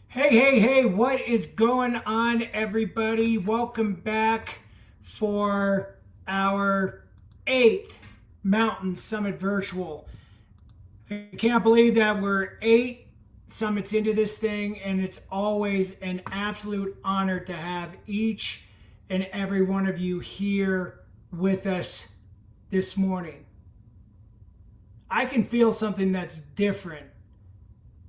Hey, what is going on, everybody? Welcome back for our 8th Mountain Summit Virtual. I can't believe that we're 8 summits into this thing, and it's always an absolute honor to have each and every one of you here with us this morning. I can feel something that's different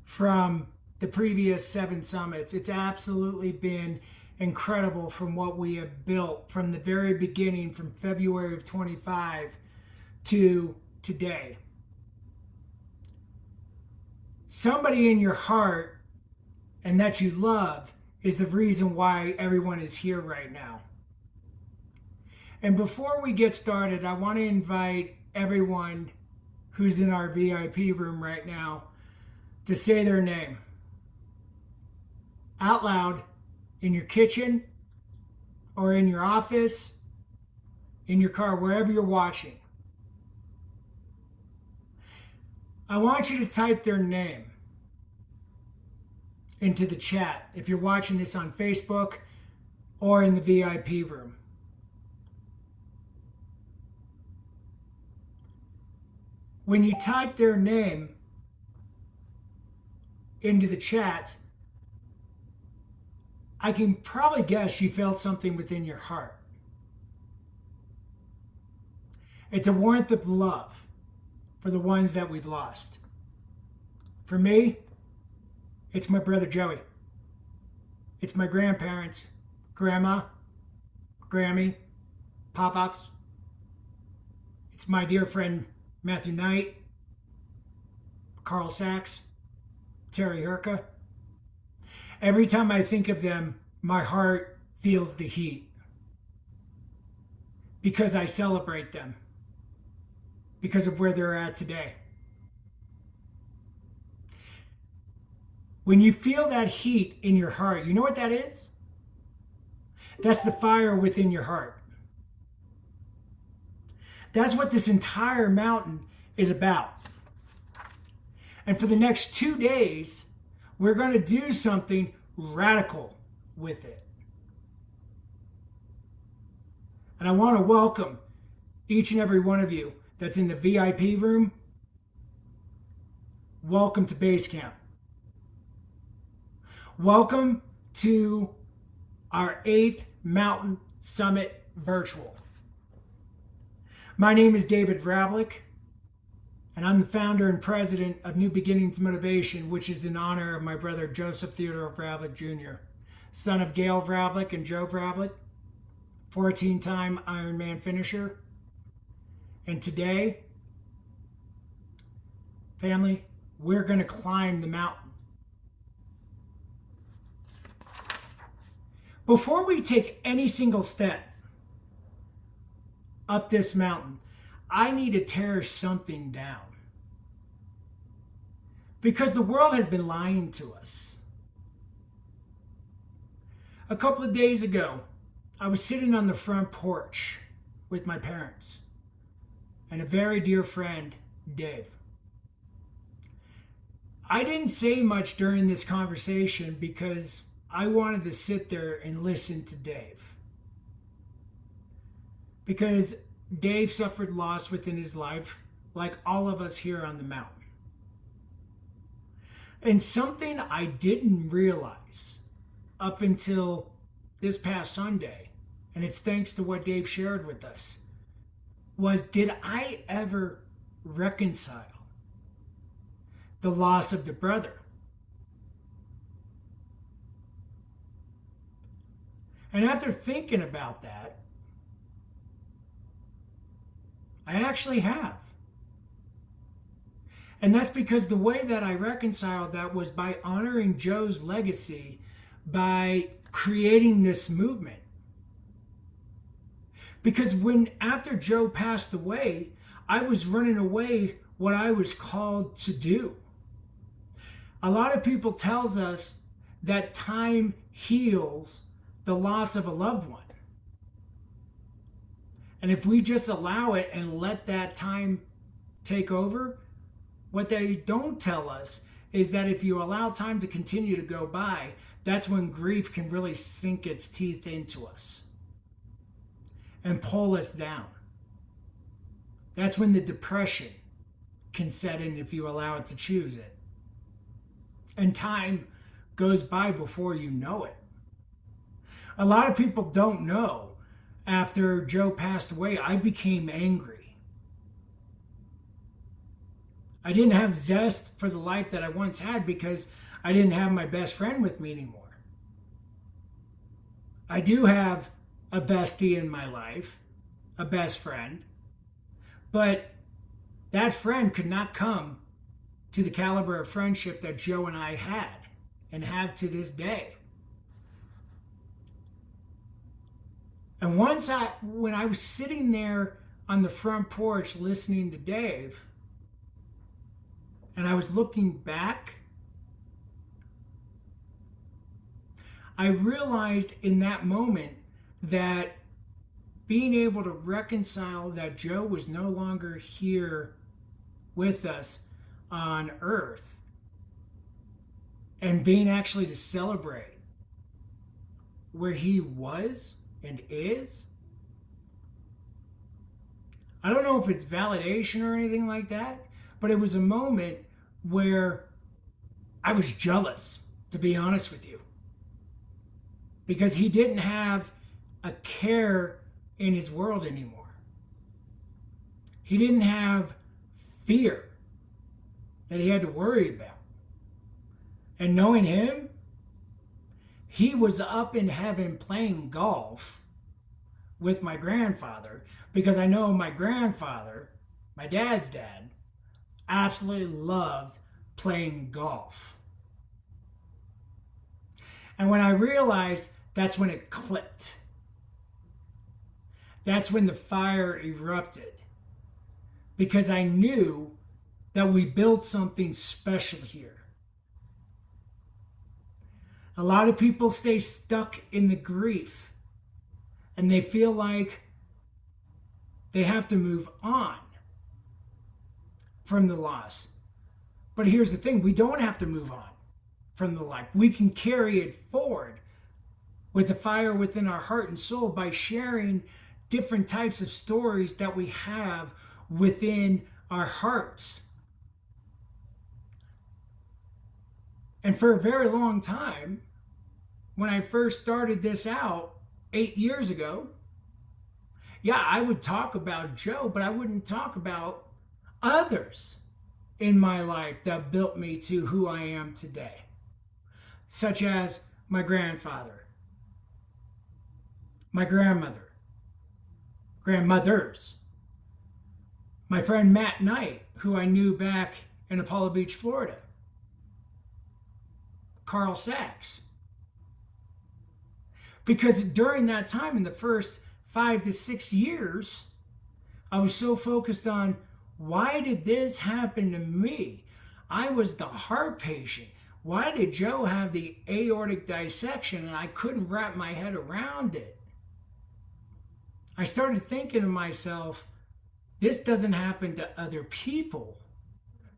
from the previous 7 summits. It's absolutely been incredible from what we have built from the very beginning, from February of 25 to today. Somebody in your heart and that you love is the reason why everyone is here right now. And before we get started, I want to invite everyone who's in our VIP room right now to say their name out loud in your kitchen or in your office, in your car, wherever you're watching. I want you to type their name into the chat if you're watching this on Facebook or in the VIP room. When you type their name into the chats, I can probably guess you felt something within your heart. It's a warmth of love for the ones that we've lost. For me, it's my brother Joey. It's my grandparents, Grandma, Grammy, Pop-Pops. It's my dear friend Matthew Knight, Carl Sachs, Terry Herka. Every time I think of them, my heart feels the heat because I celebrate them because of where they're at today. When you feel that heat in your heart, you know what that is? That's the fire within your heart. That's what this entire mountain is about. And for the next 2 days, we're going to do something radical with it. And I want to welcome each and every one of you that's in the VIP room. Welcome to Base Camp. Welcome to our 8th Mountain Summit Virtual. My name is David Vravlik, and I'm the founder and president of New Beginnings Motivation, which is in honor of my brother Joseph Theodore Vravlik Jr., son of Gail Vravlik and Joe Vravlik, 14-time Ironman finisher. And today, family, we're going to climb the mountain. Before we take any single step up this mountain, I need to tear something down. Because the world has been lying to us. A couple of days ago, I was sitting on the front porch with my parents and a very dear friend, Dave. I didn't say much during this conversation because I wanted to sit there and listen to Dave. Because Dave suffered loss within his life, like all of us here on the mountain. And something I didn't realize up until this past Sunday, and it's thanks to what Dave shared with us, was did I ever reconcile the loss of the brother? And after thinking about that, I actually have. And that's because the way that I reconciled that was by honoring Joe's legacy, by creating this movement. Because after Joe passed away, I was running away what I was called to do. A lot of people tells us that time heals the loss of a loved one. And if we just allow it and let that time take over, what they don't tell us is that if you allow time to continue to go by, that's when grief can really sink its teeth into us and pull us down. That's when the depression can set in if you allow it to choose it. And time goes by before you know it. A lot of people don't know. After Joe passed away, I became angry. I didn't have zest for the life that I once had because I didn't have my best friend with me anymore. I do have a bestie in my life, a best friend, but that friend could not come to the caliber of friendship that Joe and I had and have to this day. And when I was sitting there on the front porch listening to Dave, and I was looking back, I realized in that moment that being able to reconcile that Joe was no longer here with us on earth and being actually to celebrate where he was and is. I don't know if it's validation or anything like that, but it was a moment where I was jealous, to be honest with you, because he didn't have a care in his world anymore. He didn't have fear that he had to worry about. And knowing him, he was up in heaven playing golf with my grandfather, because I know my grandfather, my dad's dad, absolutely loved playing golf. And when I realized, that's when it clicked. That's when the fire erupted, because I knew that we built something special here. A lot of people stay stuck in the grief and they feel like they have to move on from the loss. But here's the thing, we don't have to move on from the life. We can carry it forward with the fire within our heart and soul by sharing different types of stories that we have within our hearts. And for a very long time, when I first started this out 8 years ago, yeah, I would talk about Joe, but I wouldn't talk about others in my life that built me to who I am today, such as my grandfather, my grandmother, grandmothers, my friend Matt Knight, who I knew back in Apollo Beach, Florida, Carl Sachs. Because during that time, in the first 5 to 6 years, I was so focused on, why did this happen to me? I was the heart patient. Why did Joe have the aortic dissection and I couldn't wrap my head around it? I started thinking to myself, this doesn't happen to other people.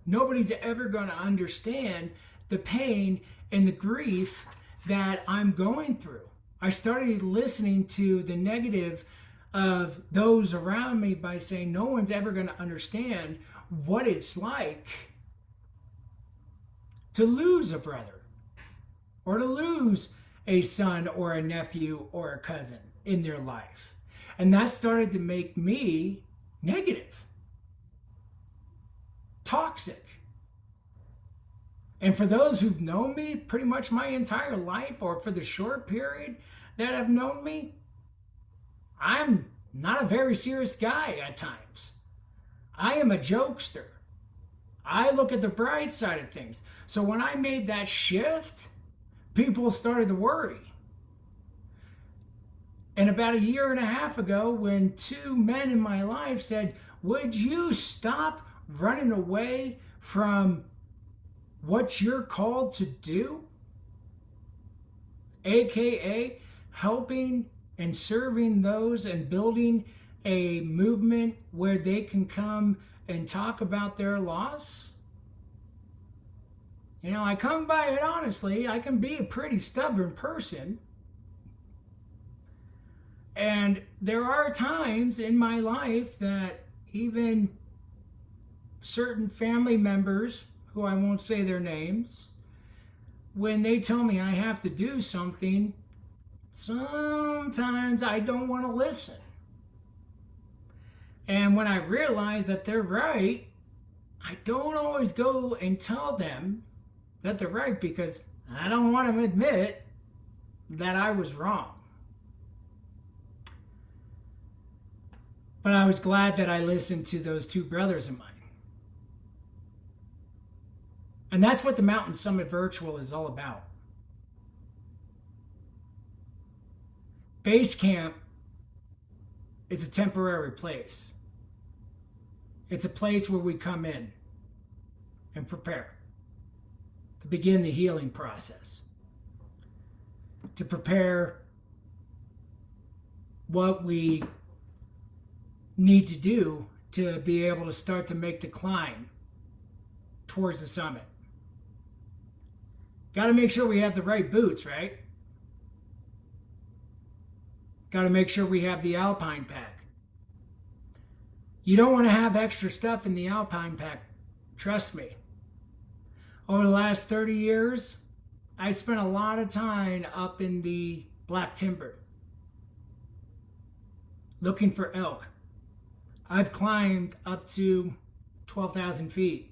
Nobody's ever going to understand the pain and the grief that I'm going through. I started listening to the negative of those around me by saying, no one's ever going to understand what it's like to lose a brother or to lose a son or a nephew or a cousin in their life. And that started to make me negative, toxic. And for those who've known me pretty much my entire life, or for the short period that have known me, I'm not a very serious guy at times. I am a jokester. I look at the bright side of things. So when I made that shift, people started to worry. And about a year and a half ago, when two men in my life said, would you stop running away from what you're called to do? aka helping and serving those and building a movement where they can come and talk about their loss. I come by it honestly. I can be a pretty stubborn person. And there are times in my life that even certain family members, who I won't say their names, when they tell me I have to do something, sometimes I don't want to listen. And when I realize that they're right, I don't always go and tell them that they're right because I don't want to admit that I was wrong. But I was glad that I listened to those two brothers of mine. And that's what the Mountain Summit Virtual is all about. Base camp is a temporary place. It's a place where we come in and prepare to begin the healing process, to prepare what we need to do to be able to start to make the climb towards the summit. Got to make sure we have the right boots, right? Got to make sure we have the Alpine pack. You don't want to have extra stuff in the Alpine pack. Trust me. Over the last 30 years, I spent a lot of time up in the Black Timber looking for elk. I've climbed up to 12,000 feet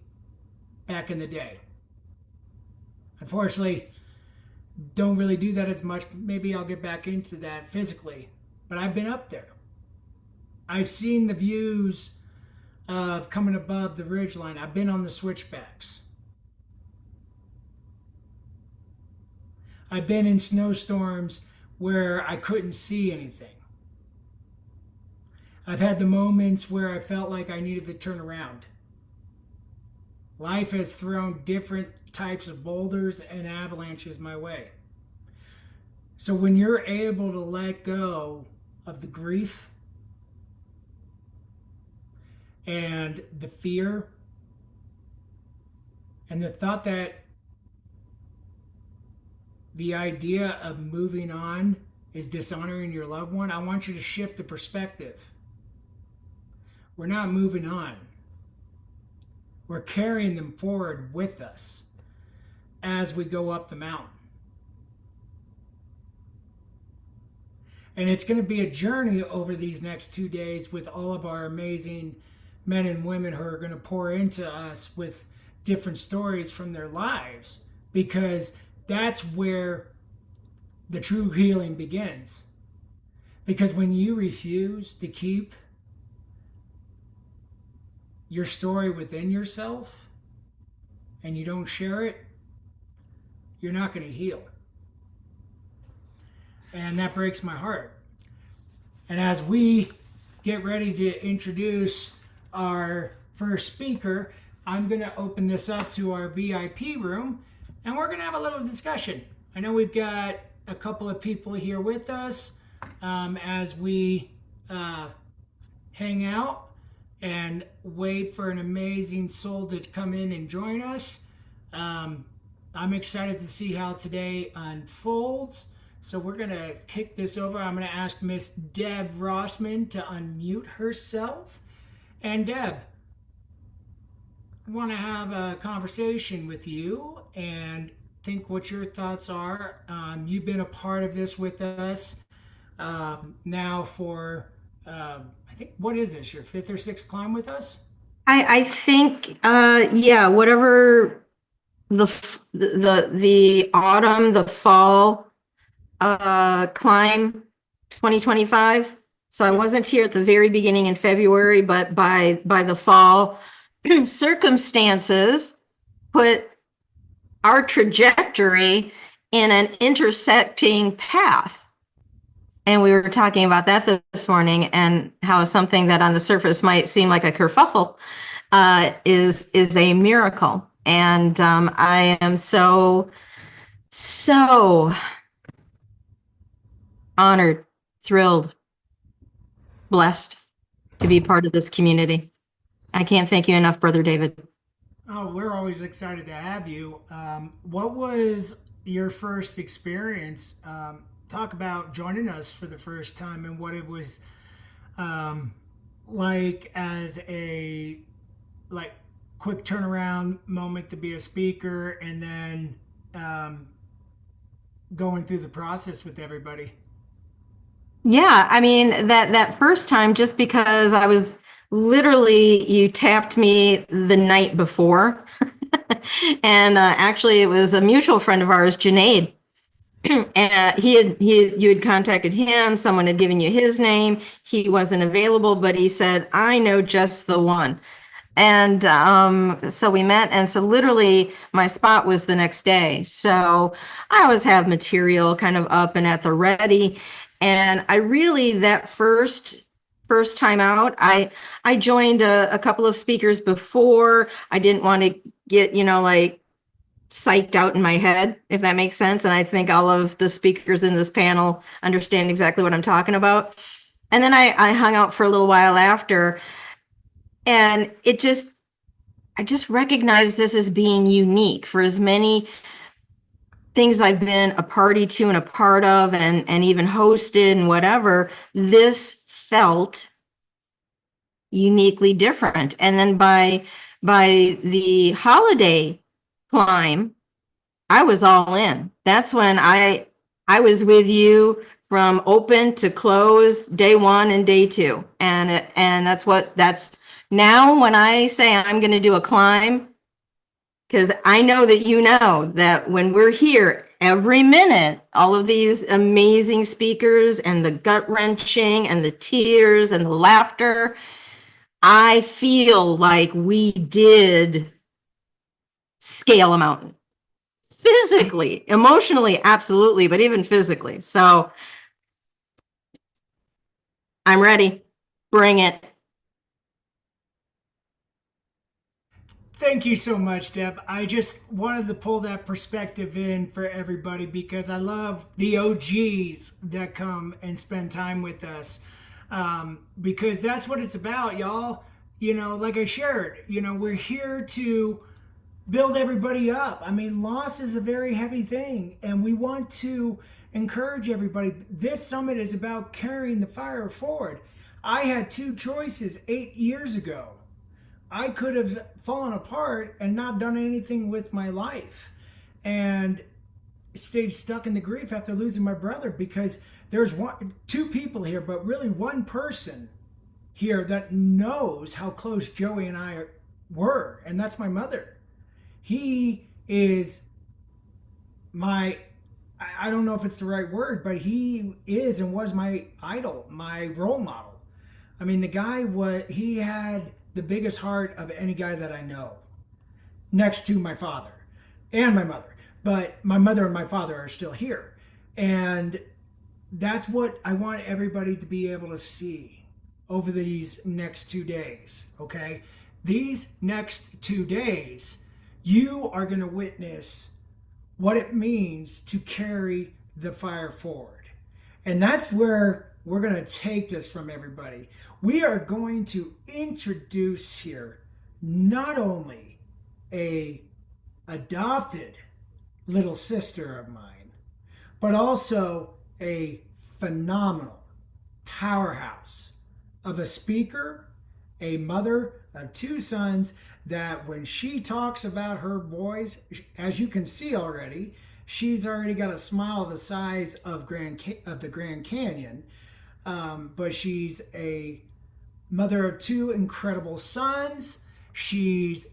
back in the day. Unfortunately, don't really do that as much. Maybe I'll get back into that physically, but I've been up there. I've seen the views of coming above the ridgeline. I've been on the switchbacks. I've been in snowstorms where I couldn't see anything. I've had the moments where I felt like I needed to turn around. Life has thrown different types of boulders and avalanches my way. So when you're able to let go of the grief and the fear and the thought that the idea of moving on is dishonoring your loved one, I want you to shift the perspective. We're not moving on. We're carrying them forward with us as we go up the mountain. And it's going to be a journey over these next 2 days with all of our amazing men and women who are going to pour into us with different stories from their lives, because that's where the true healing begins. Because when you refuse to keep your story within yourself and you don't share it, you're not going to heal. And that breaks my heart. And as we get ready to introduce our first speaker, I'm going to open this up to our VIP room and we're going to have a little discussion. I know we've got a couple of people here with us as we hang out and wait for an amazing soul to come in and join us. I'm excited to see how today unfolds. So we're going to kick this over. I'm going to ask Miss Deb Rossman to unmute herself. And Deb, I want to have a conversation with you and think what your thoughts are. You've been a part of this with us now for, I think, what is this, your fifth or sixth climb with us? I think, yeah, whatever the autumn, the fall climb 2025. So I wasn't here at the very beginning in February, but by the fall, circumstances put our trajectory in an intersecting path. And we were talking about that this morning, and how something that on the surface might seem like a kerfuffle is a miracle. And I am so honored, thrilled, blessed to be part of this community. I can't thank you enough, Brother David. Oh, we're always excited to have you. What was your first experience? Talk about joining us for the first time and what it was um, like as a like quick turnaround moment to be a speaker, and then um, going through the process with everybody. Yeah, I mean that first time, just because I was literally, you tapped me the night before, and actually it was a mutual friend of ours, Janaid. And you had contacted him. Someone had given you his name. He wasn't available, but he said, "I know just the one." And so we met, and so literally my spot was the next day. So I always have material kind of up and at the ready. And I really, that first time out, I joined a couple of speakers before. I didn't want to get, like psyched out in my head, if that makes sense. And I think all of the speakers in this panel understand exactly what I'm talking about. And then I hung out for a little while after, and I just recognize this as being unique. For as many things I've been a party to and a part of, and even hosted and whatever, this felt uniquely different. And then by the holiday climb, I was all in. That's when I was with you from open to close, day one and day two. And that's now when I say I'm going to do a climb, because I know that that when we're here every minute, all of these amazing speakers and the gut wrenching and the tears and the laughter, I feel like we did scale a mountain. Physically, emotionally, absolutely, but even physically. So I'm ready. Bring it. Thank you so much, Deb. I just wanted to pull that perspective in for everybody because I love the OGs that come and spend time with us, because that's what it's about, y'all. Like I shared, we're here to build everybody up. I mean, loss is a very heavy thing, and we want to encourage everybody. This summit is about carrying the fire forward. I had two choices 8 years ago. I could have fallen apart and not done anything with my life and stayed stuck in the grief after losing my brother, because there's two people here, but really one person here that knows how close Joey and I were, and that's my mother. He is I don't know if it's the right word, but he is and was my idol, my role model. I mean, he had the biggest heart of any guy that I know, next to my father and my mother. But my mother and my father are still here. And that's what I want everybody to be able to see over these next 2 days, okay? These next 2 days, you are going to witness what it means to carry the fire forward. And that's where we're going to take this from everybody. We are going to introduce here not only a adopted little sister of mine, but also a phenomenal powerhouse of a speaker, a mother of two sons, that when she talks about her boys, as you can see already, she's already got a smile the size of the Grand Canyon. But she's a mother of two incredible sons. She's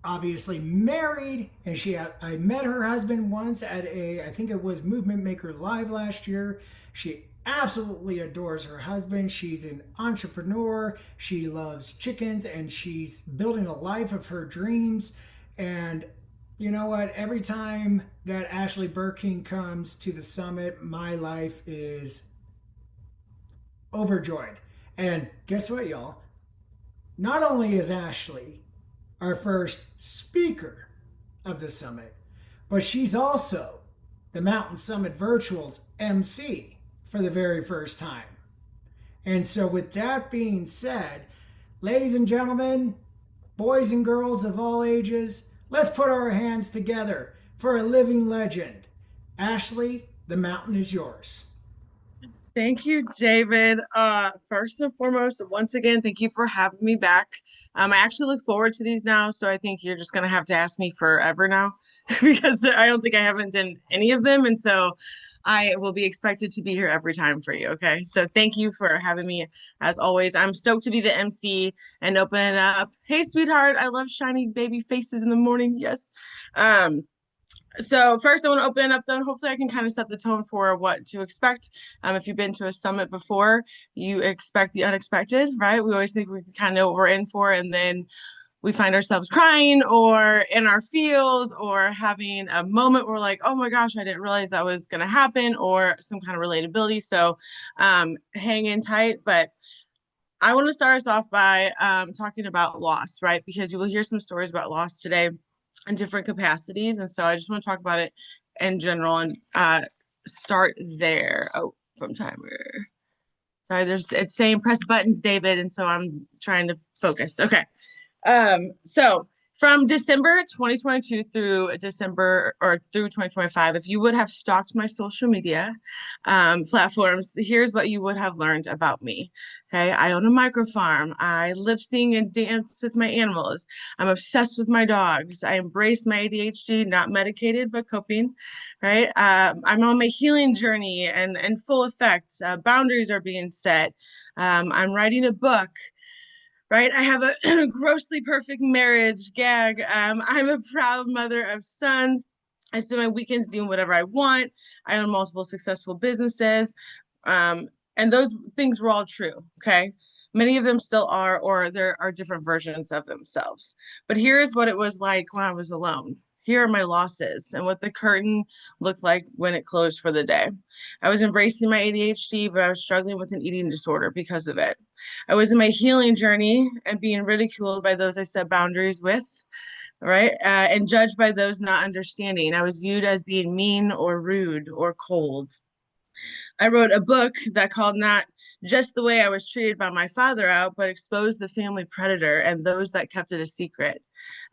obviously married, and I met her husband once at I think it was Movement Maker Live last year. She absolutely adores her husband. She's an entrepreneur. She loves chickens, and she's building a life of her dreams. And you know what? Every time that Ashley Burking comes to the summit, my life is overjoyed. And guess what, y'all? Not only is Ashley our first speaker of the summit, but she's also the Mountain Summit Virtuals MC for the very first time. And so, with that being said, ladies and gentlemen, boys and girls of all ages, let's put our hands together for a living legend. Ashley, the mountain is yours. Thank you, David. First and foremost, once again, thank you for having me back. I actually look forward to these now, so I think you're just gonna have to ask me forever now because I don't think I haven't done any of them, and so I will be expected to be here every time for you. Okay, so thank you for having me as always. I'm stoked to be the MC and open it up. Hey, sweetheart, I love shiny baby faces in the morning. Yes. So first I want to open up though, hopefully I can kind of set the tone for what to expect. If you've been to a summit before, you expect the unexpected, right? We always think we can kind of know what we're in for, and then we find ourselves crying or in our feels or having a moment where we're like, oh my gosh, I didn't realize that was going to happen, or some kind of relatability. So hang in tight. But I want to start us off by talking about loss, right? Because you will hear some stories about loss today in different capacities. And so I just want to talk about it in general and start there. Oh, from timer. Sorry, it's saying press buttons, David. And so I'm trying to focus. Okay. So from December 2022 through December or through 2025, if you would have stalked my social media platforms, here's what you would have learned about me. Okay, I own a micro farm. I lip sing and dance with my animals. I'm obsessed with my dogs. I embrace my ADHD, not medicated, but coping, right? I'm on my healing journey and full effect. Boundaries are being set. I'm writing a book. Right, I have a grossly perfect marriage gag. I'm a proud mother of sons. I spend my weekends doing whatever I want. I own multiple successful businesses. And those things were all true, okay? Many of them still are, or there are different versions of themselves. But here is what it was like when I was alone. Here are my losses and what the curtain looked like when it closed for the day. I was embracing my ADHD, but I was struggling with an eating disorder because of it. I was in my healing journey and being ridiculed by those I set boundaries with, right? And judged by those not understanding. I was viewed as being mean or rude or cold. I wrote a book that called Not Just the Way I Was Treated by My Father Out, but exposed the family predator and those that kept it a secret.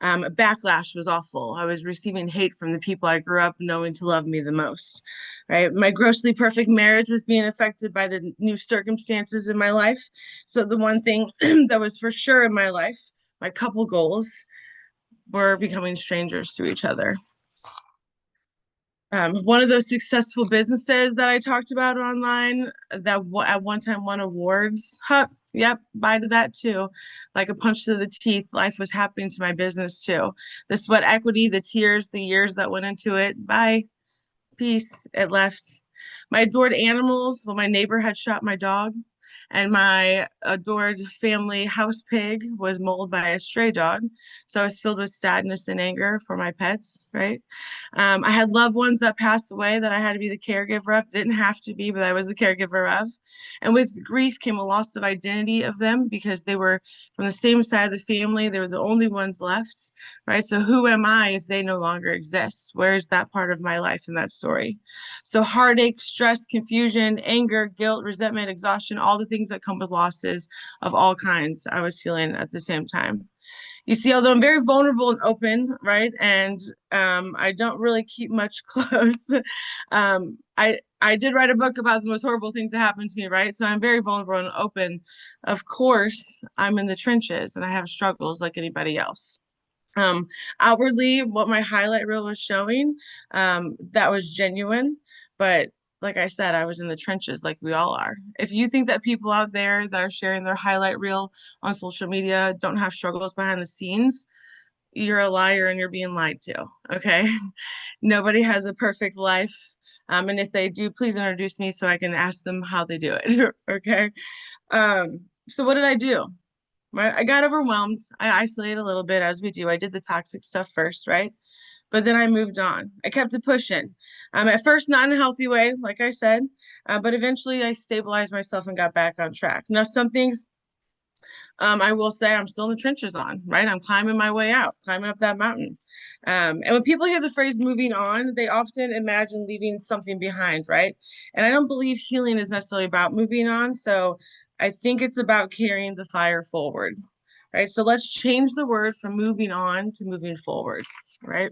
Backlash was awful. I was receiving hate from the people I grew up knowing to love me the most, right? My grossly perfect marriage was being affected by the new circumstances in my life. So the one thing that was for sure in my life, my couple goals, were becoming strangers to each other. One of those successful businesses that I talked about online that at one time won awards. Huh, yep, bye to that too. Like a punch to the teeth, life was happening to my business too. The sweat equity, the tears, the years that went into it. Bye, peace, it left. My adored animals, well, my neighbor had shot my dog, and my adored family house pig was mauled by a stray dog. So I was filled with sadness and anger for my pets, right? I had loved ones that passed away that I had to be the caregiver of. Didn't have to be, but I was the caregiver of. And with grief came a loss of identity of them because they were from the same side of the family. They were the only ones left, right? So who am I if they no longer exist? Where's that part of my life in that story? So heartache, stress, confusion, anger, guilt, resentment, exhaustion, all the things that come with losses of all kinds I was feeling at the same time. You see, although I'm very vulnerable and open, right? And I don't really keep much close. I did write a book about the most horrible things that happened to me, right? So I'm very vulnerable and open. Of course, I'm in the trenches and I have struggles like anybody else. Outwardly, what my highlight reel was showing, that was genuine, but like I said, I was in the trenches like we all are. If you think that people out there that are sharing their highlight reel on social media don't have struggles behind the scenes, you're a liar and you're being lied to, okay? Nobody has a perfect life. And if they do, please introduce me so I can ask them how they do it, okay? So what did I do? I got overwhelmed. I isolated a little bit as we do. I did the toxic stuff first, right? But then I moved on. I kept it pushing. At first, not in a healthy way, like I said, but eventually I stabilized myself and got back on track. Now, some things I will say I'm still in the trenches on, right? I'm climbing my way out, climbing up that mountain. And when people hear the phrase moving on, they often imagine leaving something behind, right? And I don't believe healing is necessarily about moving on. So I think it's about carrying the fire forward, right? So let's change the word from moving on to moving forward, right?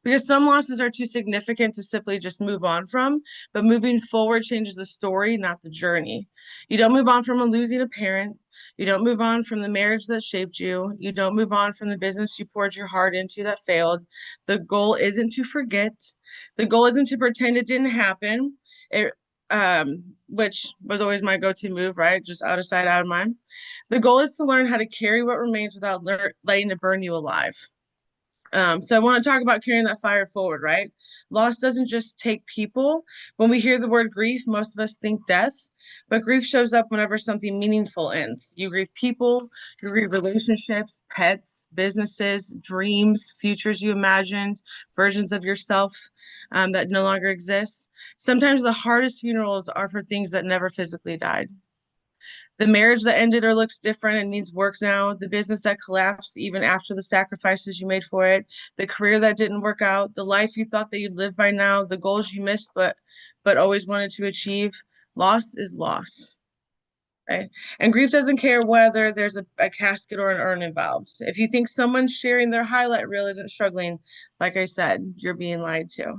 Because some losses are too significant to simply just move on from, but moving forward changes the story, not the journey. You don't move on from losing a parent. You don't move on from the marriage that shaped you. You don't move on from the business you poured your heart into that failed. The goal isn't to forget. The goal isn't to pretend it didn't happen. It, which was always my go-to move, right? Just out of sight, out of mind. The goal is to learn how to carry what remains without letting it burn you alive. So I want to talk about carrying that fire forward, right? Loss doesn't just take people. When we hear the word grief, most of us think death, but grief shows up whenever something meaningful ends. You grieve people, you grieve relationships, pets, businesses, dreams, futures you imagined, versions of yourself that no longer exist. Sometimes the hardest funerals are for things that never physically died. The marriage that ended or looks different and needs work now, the business that collapsed even after the sacrifices you made for it, the career that didn't work out, the life you thought that you'd live by now, the goals you missed but always wanted to achieve. Loss is loss. Okay. And grief doesn't care whether there's a casket or an urn involved. If you think someone sharing their highlight reel isn't struggling, like I said, you're being lied to.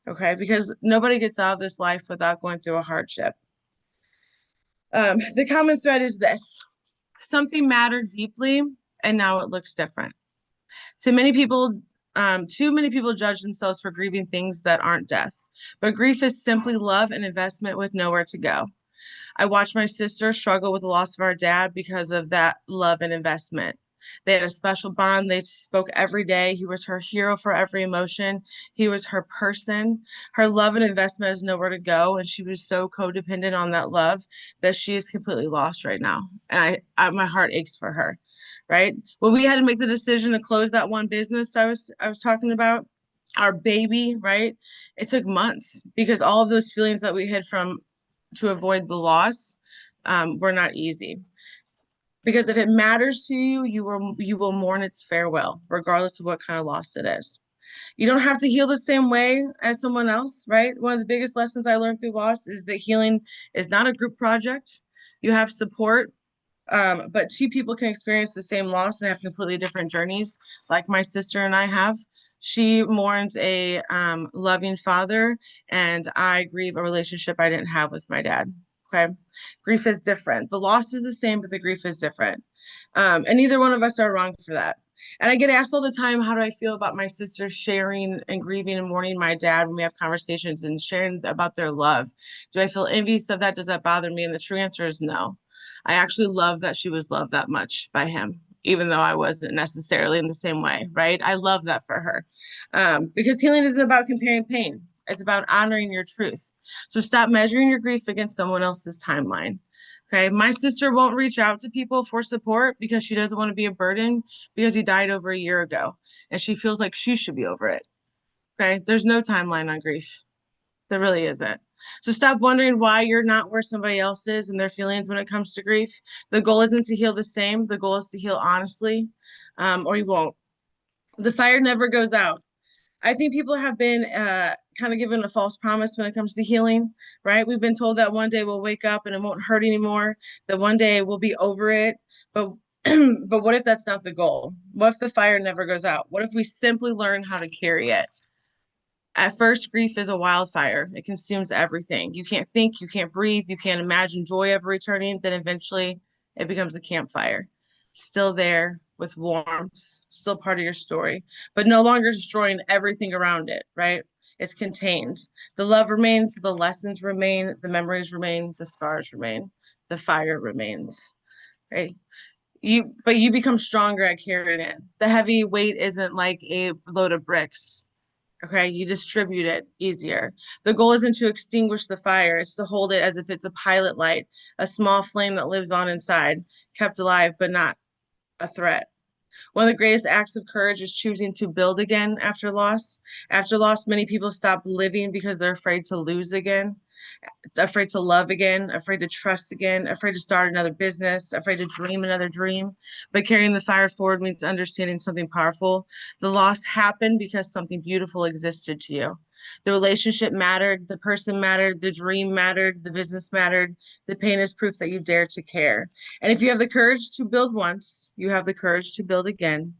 Okay, because nobody gets out of this life without going through a hardship. The common thread is this: something mattered deeply, and now it looks different. Too many people, too many people judge themselves for grieving things that aren't death. But grief is simply love and investment with nowhere to go. I watched my sister struggle with the loss of our dad because of that love and investment. They had a special bond. They spoke every day. He was her hero for every emotion. He was her person. Her love and investment has nowhere to go. And she was so codependent on that love that she is completely lost right now. And my heart aches for her, right? When we had to make the decision to close that one business I was talking about, our baby, right? It took months because all of those feelings that we hid from to avoid the loss were not easy. Because if it matters to you, you will mourn its farewell, regardless of what kind of loss it is. You don't have to heal the same way as someone else, right? One of the biggest lessons I learned through loss is that healing is not a group project. You have support, but two people can experience the same loss and have completely different journeys, like my sister and I have. She mourns a loving father, and I grieve a relationship I didn't have with my dad. Okay. Grief is different. The loss is the same, but the grief is different. And neither one of us are wrong for that. And I get asked all the time, how do I feel about my sisters sharing and grieving and mourning my dad when we have conversations and sharing about their love? Do I feel envious of that? Does that bother me? And the true answer is no. I actually love that she was loved that much by him, even though I wasn't necessarily in the same way, right? I love that for her. Because healing isn't about comparing pain. It's about honoring your truth. So stop measuring your grief against someone else's timeline. Okay. My sister won't reach out to people for support because she doesn't want to be a burden because he died over a year ago and she feels like she should be over it. Okay. There's no timeline on grief. There really isn't. So stop wondering why you're not where somebody else is and their feelings when it comes to grief. The goal isn't to heal the same. The goal is to heal honestly, or you won't. The fire never goes out. I think people have been kind of given a false promise when it comes to healing, right? We've been told that one day we'll wake up and it won't hurt anymore, that one day we'll be over it. But but what if that's not the goal? What if the fire never goes out? What if we simply learn how to carry it? At first, grief is a wildfire. It consumes everything. You can't think, you can't breathe, you can't imagine joy ever returning. Then eventually it becomes a campfire. Still there with warmth, still part of your story, but no longer destroying everything around it, right? It's contained. The love remains, the lessons remain, the memories remain, the scars remain, the fire remains, right? But you become stronger at carrying it. The heavy weight isn't like a load of bricks. Okay, you distribute it easier. The goal isn't to extinguish the fire, it's to hold it as if it's a pilot light, a small flame that lives on inside, kept alive, but not a threat. One of the greatest acts of courage is choosing to build again after loss. After loss, many people stop living because they're afraid to lose again, afraid to love again, afraid to trust again, afraid to start another business, afraid to dream another dream. But carrying the fire forward means understanding something powerful. The loss happened because something beautiful existed to you. The relationship mattered, the person mattered, the dream mattered, the business mattered. The pain is proof that you dare to care. And if you have the courage to build once, you have the courage to build again.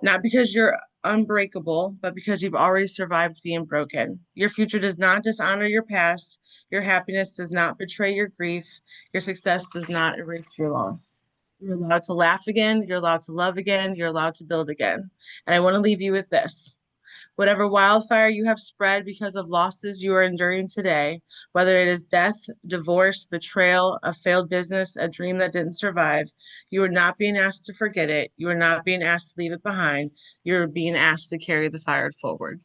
Not because you're unbreakable, but because you've already survived being broken. Your future does not dishonor your past. Your happiness does not betray your grief. Your success does not erase your loss. You're allowed to laugh again. You're allowed to love again. You're allowed to build again. And I want to leave you with this. Whatever wildfire you have spread because of losses you are enduring today, whether it is death, divorce, betrayal, a failed business, a dream that didn't survive, you are not being asked to forget it. You are not being asked to leave it behind. You're being asked to carry the fire forward.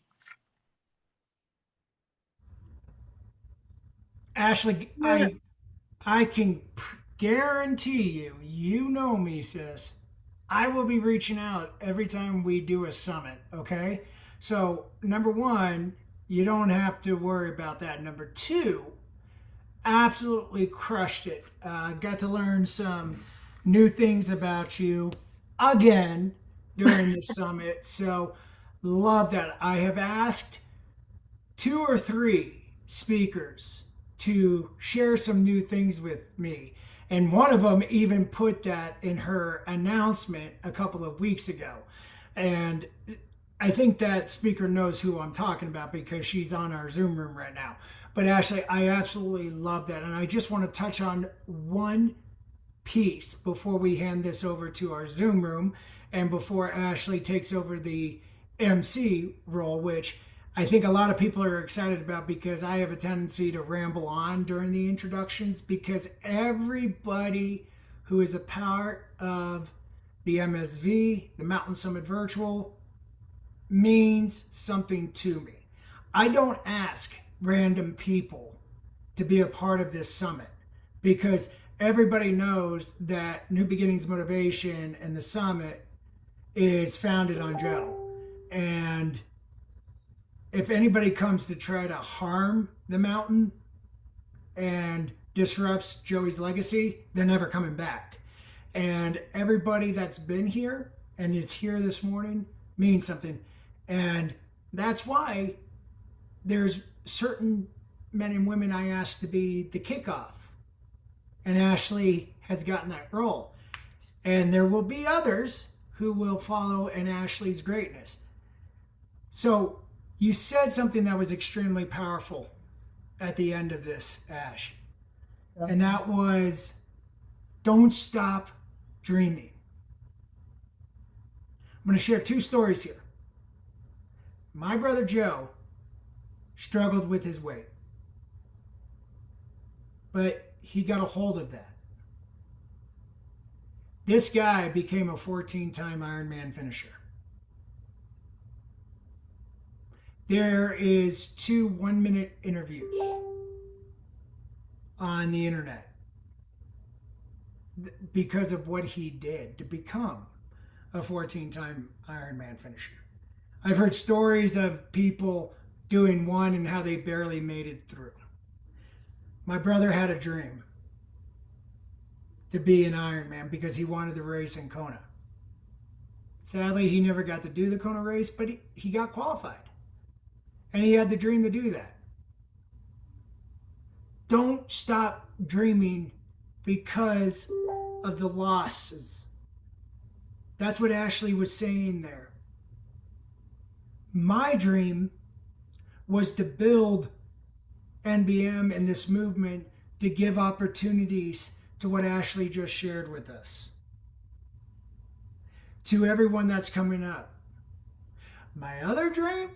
Ashley, I can guarantee you, you know me, sis. I will be reaching out every time we do a summit, okay? So, number one, you don't have to worry about that. Number two, absolutely crushed it. Got to learn some new things about you again during the summit. So, love that. I have asked 2 or 3 speakers to share some new things with me. And one of them even put that in her announcement a couple of weeks ago. And I think that speaker knows who I'm talking about because she's on our Zoom room right now. But Ashley, I absolutely love that. And I just want to touch on one piece before we hand this over to our Zoom room and before Ashley takes over the MC role, which I think a lot of people are excited about because I have a tendency to ramble on during the introductions because everybody who is a part of the MSV, the Mountain Summit Virtual, means something to me. I don't ask random people to be a part of this summit because everybody knows that New Beginnings Motivation and the summit is founded on Joe. And if anybody comes to try to harm the mountain and disrupts Joey's legacy, they're never coming back. And everybody that's been here and is here this morning means something. And that's why there's certain men and women I asked to be the kickoff. And Ashley has gotten that role. And there will be others who will follow in Ashley's greatness. So you said something that was extremely powerful at the end of this, Ash. And that was, don't stop dreaming. I'm going to share 2 stories here. My brother Joe struggled with his weight, but he got a hold of that. This guy became a 14-time Ironman finisher. There is 2 one-minute interviews on the internet because of what he did to become a 14-time Ironman finisher. I've heard stories of people doing one and how they barely made it through. My brother had a dream to be an Ironman because he wanted to race in Kona. Sadly, he never got to do the Kona race, but he got qualified. And he had the dream to do that. Don't stop dreaming because of the losses. That's what Ashley was saying there. My dream was to build NBM and this movement to give opportunities to what Ashley just shared with us. To everyone that's coming up. My other dream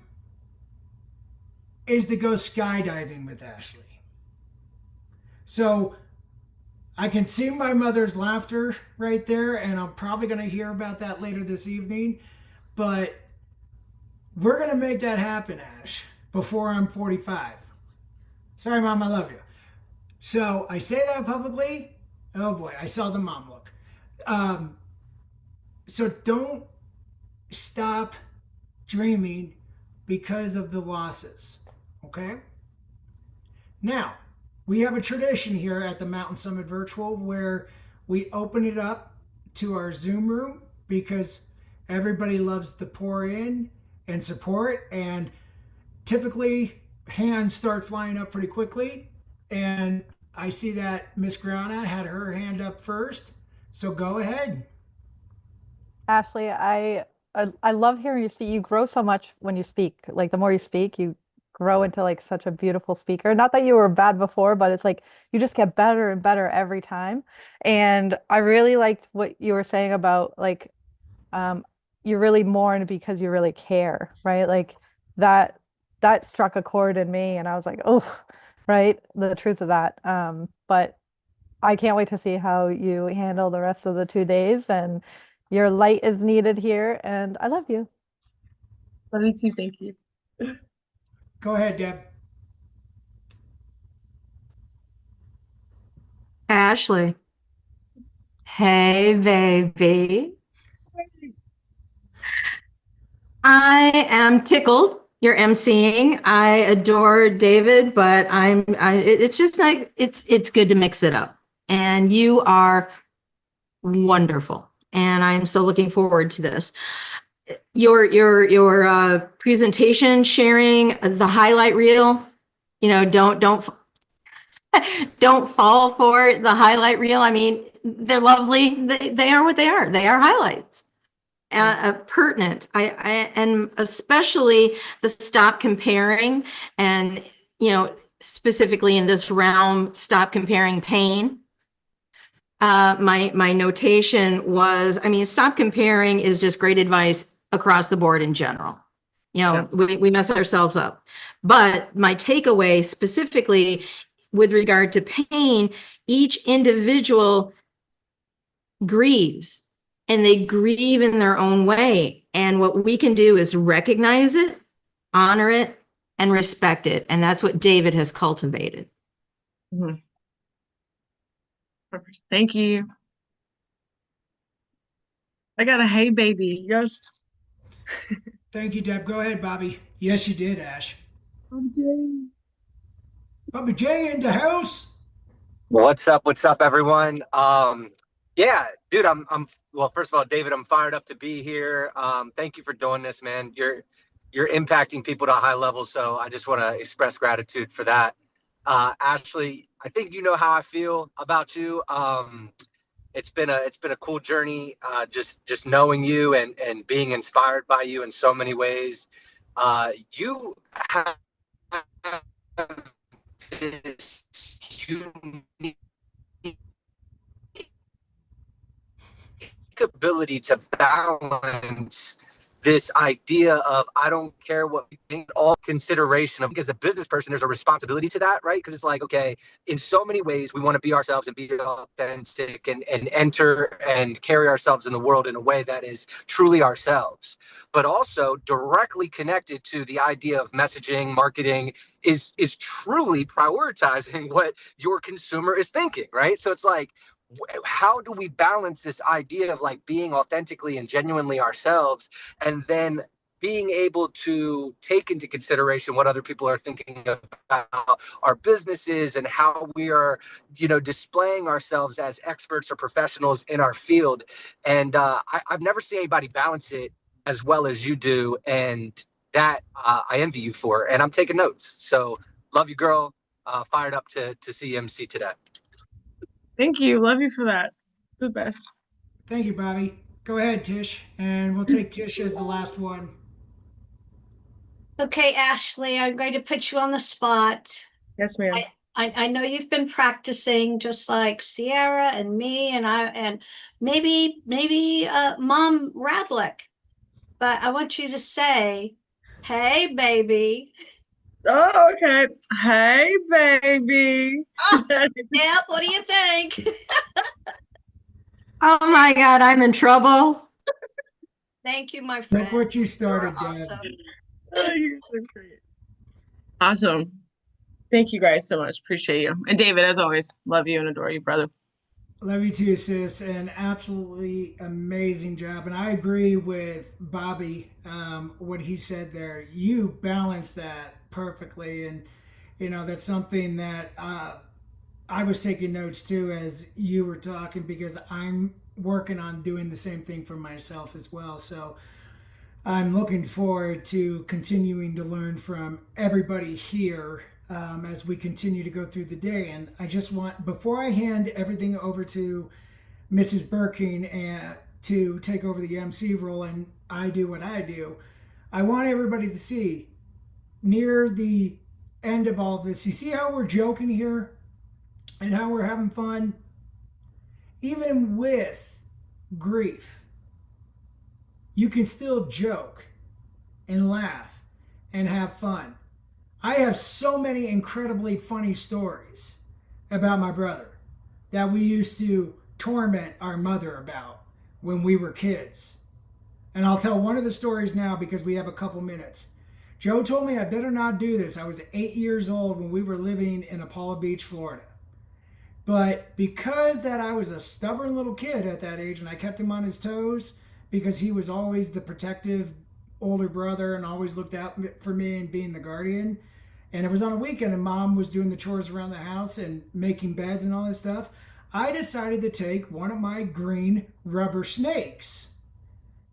is to go skydiving with Ashley. So I can see my mother's laughter right there, and I'm probably going to hear about that later this evening. But we're going to make that happen, Ash, before I'm 45. Sorry, Mom, I love you. So I say that publicly. Oh boy, I saw the mom look. So don't stop dreaming because of the losses. Okay? Now, we have a tradition here at the Mountain Summit Virtual where we open it up to our Zoom room because everybody loves to pour in and support. And typically, hands start flying up pretty quickly. And I see that Miss Grana had her hand up first. So go ahead. Ashley, I love hearing you speak. You grow so much when you speak. Like the more you speak, you grow into like such a beautiful speaker. Not that you were bad before, but it's like you just get better and better every time. And I really liked what you were saying about like you really mourn because you really care, right? Like that that struck a chord in me and I was like, oh, right, the truth of that. But I can't wait to see how you handle the rest of the 2 days and your light is needed here and I love you. Love you too. Thank you. Go ahead, Deb. Ashley. Hey, baby. I am tickled you're emceeing. I adore David, but it's just like it's good to mix it up. And you are wonderful. And I'm so looking forward to this. Your presentation, sharing the highlight reel, don't don't fall for the highlight reel. I mean, they're lovely. They are what they are. They are highlights. Pertinent. And especially the stop comparing and, specifically in this realm, stop comparing pain. My notation was, stop comparing is just great advice across the board in general. We mess ourselves up. But my takeaway specifically with regard to pain, each individual grieves and they grieve in their own way. And what we can do is recognize it, honor it, and respect it. And that's what David has cultivated. Mhm. Thank you. I got a hey baby. Yes. Thank you, Deb. Go ahead, Bobby. Yes, you did, Ash. Bobby J in the house. What's up? What's up, everyone? Yeah, dude, I'm well, first of all, David, I'm fired up to be here. Thank you for doing this, man. You're impacting people to a high level, so I just want to express gratitude for that. Ashley, I think you know how I feel about you. It's been a cool journey, just knowing you and being inspired by you in so many ways. You have this unique ability to balance this idea of I don't care what we think, all consideration of, as a business person, there's a responsibility to that, right? Because it's like, okay, in so many ways, we want to be ourselves and be authentic and enter and carry ourselves in the world in a way that is truly ourselves, but also directly connected to the idea of messaging, marketing is truly prioritizing what your consumer is thinking, right? So it's like, how do we balance this idea of like being authentically and genuinely ourselves and then being able to take into consideration what other people are thinking about our businesses and how we are, displaying ourselves as experts or professionals in our field. And I've never seen anybody balance it as well as you do. And that I envy you for, and I'm taking notes. So love you, girl. Fired up to see MC today. Thank you. Love you for that. The best. Thank you, Bobby. Go ahead, Tish, and we'll take Tish as the last one. Okay, Ashley, I'm going to put you on the spot. Yes, ma'am. I know you've been practicing just like Sierra and me and maybe Mom Radlick, but I want you to say, "Hey, baby." Oh, okay. Hey, baby. Yeah, what do you think? Oh my God, I'm in trouble. Thank you, my friend. Look what you started, You're Deb. awesome. Oh, you're so great. Awesome. Thank you guys so much. Appreciate you. And David, as always, love you and adore you, brother. Love you too, sis. An absolutely amazing job. And I agree with Bobby, what he said there. You balance that perfectly. And, that's something that I was taking notes too as you were talking because I'm working on doing the same thing for myself as well. So I'm looking forward to continuing to learn from everybody here as we continue to go through the day. And I just want, before I hand everything over to Mrs. Burking and to take over the MC role and I do what I do, I want everybody to see near the end of all this, you see how we're joking here and how we're having fun? Even with grief, you can still joke and laugh and have fun. I have so many incredibly funny stories about my brother that we used to torment our mother about when we were kids. And I'll tell one of the stories now because we have a couple minutes. Joe told me I better not do this. I was 8 years old when we were living in Apollo Beach, Florida. But because that I was a stubborn little kid at that age and I kept him on his toes because he was always the protective older brother and always looked out for me and being the guardian. And it was on a weekend and mom was doing the chores around the house and making beds and all this stuff. I decided to take one of my green rubber snakes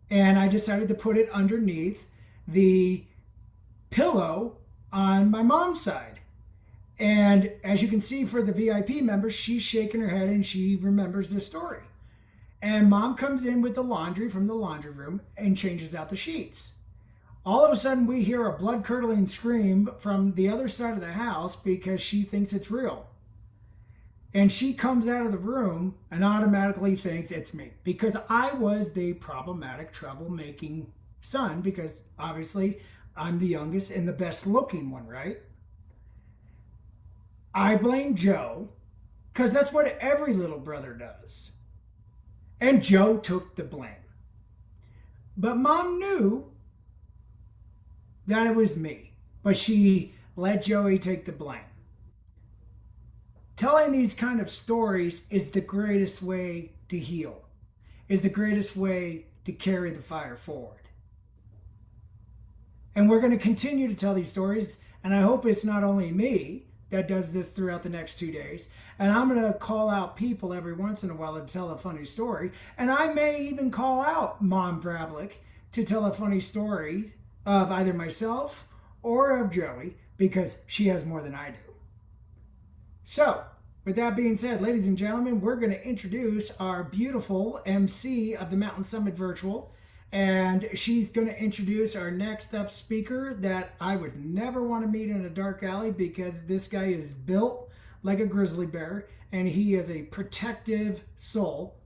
and I decided to put it underneath the pillow on my mom's side. And as you can see for the VIP members, she's shaking her head and she remembers this story. And mom comes in with the laundry from the laundry room and changes out the sheets. All of a sudden, we hear a blood-curdling scream from the other side of the house because she thinks it's real. And she comes out of the room and automatically thinks it's me because I was the problematic, troublemaking son because obviously I'm the youngest and the best-looking one, right? I blame Joe because that's what every little brother does. And Joe took the blame. But mom knew that it was me, but she let Joey take the blame. Telling these kind of stories is the greatest way to heal, is the greatest way to carry the fire forward. And we're going to continue to tell these stories, and I hope it's not only me that does this throughout the next 2 days. And I'm going to call out people every once in a while to tell a funny story. And I may even call out Mom Vrablik to tell a funny story of either myself or of Joey because she has more than I do. So, with that being said, ladies and gentlemen, we're going to introduce our beautiful MC of the Mountain Summit Virtual. And she's going to introduce our next up speaker that I would never want to meet in a dark alley because this guy is built like a grizzly bear and he is a protective soul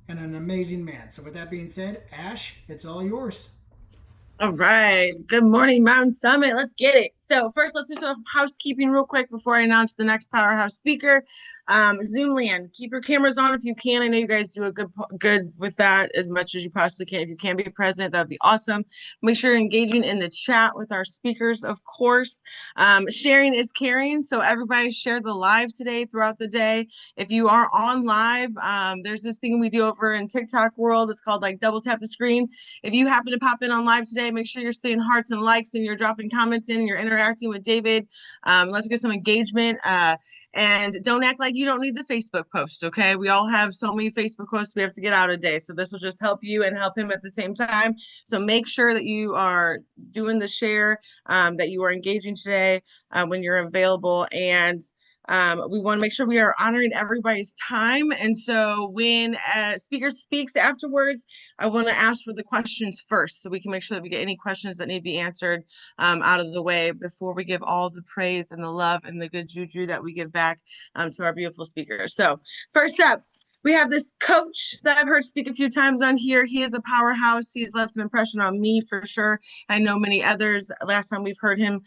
and an amazing man. So with that being said, Ash, it's all yours. All right. Good morning, Mountain Summit. Let's get it. So first, let's do some housekeeping real quick before I announce the next powerhouse speaker. Zoomland, keep your cameras on if you can. I know you guys do a good with that as much as you possibly can. If you can be present, that'd be awesome. Make sure you're engaging in the chat with our speakers, of course. Sharing is caring, so everybody share the live today throughout the day. If you are on live, there's this thing we do over in TikTok world. It's called like double tap the screen. If you happen to pop in on live today, make sure you're seeing hearts and likes and you're dropping comments in and you're interacting with David. Let's get some engagement. And don't act like you don't need the Facebook post, okay? We all have so many Facebook posts we have to get out a day. So this will just help you and help him at the same time. So make sure that you are doing the share, that you are engaging today when you're available. And we want to make sure we are honoring everybody's time. And so when a speaker speaks afterwards, I want to ask for the questions first so we can make sure that we get any questions that need to be answered out of the way before we give all the praise and the love and the good juju that we give back to our beautiful speakers. So first up, we have this coach that I've heard speak a few times on here. He is a powerhouse. He has left an impression on me for sure. I know many others. Last time we've heard him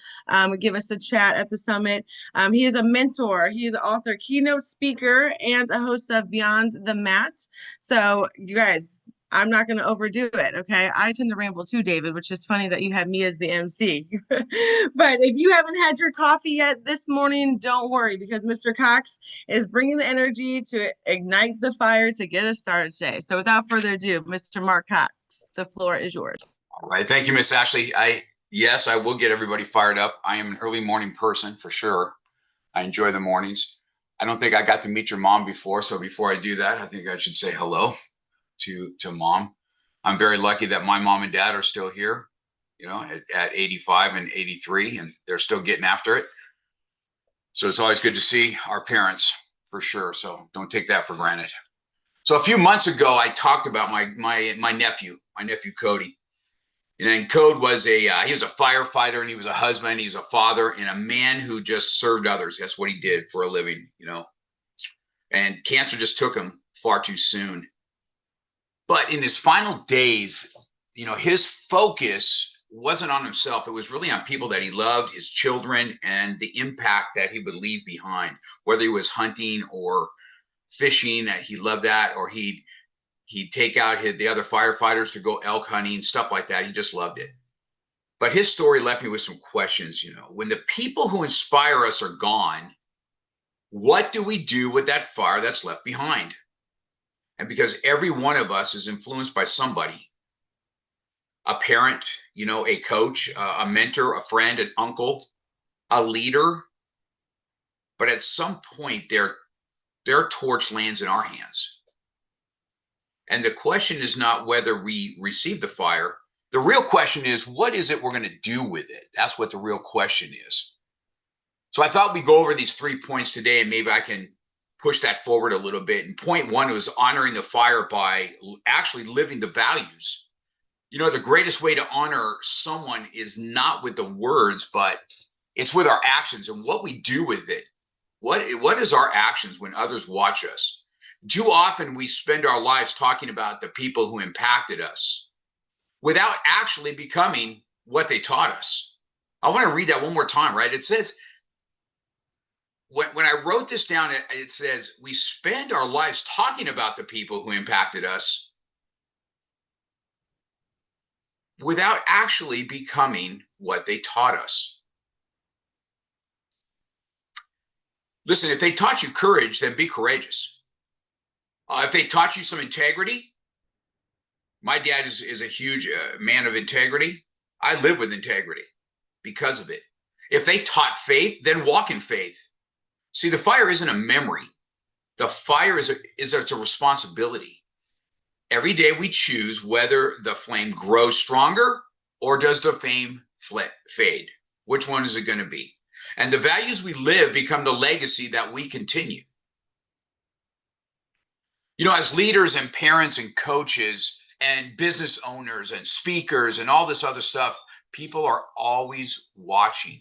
give us a chat at the summit. He is a mentor. He is an author, keynote speaker, and a host of Beyond the Mat. So you guys, I'm not going to overdo it. Okay. I tend to ramble too, David, which is funny that you had me as the MC. But if you haven't had your coffee yet this morning, don't worry, because Mr. Cox is bringing the energy to ignite the fire to get us started today. So without further ado, Mr. Mark Cox, the floor is yours. All right. Thank you, Miss Ashley. Yes, I will get everybody fired up. I am an early morning person for sure. I enjoy the mornings. I don't think I got to meet your mom before. So before I do that, I think I should say hello to mom. I'm very lucky that my mom and dad are still here, you know, at 85 and 83, and they're still getting after it. So it's always good to see our parents for sure. So don't take that for granted. So a few months ago, I talked about my nephew Cody. And Code was he was a firefighter, and he was a husband, he was a father, and a man who just served others. That's what he did for a living, you know. And cancer just took him far too soon. But in his final days, you know, his focus wasn't on himself. It was really on people that he loved, his children, and the impact that he would leave behind, whether he was hunting or fishing, that he loved that, or he'd take out the other firefighters to go elk hunting, stuff like that. He just loved it. But his story left me with some questions. You know, when the people who inspire us are gone, what do we do with that fire that's left behind? And because every one of us is influenced by somebody, a parent, you know, a coach, a mentor, a friend, an uncle, a leader. But at some point, their torch lands in our hands. And the question is not whether we receive the fire. The real question is, what is it we're going to do with it? That's what the real question is. So I thought we'd go over these 3 points today, and maybe I can push that forward a little bit. And point one was honoring the fire by actually living the values. You know, the greatest way to honor someone is not with the words, but it's with our actions and what we do with it. What is our actions when others watch us? Too often we spend our lives talking about the people who impacted us without actually becoming what they taught us. I want to read that one more time, right? It says, when I wrote this down, it says, we spend our lives talking about the people who impacted us without actually becoming what they taught us. Listen, if they taught you courage, then be courageous. If they taught you some integrity, my dad is a huge man of integrity. I live with integrity because of it. If they taught faith, then walk in faith. See, the fire isn't a memory. The fire is a responsibility. Every day we choose whether the flame grows stronger or does the flame fade. Which one is it going to be? And the values we live become the legacy that we continue. You know, as leaders and parents and coaches and business owners and speakers and all this other stuff, people are always watching.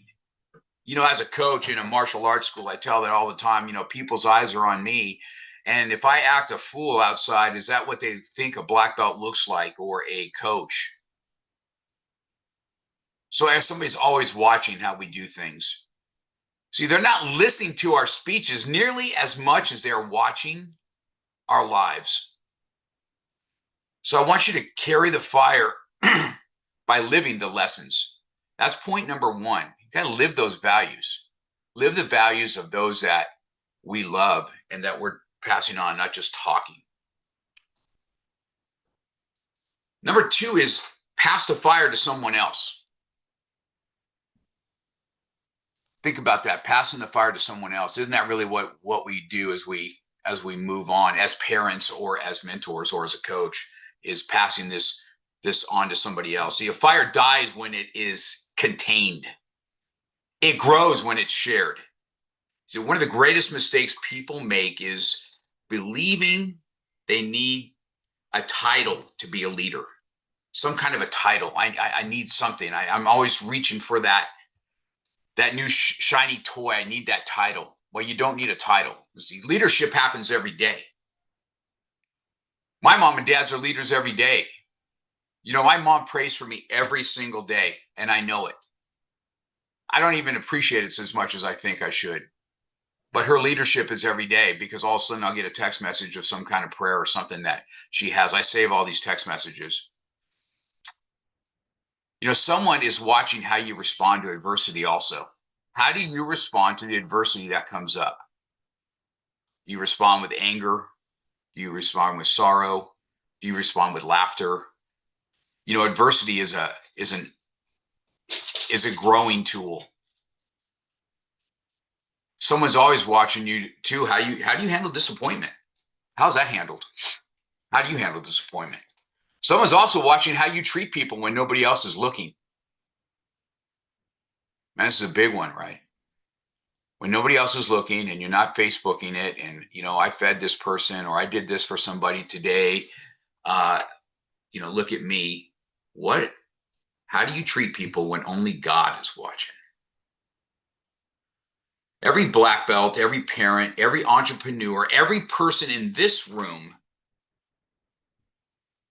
You know, as a coach in a martial arts school, I tell that all the time, you know, people's eyes are on me. And if I act a fool outside, is that what they think a black belt looks like, or a coach? So as somebody's always watching how we do things. See, they're not listening to our speeches nearly as much as they're watching our lives. So I want you to carry the fire by living the lessons. That's point number one. You got to live those values. Live the values of those that we love and that we're passing on, not just talking. Number two is pass the fire to someone else. Think about that, passing the fire to someone else. Isn't that really what we do as we move on as parents or as mentors or as a coach, is passing this on to somebody else? See, a fire dies when it is contained. It grows when it's shared. See, one of the greatest mistakes people make is believing they need a title to be a leader, some kind of a title. I need something. I'm always reaching for that new shiny toy. I need that title. Well, you don't need a title. See, leadership happens every day. My mom and dads are leaders every day. You know, my mom prays for me every single day, and I know it. I don't even appreciate it as much as I think I should. but her leadership is every day, because all of a sudden I'll get a text message of some kind of prayer or something that she has. I save all these text messages. You know, someone is watching how you respond to adversity also. How do you respond to the adversity that comes up? Do you respond with anger? Do you respond with sorrow? Do you respond with laughter? You know, adversity is a growing tool. Someone's always watching you too. How do you handle disappointment? How's that handled? How do you handle disappointment? Someone's also watching how you treat people when nobody else is looking. Man, this is a big one, right? When nobody else is looking and you're not Facebooking it, and, you know, I fed this person, or I did this for somebody today. You know, look at me. How do you treat people when only God is watching? Every black belt, every parent, every entrepreneur, every person in this room,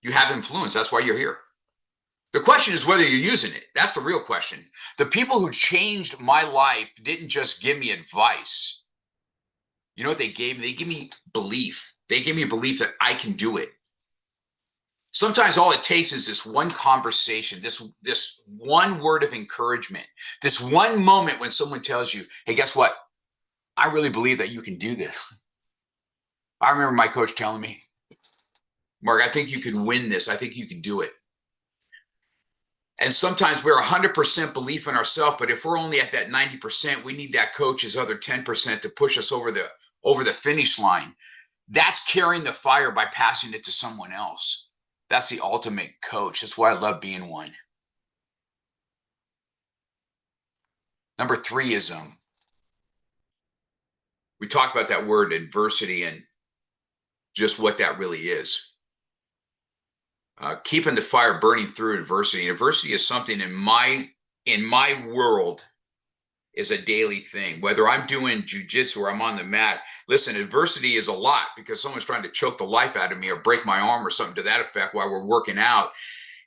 you have influence. That's why you're here. The question is whether you're using it. That's the real question. The people who changed my life didn't just give me advice. You know what they gave me? They gave me belief. They gave me belief that I can do it. Sometimes all it takes is this one conversation, this one word of encouragement, this one moment when someone tells you, hey, guess what? I really believe that you can do this. I remember my coach telling me, Mark, I think you can win this. I think you can do it. And sometimes we're 100% belief in ourselves, but if we're only at that 90%, we need that coach's other 10% to push us over the finish line. That's carrying the fire by passing it to someone else. That's the ultimate coach. That's why I love being one. Number 3 is we talked about that word adversity and just what that really is. Keeping the fire burning through adversity. Adversity is something in my world is a daily thing. Whether I'm doing jujitsu or I'm on the mat, listen, adversity is a lot because someone's trying to choke the life out of me or break my arm or something to that effect while we're working out.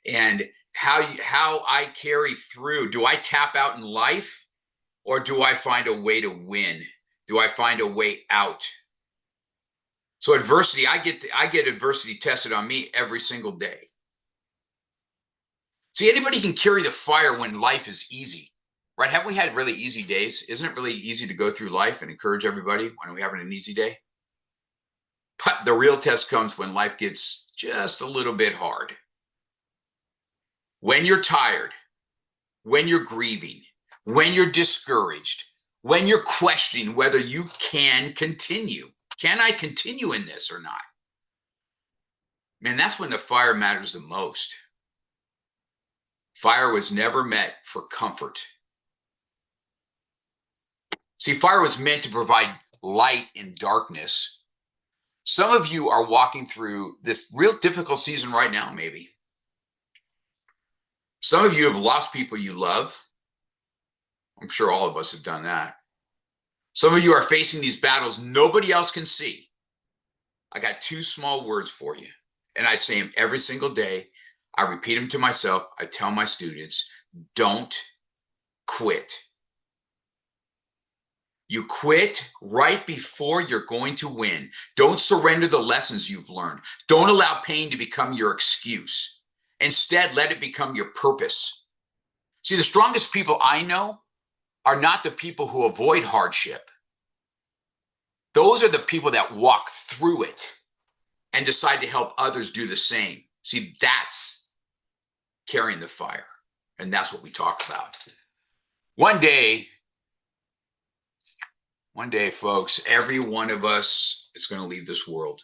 And how I carry through. Do I tap out in life, or do I find a way to win? Do I find a way out? So adversity, I get adversity tested on me every single day. See, anybody can carry the fire when life is easy, right? Haven't we had really easy days? Isn't it really easy to go through life and encourage everybody when we're having an easy day? But the real test comes when life gets just a little bit hard. When you're tired, when you're grieving, when you're discouraged, when you're questioning whether you can continue. Can I continue in this or not? Man, that's when the fire matters the most. Fire was never meant for comfort. See, fire was meant to provide light in darkness. Some of you are walking through this real difficult season right now, maybe. Some of you have lost people you love. I'm sure all of us have done that. Some of you are facing these battles nobody else can see. I got 2 small words for you, and I say them every single day. I repeat them to myself. I tell my students, don't quit. You quit right before you're going to win. Don't surrender the lessons you've learned. Don't allow pain to become your excuse. Instead, let it become your purpose. See, the strongest people I know are not the people who avoid hardship. Those are the people that walk through it and decide to help others do the same. See, that's carrying the fire. And that's what we talk about. One day, folks, every one of us is going to leave this world.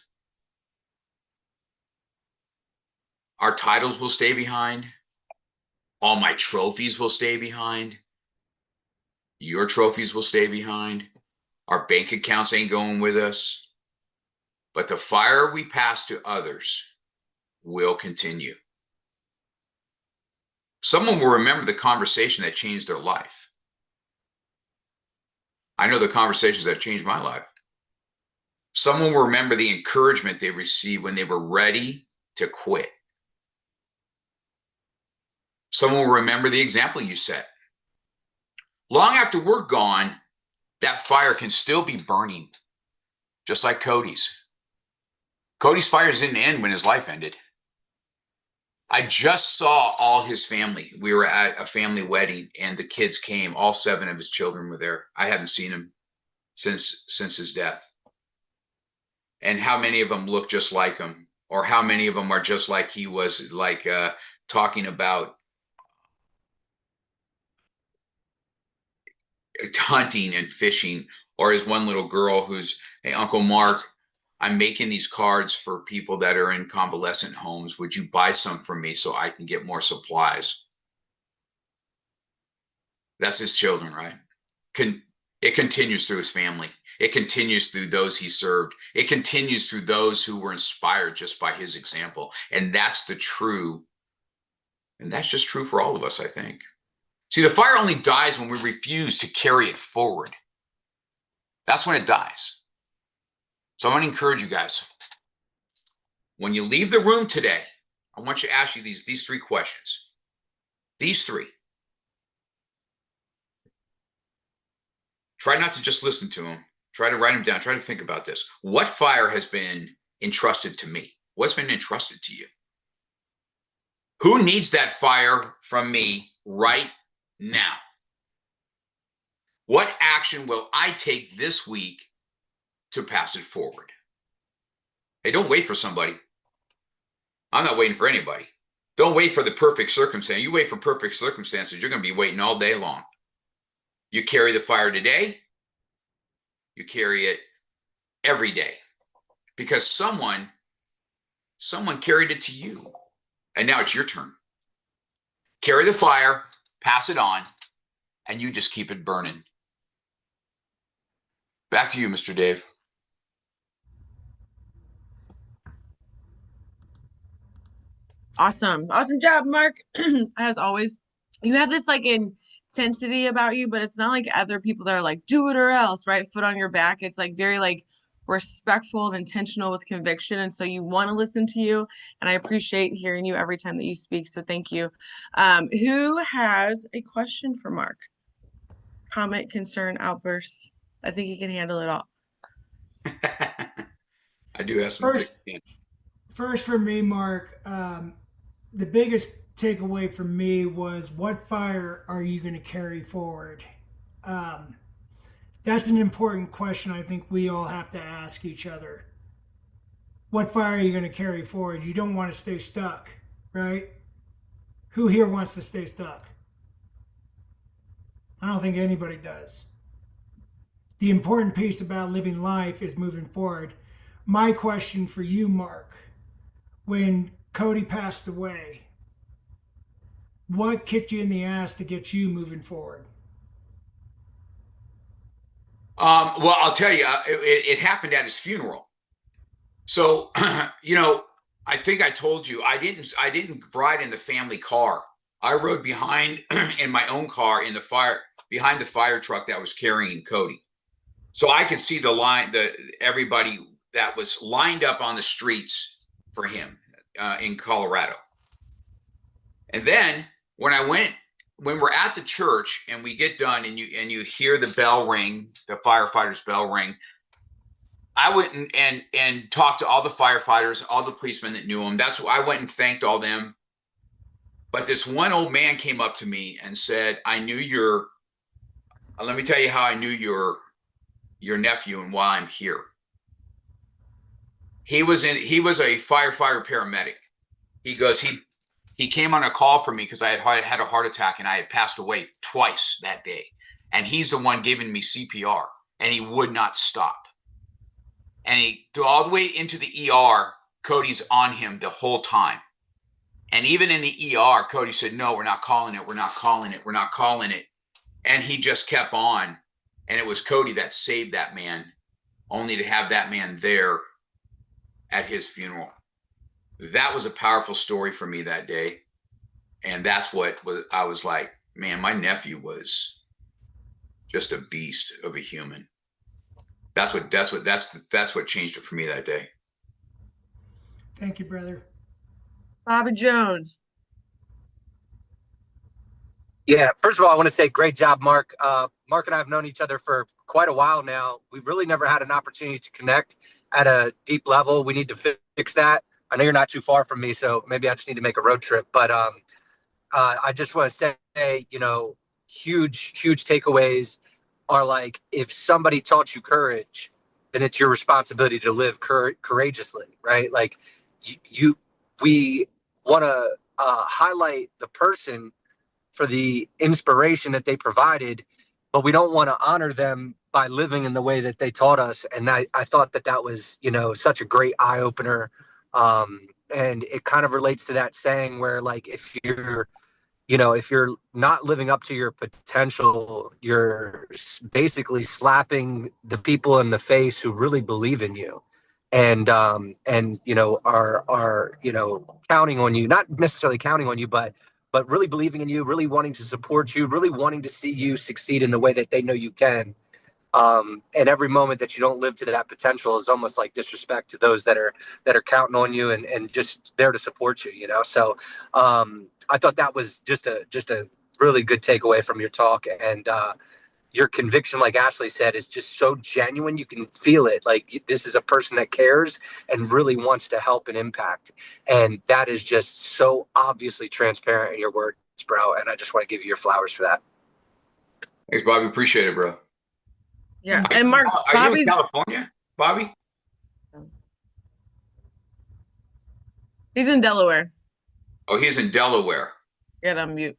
Our titles will stay behind. All my trophies will stay behind. Your trophies will stay behind. Our bank accounts ain't going with us. But the fire we pass to others will continue. Someone will remember the conversation that changed their life. I know the conversations that changed my life. Someone will remember the encouragement they received when they were ready to quit. Someone will remember the example you set. Long after we're gone, that fire can still be burning, just like Cody's. Cody's fires didn't end when his life ended. I just saw all his family. We were at a family wedding and the kids came. All 7 of his children were there. I hadn't seen him since his death. And how many of them look just like him, or how many of them are just like he was, like talking about hunting and fishing, or his one little girl who's, hey, Uncle Mark, I'm making these cards for people that are in convalescent homes. Would you buy some from me so I can get more supplies? That's his children, right? It continues through his family. It continues through those he served. It continues through those who were inspired just by his example. And that's just true for all of us, I think. See, the fire only dies when we refuse to carry it forward. That's when it dies. So I want to encourage you guys. When you leave the room today, I want you to ask you these 3 questions. These 3. Try not to just listen to them. Try to write them down. Try to think about this. What fire has been entrusted to me? What's been entrusted to you? Who needs that fire from me right now? What action will I take this week to pass it forward? Hey, don't wait for somebody. I'm not waiting for anybody. Don't wait for the perfect circumstance. You wait for perfect circumstances, you're going to be waiting all day long. You carry the fire today. You carry it every day, because someone carried it to you, and now it's your turn. Carry the fire, pass it on, and you just keep it burning. Back to you, Mr. Dave. Awesome. Awesome job, Mark. As always, you have this like intensity about you, but it's not like other people that are like, do it or else, right? Foot on your back. It's like very like respectful and intentional with conviction. And so you want to listen to you. And I appreciate hearing you every time that you speak. So thank you. Who has a question for Mark? Comment, concern, outburst. I think he can handle it all. I do have some. First for me, Mark, the biggest takeaway for me was, what fire are you going to carry forward? That's an important question I think we all have to ask each other. What fire are you going to carry forward? You don't want to stay stuck, right? Who here wants to stay stuck? I don't think anybody does. The important piece about living life is moving forward. My question for you, Mark, when Cody passed away, what kicked you in the ass to get you moving forward? Well, I'll tell you, it happened at his funeral. So, I think I told you, I didn't ride in the family car. I rode behind in my own car behind the fire truck that was carrying Cody. So I could see everybody that was lined up on the streets for him in Colorado. And then when we're at the church and we get done and you hear the bell ring, the firefighter's bell ring, I went and talked to all the firefighters, all the policemen that knew him. That's why I went and thanked all them. But this one old man came up to me and said, let me tell you how I knew your nephew and why I'm here. He was a firefighter paramedic. He goes, he came on a call for me because I had a heart attack and I had passed away twice that day. And he's the one giving me CPR, and he would not stop. And he all the way into the ER, Cody's on him the whole time. And even in the ER, Cody said, no, we're not calling it. We're not calling it. We're not calling it. And he just kept on. And it was Cody that saved that man, only to have that man there at his funeral. That was a powerful story for me that day. And that's what I was like, man, my nephew was just a beast of a human. That's what changed it for me that day. Thank you, brother. Bobby Jones. Yeah, first of all, I want to say great job, Mark. Mark and I have known each other for quite a while now. We've really never had an opportunity to connect at a deep level. We need to fix that. I know you're not too far from me, so maybe I just need to make a road trip. But I just want to say, you know, huge takeaways are like, if somebody taught you courage, then it's your responsibility to live courageously, right? Like we want to highlight the person for the inspiration that they provided, but we don't want to honor them by living in the way that they taught us. And I thought that was, you know, such a great eye opener. And it kind of relates to that saying where, like, if you're not living up to your potential, you're basically slapping the people in the face who really believe in you, and you know, are you know, counting on you, not necessarily counting on you, but really believing in you, really wanting to support you, really wanting to see you succeed in the way that they know you can. And every moment that you don't live to that potential is almost like disrespect to those that are counting on you and just there to support you, you know? So I thought that was just a really good takeaway from your talk. And your conviction, like Ashley said, is just so genuine. You can feel it. Like, this is a person that cares and really wants to help and impact. And that is just so obviously transparent in your words, bro. And I just want to give you your flowers for that. Thanks, Bobby. Appreciate it, bro. Yeah. And Mark, Are you in Bobby's California, Bobby? he's in Delaware. Oh, he's in Delaware. Get on mute.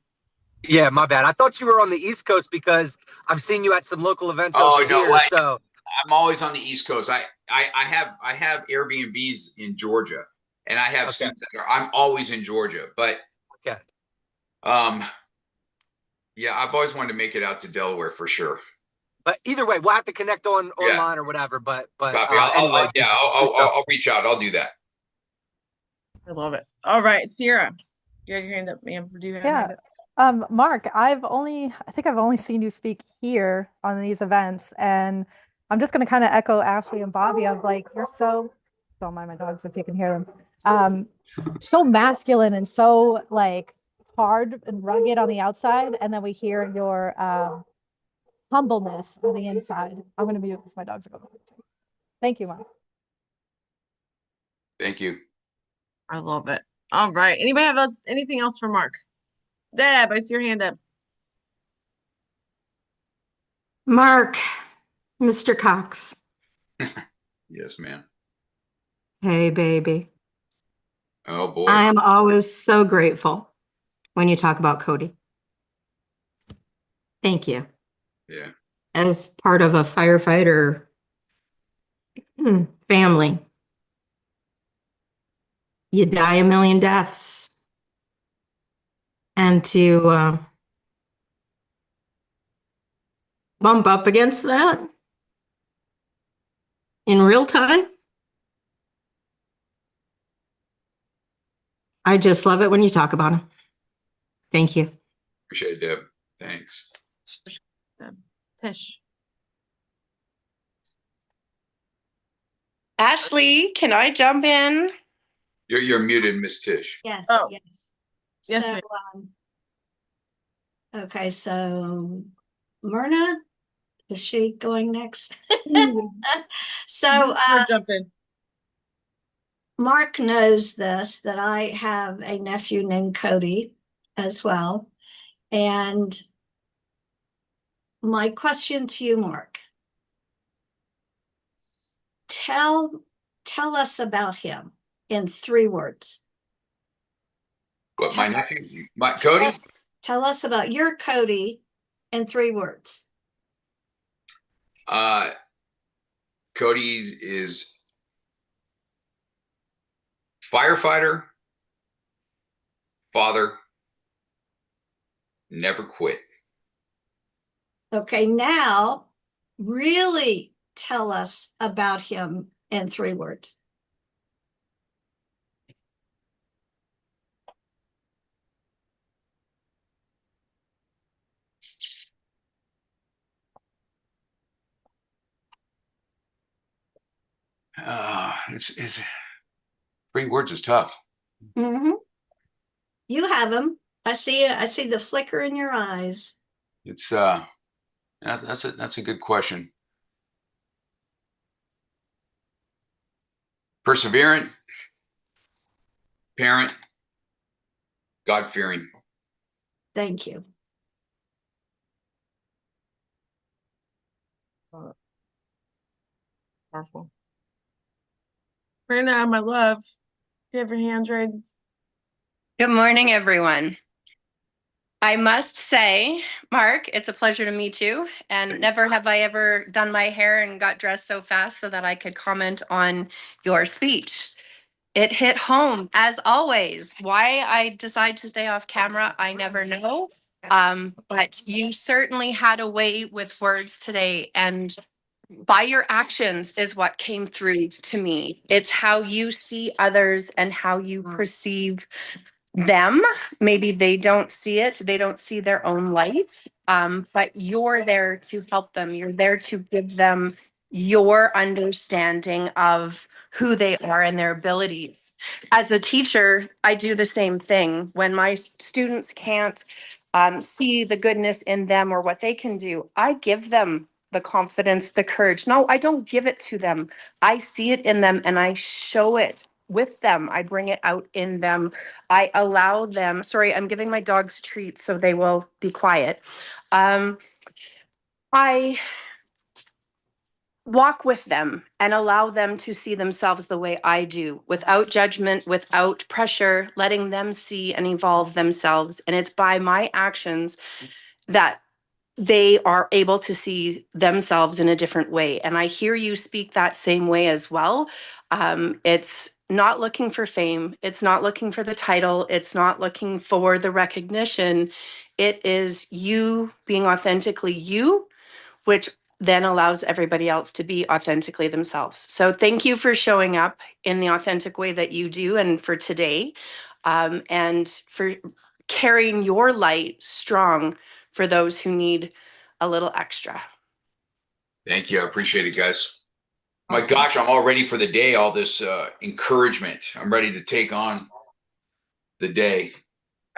Yeah, my bad. I thought you were on the East Coast because I've seen you at some local events Oh, over no, here. like- So I'm always on the East Coast. I have Airbnbs in Georgia, and I have Okay. students that are. I'm always in Georgia, but okay. yeah, I've always wanted to make it out to Delaware for sure. But either way, we'll have to connect Yeah. online or whatever. But Copy. anyway, I'll reach out. I'll do that. I love it. All right, Sierra, you had your hand up, ma'am. Do you have your hand up? Mark, I think I've only seen you speak here on these events, and I'm just going to kind of echo Ashley and Bobby of like, you're so, don't mind my dogs if you can hear them, so masculine and so like hard and rugged on the outside, and then we hear your humbleness on the inside. I'm going to mute because my dogs are going. Thank you, Mark. Thank you. I love it. All right. Anybody have anything else for Mark? Deb, I see your hand up. Mark, Mr. Cox. Yes, ma'am. Hey, baby. Oh boy. I am always so grateful when you talk about Cody. Thank you. Yeah. As part of a firefighter family, you die a million deaths. And to bump up against that in real time, I just love it when you talk about him. Thank you. Appreciate it, Deb. Thanks. Tish. Ashley, can I jump in? You're muted, Miss Tish. Yes, Oh. yes. Yes, So, okay, so Myrna, is she going next? So, Jump in. Mark knows this, that I have a nephew named Cody as well. And my question to you, Mark, tell us about him in 3 words. What, my Tell nephew? us- Cody? Tell us about your Cody in 3 words. Cody is firefighter, father, never quit. Okay, now really tell us about him in 3 words. It's 3 words is tough. Mm-hmm. You have him. I see it. I see the flicker in your eyes. It's that's a good question. perseverant, parent, God-fearing. Thank you. Powerful. Brenda, my love, do you have your hands raised? Good morning, everyone. I must say, Mark, it's a pleasure to meet you. And never have I ever done my hair and got dressed so fast so that I could comment on your speech. It hit home, as always. Why I decide to stay off camera, I never know. But you certainly had a way with words today, and by your actions is what came through to me. It's how you see others and how you perceive them. Maybe they don't see it, they don't see their own light, but you're there to help them. You're there to give them your understanding of who they are and their abilities. As a teacher, I do the same thing. When my students can't see the goodness in them or what they can do, I give them the confidence, the courage. No, I don't give it to them. I see it in them and I show it with them. I bring it out in them. I allow them, sorry, I'm giving my dogs treats so they will be quiet. I walk with them and allow them to see themselves the way I do, without judgment, without pressure, letting them see and evolve themselves. And it's by my actions that they are able to see themselves in a different way. And I hear you speak that same way as well. It's not looking for fame. It's not looking for the title. It's not looking for the recognition. It is you being authentically you, which then allows everybody else to be authentically themselves. So thank you for showing up in the authentic way that you do, and for today, and for carrying your light strong for those who need a little extra. Thank you. I appreciate it, guys. My gosh, I'm all ready for the day. All this encouragement. I'm ready to take on the day.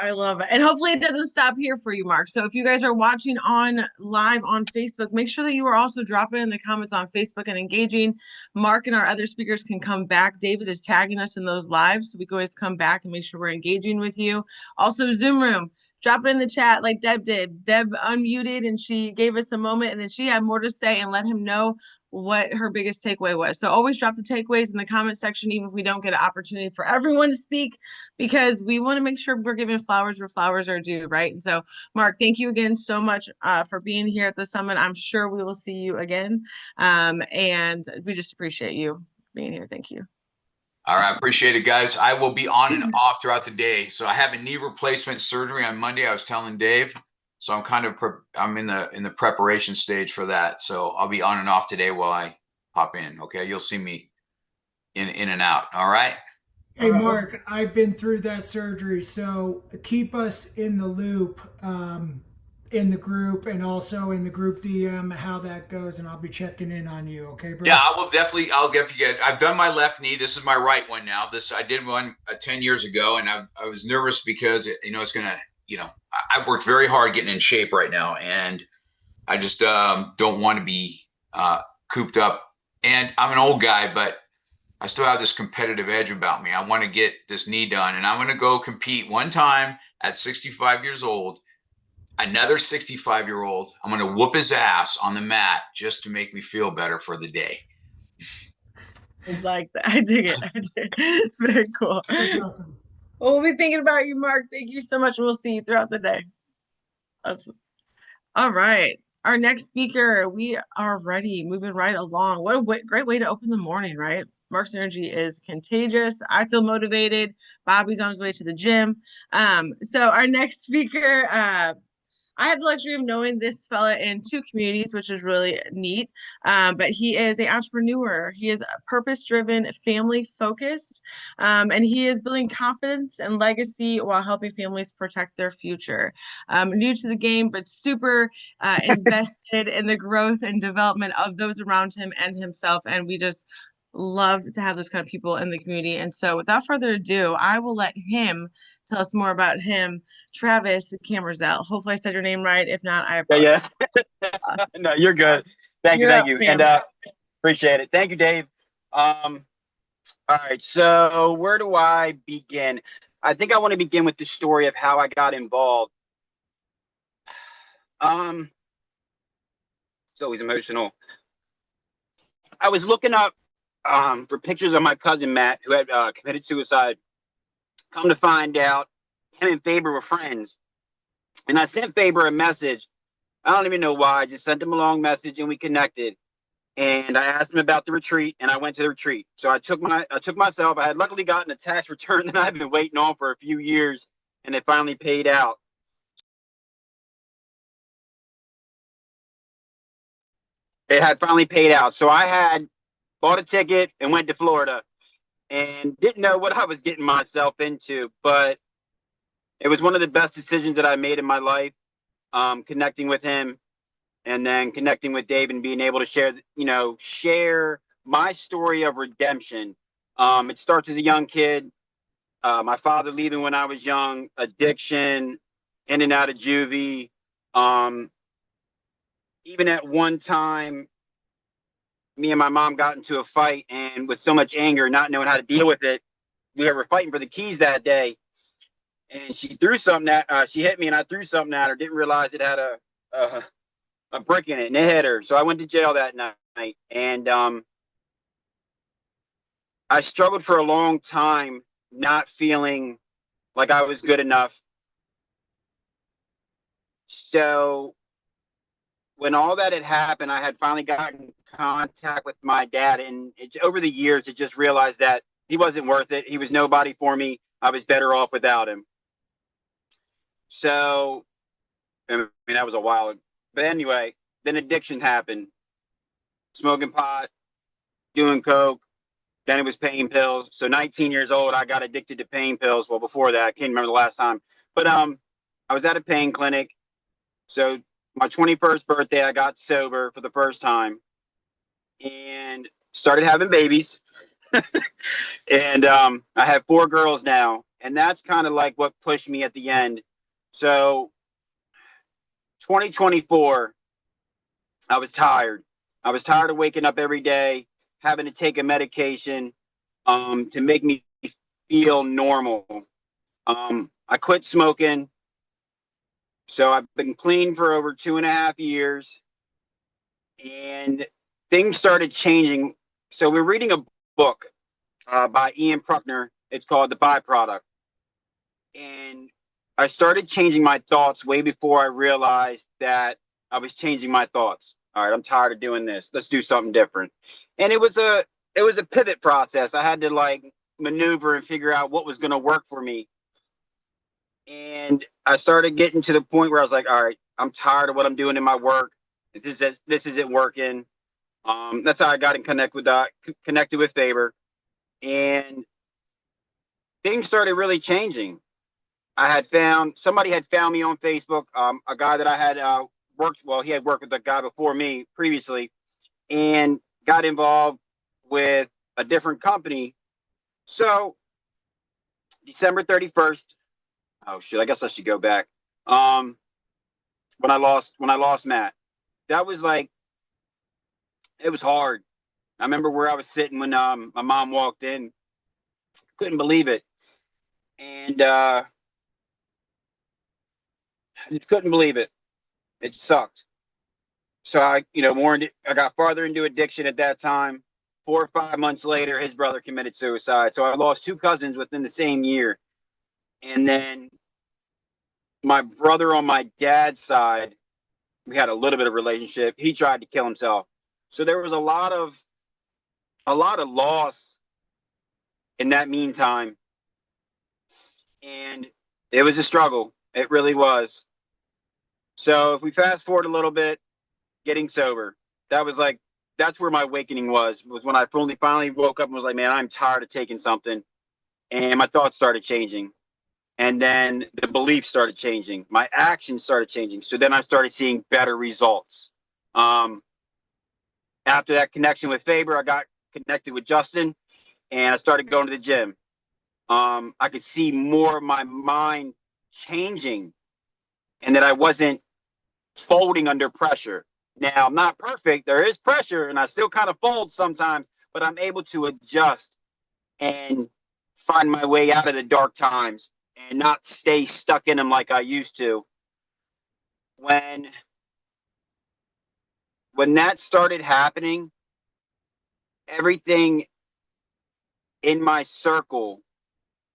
I love it. And hopefully it doesn't stop here for you, Mark. So if you guys are watching on live on Facebook, make sure that you are also dropping in the comments on Facebook and engaging. Mark and our other speakers can come back. David is tagging us in those lives, so we can always come back and make sure we're engaging with you. Also, Zoom room. Drop it in the chat like Deb did. Deb unmuted and she gave us a moment, and then she had more to say, and let him know what her biggest takeaway was. So always drop the takeaways in the comment section, even if we don't get an opportunity for everyone to speak, because we want to make sure we're giving flowers where flowers are due, right? And so, Mark, thank you again so much for being here at the summit. I'm sure we will see you again. And we just appreciate you being here. Thank you. All right, appreciate it, guys. I will be on and off throughout the day. So I have a knee replacement surgery on Monday. I was telling Dave, so I'm kind of I'm in the preparation stage for that. So I'll be on and off today while I pop in. Okay, you'll see me in and out. All right. Hey, Mark, I've been through that surgery, so keep us in the loop in the group and also in the group DM how that goes, and I'll be checking in on you. Okay, bro? Yeah, I will definitely. I'll get you. I've done my left knee. This is my right one now. I did one 10 years ago, and I was nervous because it's gonna. I've worked very hard getting in shape right now, and I just don't want to be cooped up. And I'm an old guy, but I still have this competitive edge about me. I want to get this knee done, and I'm going to go compete one time at 65 years old. Another 65-year-old, I'm going to whoop his ass on the mat just to make me feel better for the day. I like that. I dig it. I dig it. Very cool. That's awesome. Well, we'll be thinking about you, Mark. Thank you so much. We'll see you throughout the day. Awesome. All right. Our next speaker, we are ready, moving right along. What a great way to open the morning, right? Mark's energy is contagious. I feel motivated. Bobby's on his way to the gym. So our next speaker, I have the luxury of knowing this fella in 2 communities, which is really neat. But he is an entrepreneur. He is purpose-driven, family-focused, and he is building confidence and legacy while helping families protect their future. New to the game, but super invested in the growth and development of those around him and himself. And we just love to have those kind of people in the community. And so without further ado, I will let him tell us more about him. Travis Camerzell. Hopefully I said your name right. If not, I apologize. Yeah. No, you're good. Thank you. And appreciate it. Thank you, Dave. All right, so where do I begin? I think I want to begin with the story of how I got involved. Um, it's always emotional. I was looking up for pictures of my cousin Matt, who had committed suicide. Come to find out, him and Faber were friends, and I sent Faber a message. I don't even know why. I just sent him a long message, and we connected. And I asked him about the retreat, and I went to the retreat. So I took myself. I had luckily gotten a tax return that I've been waiting on for a few years, and it finally paid out. It had finally paid out. So I had bought a ticket and went to Florida, and didn't know what I was getting myself into, but it was one of the best decisions that I made in my life. Connecting with him, and then connecting with Dave, and being able to share my story of redemption. It starts as a young kid. My father leaving when I was young, addiction, in and out of juvie. Even at one time, me and my mom got into a fight, and with so much anger, not knowing how to deal with it, we were fighting for the keys that day. And she threw something at, she hit me, and I threw something at her. Didn't realize it had a brick in it, and it hit her. So I went to jail that night, and I struggled for a long time, not feeling like I was good enough. So when all that had happened, I had finally gotten contact with my dad, and over the years, I just realized that he wasn't worth it. He was nobody for me. I was better off without him. So, I mean, that was a while ago. But anyway, then addiction happened. Smoking pot, doing coke, then it was pain pills. So 19 years old, I got addicted to pain pills. Well, before that, I can't remember the last time. But I was at a pain clinic. So my 21st birthday, I got sober for the first time and started having babies. And I have 4 girls now. And that's kind of like what pushed me at the end. So 2024, I was tired. I was tired of waking up every day, having to take a medication to make me feel normal. I quit smoking. So I've been clean for over 2.5 years, and things started changing. So we're reading a book by Ian Pruckner. It's called The Byproduct. And I started changing my thoughts way before I realized that I was changing my thoughts. All right, I'm tired of doing this. Let's do something different. And it was a pivot process. I had to like maneuver and figure out what was going to work for me. And I started getting to the point where I was like, all right, I'm tired of what I'm doing in my work. This isn't working. That's how I got connected with Faber, and things started really changing. Somebody had found me on Facebook. A guy that I had he had worked with a guy before me previously, and got involved with a different company. So December 31st. Oh shit, I guess I should go back. When I lost Matt, that was like, it was hard. I remember where I was sitting when my mom walked in. Couldn't believe it. And I just couldn't believe it. It sucked. So I got farther into addiction at that time. 4 or 5 months later, his brother committed suicide. So I lost 2 cousins within the same year. And then my brother on my dad's side, we had a little bit of relationship. He tried to kill himself. So there was a lot of loss in that meantime. And it was a struggle. It really was. So if we fast forward a little bit, getting sober, that's where my awakening was when I finally woke up and was like, man, I'm tired of taking something. And my thoughts started changing. And then the beliefs started changing. My actions started changing. So then I started seeing better results. After that connection with Faber, I got connected with Justin, and I started going to the gym. I could see more of my mind changing, and that I wasn't folding under pressure. Now, I'm not perfect. There is pressure, and I still kind of fold sometimes, but I'm able to adjust and find my way out of the dark times and not stay stuck in them like I used to. When that started happening, everything in my circle,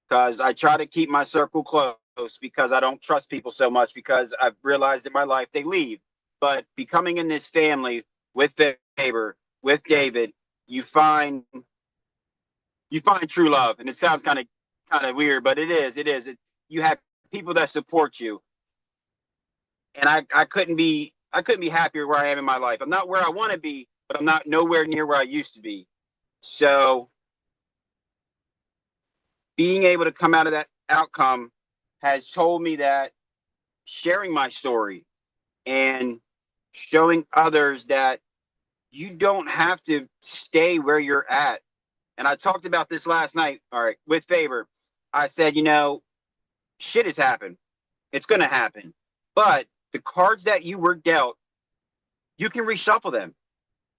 because I try to keep my circle close because I don't trust people so much, because I've realized in my life they leave. But becoming in this family with Faber, with David, you find true love. And it sounds kind of weird, but it is. You have people that support you. And I couldn't be happier where I am in my life. I'm not where I want to be, but I'm not nowhere near where I used to be. So being able to come out of that outcome has told me that sharing my story and showing others that you don't have to stay where you're at. And I talked about this last night, all right, with Faber. I said, shit has happened. It's going to happen. But the cards that you were dealt, you can reshuffle them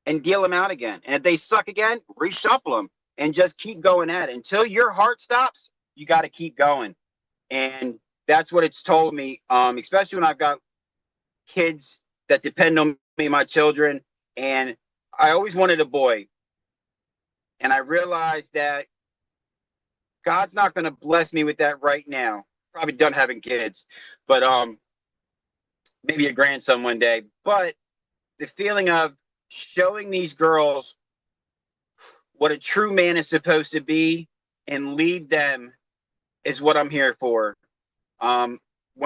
and deal them out again. And if they suck again, reshuffle them and just keep going at it. Until your heart stops, you got to keep going. And that's what it's told me, especially when I've got kids that depend on me, my children. And I always wanted a boy. And I realized that God's not going to bless me with that right now. Probably done having kids, but maybe a grandson one day. But the feeling of showing these girls what a true man is supposed to be and lead them is what I'm here for. When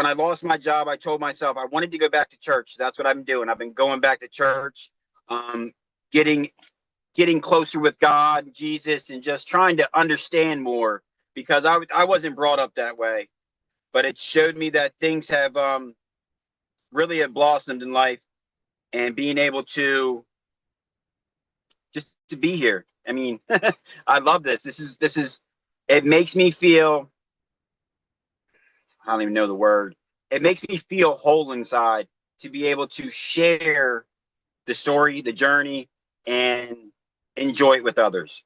I lost my job, I told myself I wanted to go back to church. That's what I've been doing. I've been going back to church, getting closer with God, Jesus, and just trying to understand more, because I wasn't brought up that way. But it showed me that things have really have blossomed in life, and being able to just to be here. I mean, I love this. This is it makes me feel, I don't even know the word. It makes me feel whole inside to be able to share the story, the journey, and enjoy it with others.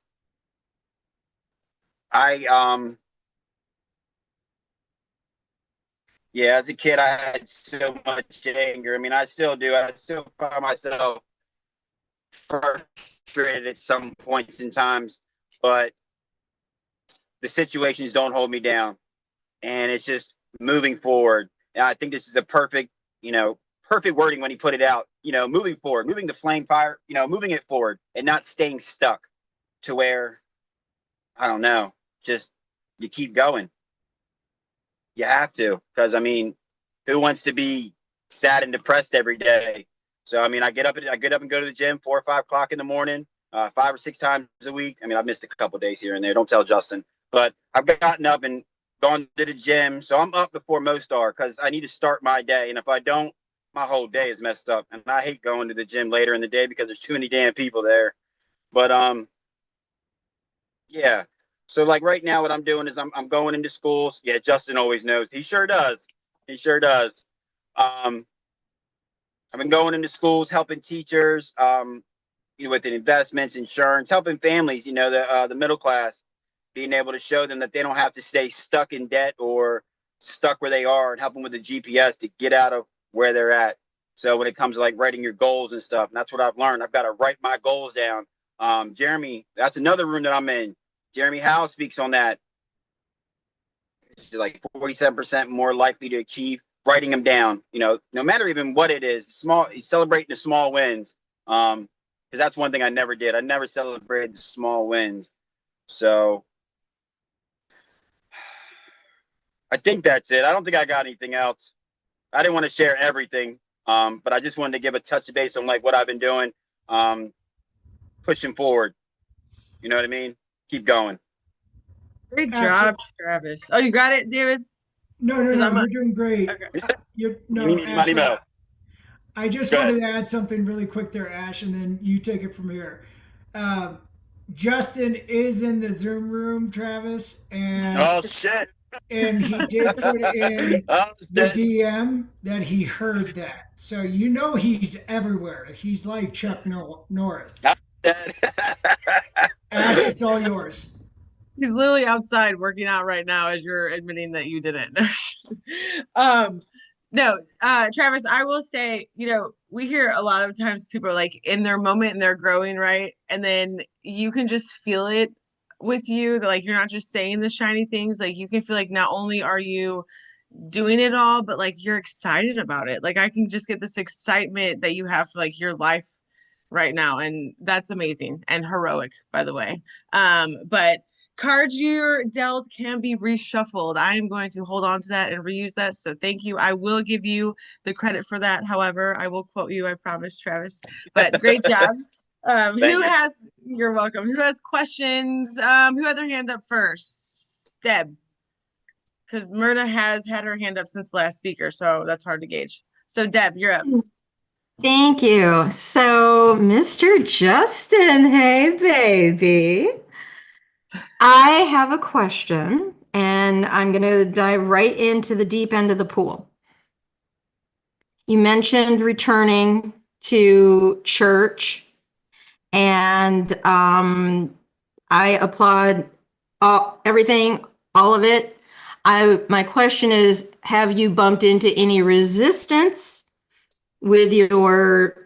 Yeah, as a kid, I had so much anger. I mean, I still do. I still find myself frustrated at some points in times, but the situations don't hold me down, and it's just moving forward. And I think this is a perfect wording when he put it out, moving forward, moving the flame fire, moving it forward and not staying stuck to where, I don't know, just you keep going. You have to, because I mean, who wants to be sad and depressed every day? So, I mean, I get up and go to the gym 4 or 5 o'clock in the morning, 5 or 6 times a week. I mean, I've missed a couple of days here and there. Don't tell Justin, but I've gotten up and gone to the gym. So I'm up before most are, because I need to start my day. And if I don't, my whole day is messed up. And I hate going to the gym later in the day because there's too many damn people there. But yeah. So like right now, what I'm doing is I'm going into schools. Yeah, Justin always knows. He sure does. He sure does. I've been going into schools, helping teachers, with the investments, insurance, helping families, the middle class, being able to show them that they don't have to stay stuck in debt or stuck where they are, and help them with the GPS to get out of where they're at. So when it comes to like writing your goals and stuff, and that's what I've learned. I've got to write my goals down. Jeremy, that's another room that I'm in. Jeremy Howe speaks on that. It's like 47% more likely to achieve writing them down, no matter even what it is, small, celebrating the small wins. Because that's one thing I never did. I never celebrated the small wins. So I think that's it. I don't think I got anything else. I didn't want to share everything, but I just wanted to give a touch base on like what I've been doing, pushing forward. You know what I mean? Keep going. Great job, Travis. Oh, you got it, David? No, you're doing great. Okay. Ashley, I just wanted to add something really quick there, Ash, and then you take it from here. Justin is in the Zoom room, Travis, and oh shit, and he did put in the DM that he heard that, so he's everywhere. He's like Chuck Norris. Ash, it's all yours. He's literally outside working out right now as you're admitting that you didn't. um, no, Travis, I will say, we hear a lot of times people are like in their moment and they're growing, right? And then you can just feel it with you that like you're not just saying the shiny things, like you can feel like not only are you doing it all, but like you're excited about it. Like I can just get this excitement that you have for like your life right now. And that's amazing and heroic, by the way. But cards you're dealt can be reshuffled. I am going to hold on to that and reuse that. So thank you. I will give you the credit for that. However, I will quote you, I promise, Travis. But great job. You're welcome. Who has questions? Who had their hand up first? Deb, because Myrna has had her hand up since last speaker, so that's hard to gauge. So Deb, you're up. Thank you. So, Mr. Justin, hey, baby. I have a question, and I'm going to dive right into the deep end of the pool. You mentioned returning to church, and I applaud everything, all of it. My question is, have you bumped into any resistance with your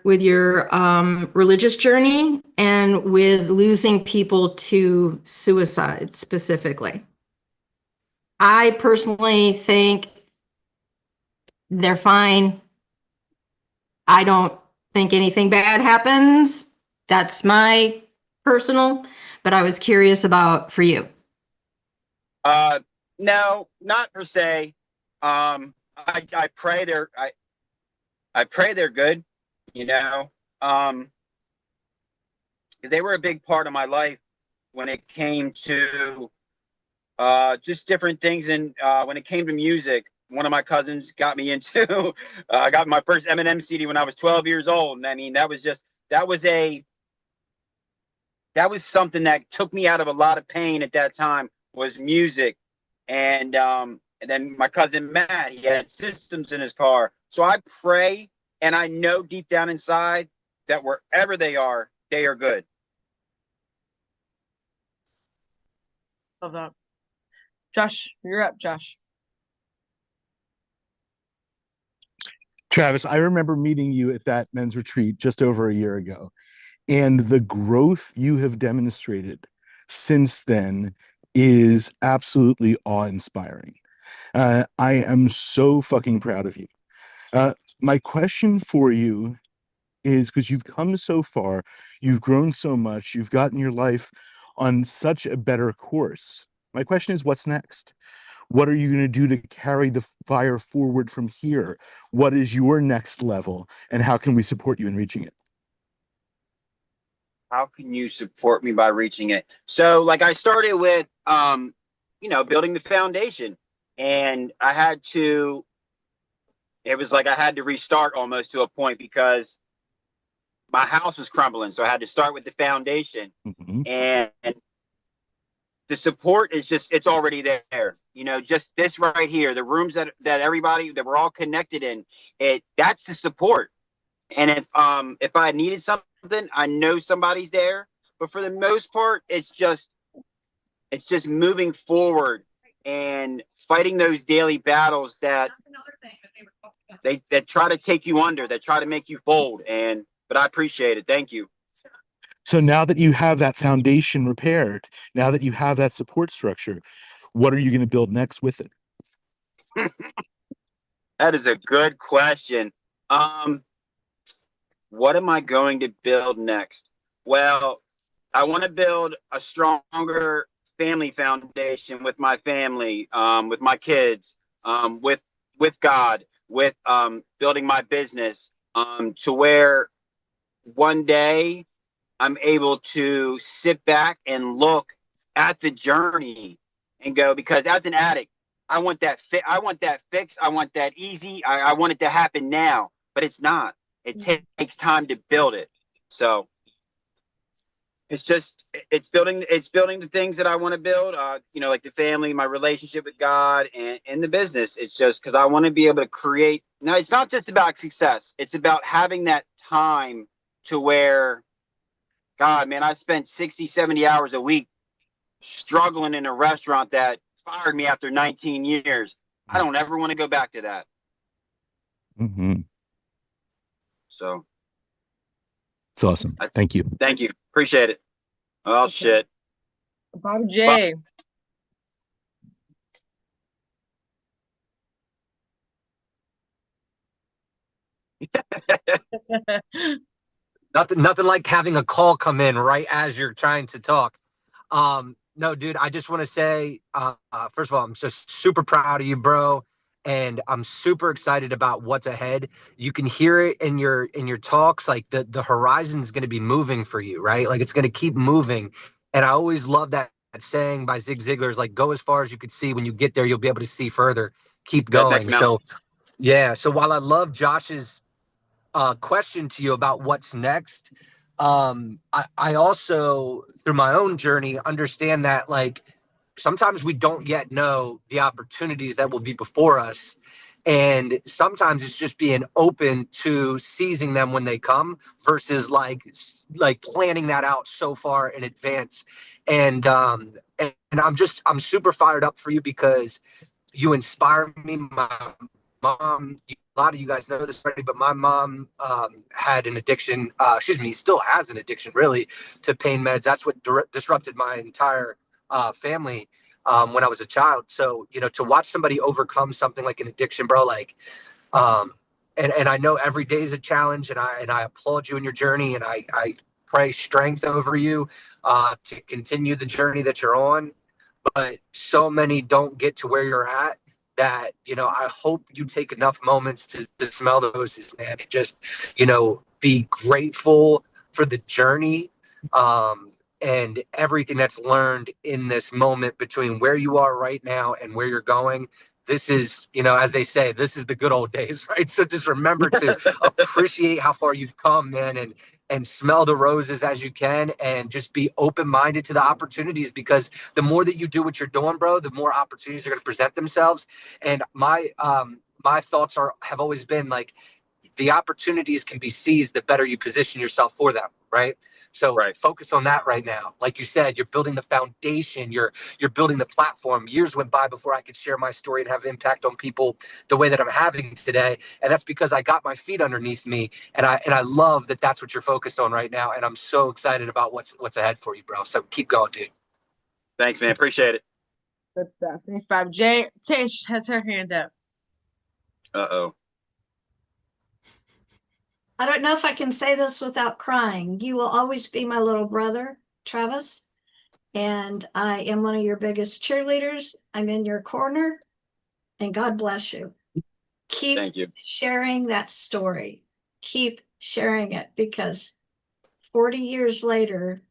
religious journey and with losing people to suicide specifically? I personally think they're fine. I don't think anything bad happens. That's my personal, but I was curious about for you. No, not per se. I pray I pray they're good, you know. They were a big part of my life when it came to just different things. And when it came to music, one of my cousins got me into, I got my first Eminem CD when I was 12 years old. And I mean, that was something that took me out of a lot of pain at that time, was music. And then my cousin Matt, he had systems in his car. So I pray, and I know deep down inside that wherever they are good. Love that. Josh, you're up, Josh. Travis, I remember meeting you at that men's retreat just over a year ago, and the growth you have demonstrated since then is absolutely awe-inspiring. I am so fucking proud of you. My question for you is, because you've come so far, you've grown so much, you've gotten your life on such a better course. My question is, what's next? What are you going to do to carry the fire forward from here? What is your next level, and how can we support you in reaching it? How can you support me by reaching it? So like I started with, building the foundation, and it was like I had to restart almost to a point because my house was crumbling. So I had to start with the foundation. Mm-hmm. And the support is it's already there. Just this right here, the rooms that we're all connected in, that's the support. And if I needed something, I know somebody's there. But for the most part, it's just moving forward and fighting those daily battles that try to take you under, that try to make you fold. But I appreciate it. Thank you. So now that you have that foundation repaired, now that you have that support structure, what are you going to build next with it? That is a good question. What am I going to build next? Well, I want to build a stronger family foundation with my family, with my kids, with God, with building my business, to where one day I'm able to sit back and look at the journey and go, because as an addict, I want that fix. I want that easy. I want it to happen now, but it's not. It takes time to build it. So it's building the things that I want to build, like the family, my relationship with God, and the business. It's just because I want to be able to create. Now, it's not just about success. It's about having that time to where, God, man, I spent 60, 70 hours a week struggling in a restaurant that fired me after 19 years. I don't ever want to go back to that. Mm-hmm. So It's awesome. Thank you. thank you. Appreciate it. Oh, Okay. shit. Bobby J. Nothing like having a call come in right as you're trying to talk. No, dude, I just want to say, first of all, I'm just super proud of you, bro. And I'm super excited about what's ahead. You can hear it in your talks, like the horizon's going to be moving for you, right? Like it's going to keep moving. And I always love that saying by Zig Ziglar is like, go as far as you could see. When you get there, you'll be able to see further. Keep That next going. mountain. So yeah. So while I love Josh's question to you about what's next, I also, through my own journey, understand that like sometimes we don't yet know the opportunities that will be before us. And sometimes it's just being open to seizing them when they come versus like planning that out so far in advance. And I'm super fired up for you because you inspire me. My mom, a lot of you guys know this already, but my mom had an addiction, still has an addiction really to pain meds. That's what disrupted my entire family when I was a child. So, to watch somebody overcome something like an addiction, bro, like, and I know every day is a challenge, and I applaud you in your journey, and I pray strength over you to continue the journey that you're on. But so many don't get to where you're at that, I hope you take enough moments to smell the roses, man. And just, be grateful for the journey and everything that's learned in this moment between where you are right now and where you're going. This is, as they say, this is the good old days, right? So just remember to appreciate how far you've come, man, and smell the roses as you can, and just be open-minded to the opportunities, because the more that you do what you're doing, bro, the more opportunities are going to present themselves. And my thoughts have always been like, the opportunities can be seized the better you position yourself for them, right? So focus on that right now. Like you said, you're building the foundation, you're building the platform. Years went by before I could share my story and have impact on people the way that I'm having today. And that's because I got my feet underneath me. And I love that that's what you're focused on right now. And I'm so excited about what's ahead for you, bro. So keep going, dude. Thanks, man. Appreciate it. Good stuff. Thanks, Bob J. Tish has her hand up. Uh-oh. I don't know if I can say this without crying. You will always be my little brother, Travis. And I am one of your biggest cheerleaders. I'm in your corner. And God bless you. Keep Thank you. sharing that story. Keep sharing it, because 40 years later,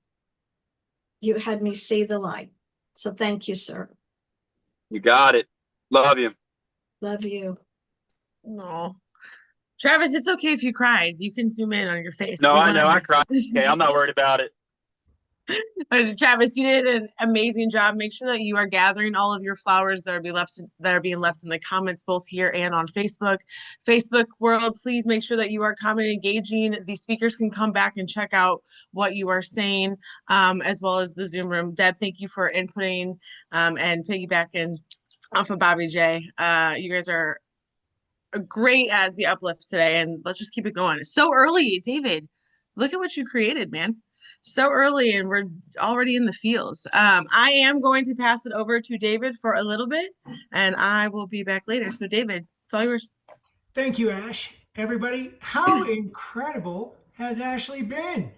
you had me see the light. So thank you, sir. You got it. Love you. Love you. No. Travis, it's okay if you cried. You can zoom in on your face. No, We I know. wanna- I cried. Okay, I'm not worried about it. Travis, you did an amazing job. Make sure that you are gathering all of your flowers that are being left in the comments, both here and on Facebook. Facebook world, please make sure that you are commenting, engaging. The speakers can come back and check out what you are saying, as well as the Zoom room. Deb, thank you for inputting and piggybacking off of Bobby J. You guys are great at the uplift today, and let's just keep it going. It's so early, David. Look at what you created, man. So early, and we're already in the fields. I am going to pass it over to David for a little bit, and I will be back later. So, David, it's all yours. Thank you, Ash. Everybody, how incredible has Ashley been?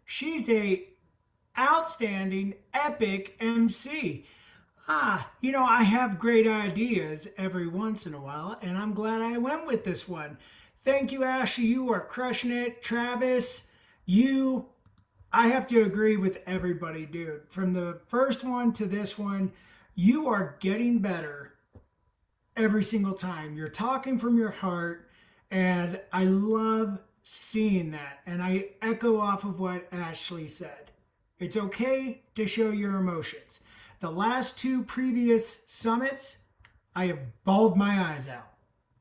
She's a outstanding, epic MC. I have great ideas every once in a while, and I'm glad I went with this one. Thank you, Ashley. You are crushing it. Travis, I have to agree with everybody, dude. From the first one to this one, you are getting better every single time. You're talking from your heart, and I love seeing that. And I echo off of what Ashley said. It's okay to show your emotions. The last two previous summits, I have bawled my eyes out.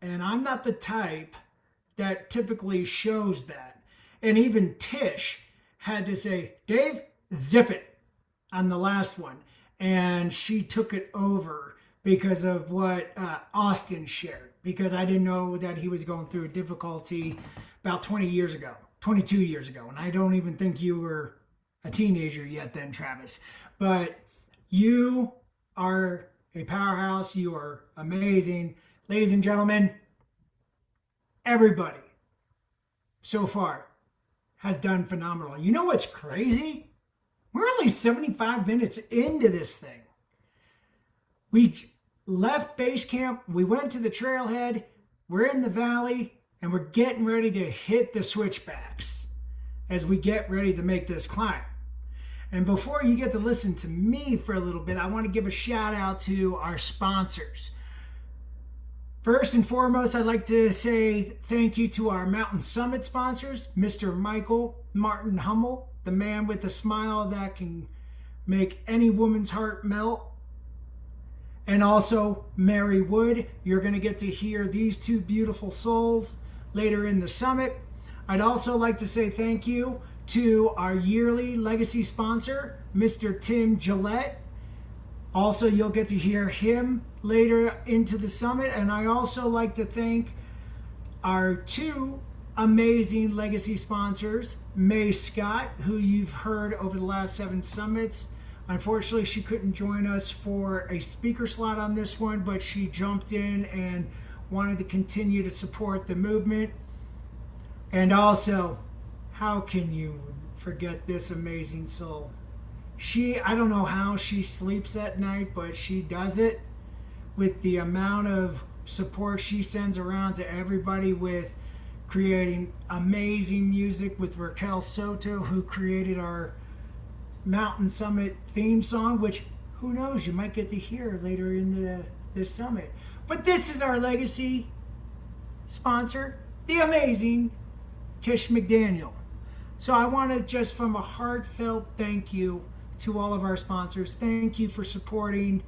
And I'm not the type that typically shows that. And even Tish had to say, Dave, zip it on the last one. and she took it over because of what Austin shared, because I didn't know that he was going through a difficulty about 22 years ago. And I don't even think you were a teenager yet then, Travis. But you are a powerhouse. You are amazing. Ladies and gentlemen, everybody so far has done phenomenal. You know what's crazy? We're only 75 minutes into this thing. We left base camp, we went to the trailhead, we're in the valley, and we're getting ready to hit the switchbacks as we get ready to make this climb. And before you get to listen to me for a little bit, I want to give a shout out to our sponsors. First and foremost, I'd like to say thank you to our Mountain Summit sponsors, Mr. Michael Martin Hummel, the man with a smile that can make any woman's heart melt. And also Mary Wood. You're going to get to hear these two beautiful souls later in the summit. I'd also like to say thank you to our yearly legacy sponsor, Mr. Tim Gillette. Also, you'll get to hear him later into the summit. And I also like to thank our two amazing legacy sponsors, May Scott, who you've heard over the last 7 summits. Unfortunately, she couldn't join us for a speaker slot on this one, but she jumped in and wanted to continue to support the movement. And also, how can you forget this amazing soul? I don't know how she sleeps at night, but she does it with the amount of support she sends around to everybody with creating amazing music with Raquel Soto, who created our Mountain Summit theme song, which who knows, you might get to hear later in this summit. But this is our legacy sponsor, the amazing Tish McDaniel. So I want to just from a heartfelt thank you to all of our sponsors. Thank you for supporting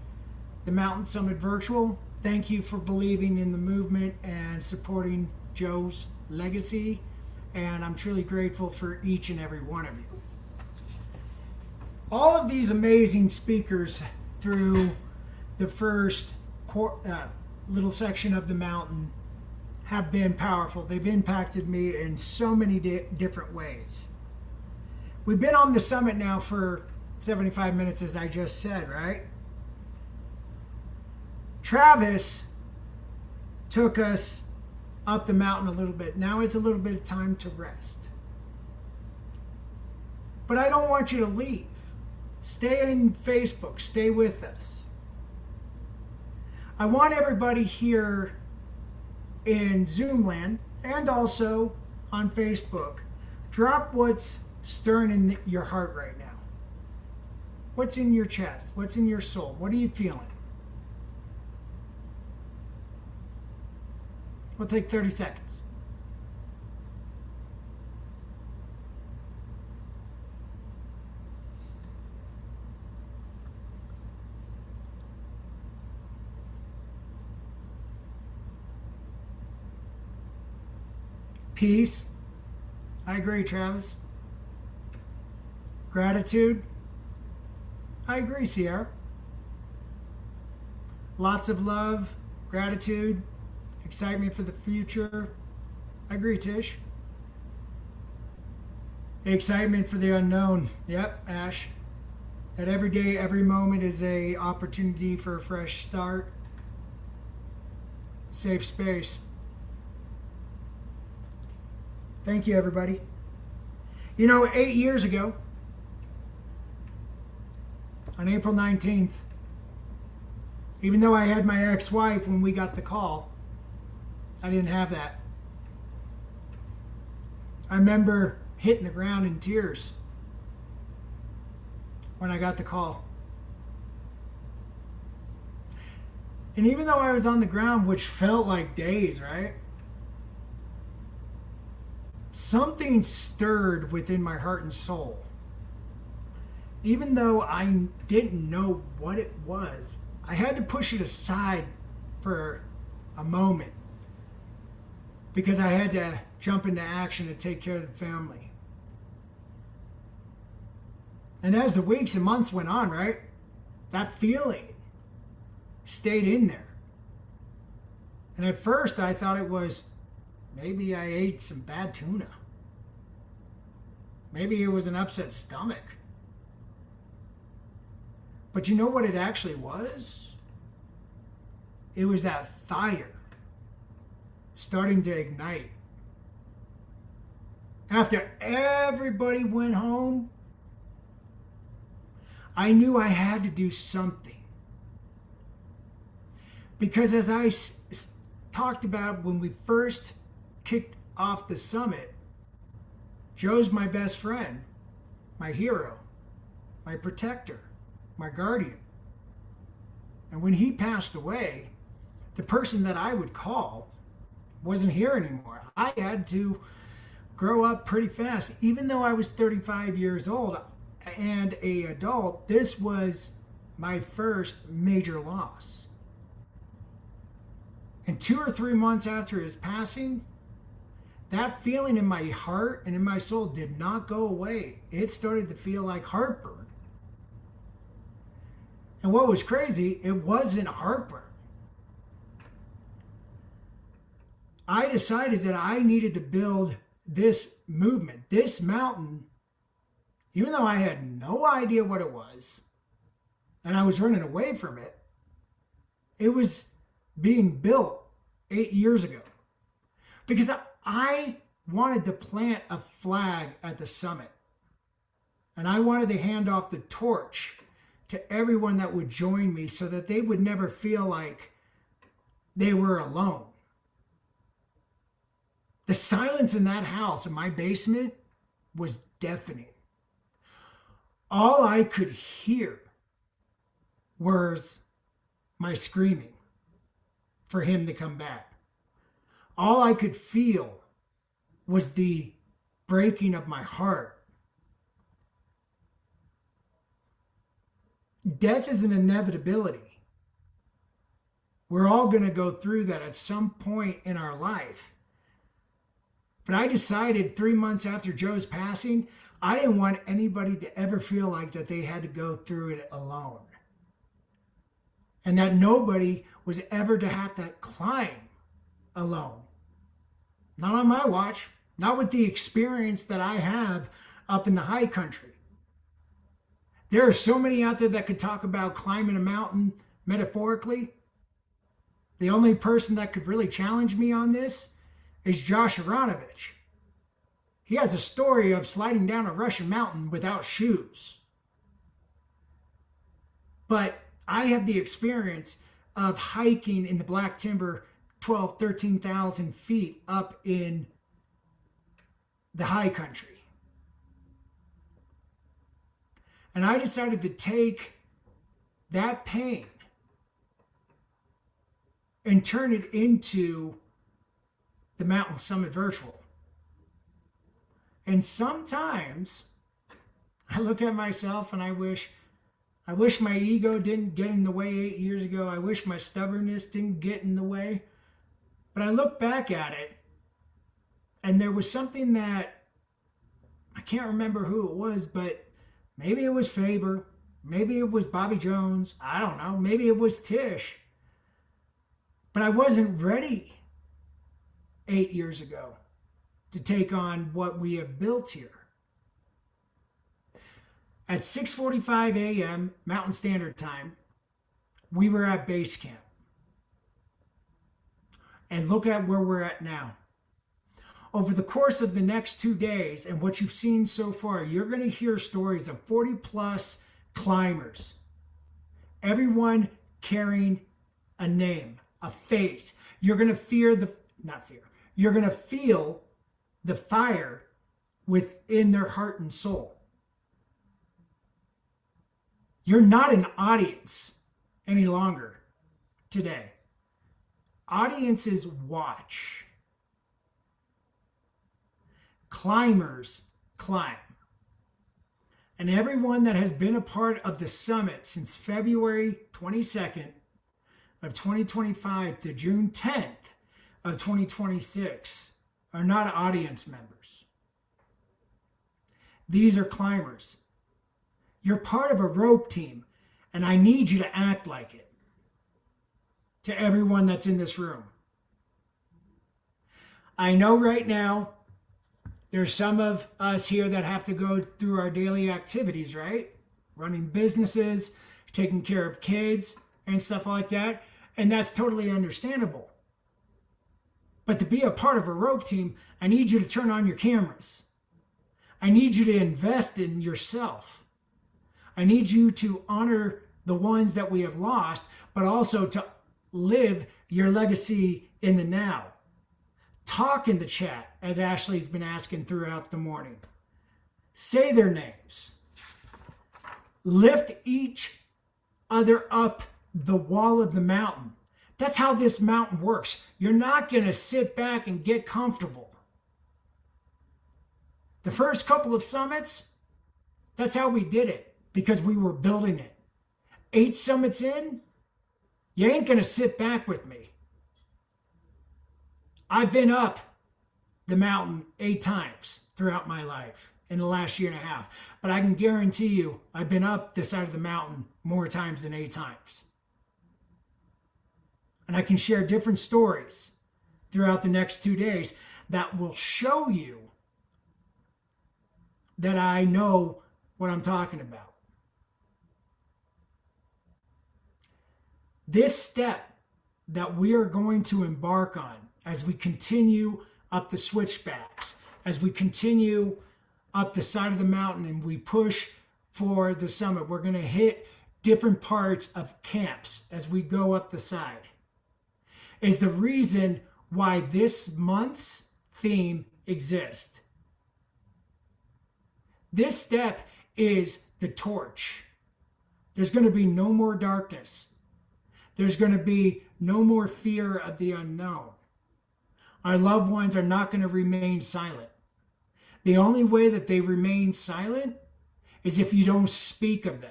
the Mountain Summit Virtual. Thank you for believing in the movement and supporting Joe's legacy. And I'm truly grateful for each and every one of you. All of these amazing speakers through the first little section of the mountain have been powerful. They've impacted me in so many different ways. We've been on the summit now for 75 minutes, as I just said, right? Travis took us up the mountain a little bit. Now it's a little bit of time to rest. But I don't want you to leave. Stay in Facebook. Stay with us. I want everybody here in Zoom land and also on Facebook, drop what's stirring in your heart right now. What's in your chest? What's in your soul? What are you feeling? We'll take 30 seconds. Peace. I agree, Travis. Gratitude. I agree, Sierra. Lots of love, gratitude, excitement for the future. I agree, Tish. Excitement for the unknown. Yep, Ash. That every day, every moment is a opportunity for a fresh start. Safe space. Thank you, everybody. You know, 8 years ago, on April 19th, even though I had my ex-wife when we got the call, I didn't have that. I remember hitting the ground in tears when I got the call. And even though I was on the ground, which felt like days, right? Something stirred within my heart and soul. Even though I didn't know what it was, I had to push it aside for a moment because I had to jump into action to take care of the family. And as the weeks and months went on, right? that feeling stayed in there. And at first I thought it was maybe I ate some bad tuna. Maybe it was an upset stomach. But you know what it actually was? It was that fire starting to ignite. After everybody went home, I knew I had to do something. Because as I talked about when we first kicked off the summit, Joe's my best friend, my hero, my protector, my guardian. And when he passed away, the person that I would call wasn't here anymore. I had to grow up pretty fast. Even though I was 35 years old and an adult, this was my first major loss. And 2 or 3 months after his passing, that feeling in my heart and in my soul did not go away. It started to feel like heartburn. And what was crazy, it wasn't heartburn. I decided that I needed to build this movement, this mountain, even though I had no idea what it was, and I was running away from it. It was being built 8 years ago. Because I wanted to plant a flag at the summit. And I wanted to hand off the torch to everyone that would join me so that they would never feel like they were alone. The silence in that house, in my basement, was deafening. All I could hear was my screaming for him to come back. All I could feel was the breaking of my heart. Death is an inevitability. We're all going to go through that at some point in our life. But I decided 3 months after Joe's passing, I didn't want anybody to ever feel like that they had to go through it alone. And that nobody was ever to have to climb alone. Not on my watch, not with the experience that I have up in the high country. There are so many out there that could talk about climbing a mountain metaphorically. The only person that could really challenge me on this is Josh Aronovich. He has a story of sliding down a Russian mountain without shoes. But I have the experience of hiking in the Black Timber 12, 13,000 feet up in the high country. And I decided to take that pain and turn it into the Mountain Summit Virtual. And sometimes I look at myself and I wish my ego didn't get in the way 8 years ago. I wish my stubbornness didn't get in the way. But I look back at it and there was something that I can't remember who it was, but maybe it was Faber, maybe it was Bobby Jones, I don't know, maybe it was Tish. But I wasn't ready 8 years ago to take on what we have built here. At 6:45 a.m. Mountain Standard Time, we were at base camp. And look at where we're at now. Over the course of the next 2 days and what you've seen so far, you're going to hear stories of 40 plus climbers. Everyone carrying a name, a face. You're going to you're going to feel the fire within their heart and soul. You're not an audience any longer today. Audiences watch. Climbers climb. And everyone that has been a part of the summit since February 22nd of 2025 to June 10th of 2026 are not audience members. These are climbers. You're part of a rope team. And I need you to act like it to everyone that's in this room. I know right now there's some of us here that have to go through our daily activities, right? Running businesses, taking care of kids and stuff like that. And that's totally understandable. But to be a part of a rope team, I need you to turn on your cameras. I need you to invest in yourself. I need you to honor the ones that we have lost, but also to live your legacy in the now. Talk in the chat, as Ashley's been asking throughout the morning. Say their names. Lift each other up the wall of the mountain. That's how this mountain works. You're not going to sit back and get comfortable. The first couple of summits, that's how we did it, because we were building it. 8 summits in, you ain't going to sit back with me. I've been up the mountain 8 times throughout my life in the last year and a half, but I can guarantee you I've been up this side of the mountain more times than 8 times. And I can share different stories throughout the next 2 days that will show you that I know what I'm talking about. This step that we are going to embark on as we continue up the switchbacks, as we continue up the side of the mountain and we push for the summit, we're going to hit different parts of camps as we go up the side, is the reason why this month's theme exists. This step is the torch. There's going to be no more darkness. There's going to be no more fear of the unknown. Our loved ones are not going to remain silent. The only way that they remain silent is if you don't speak of them.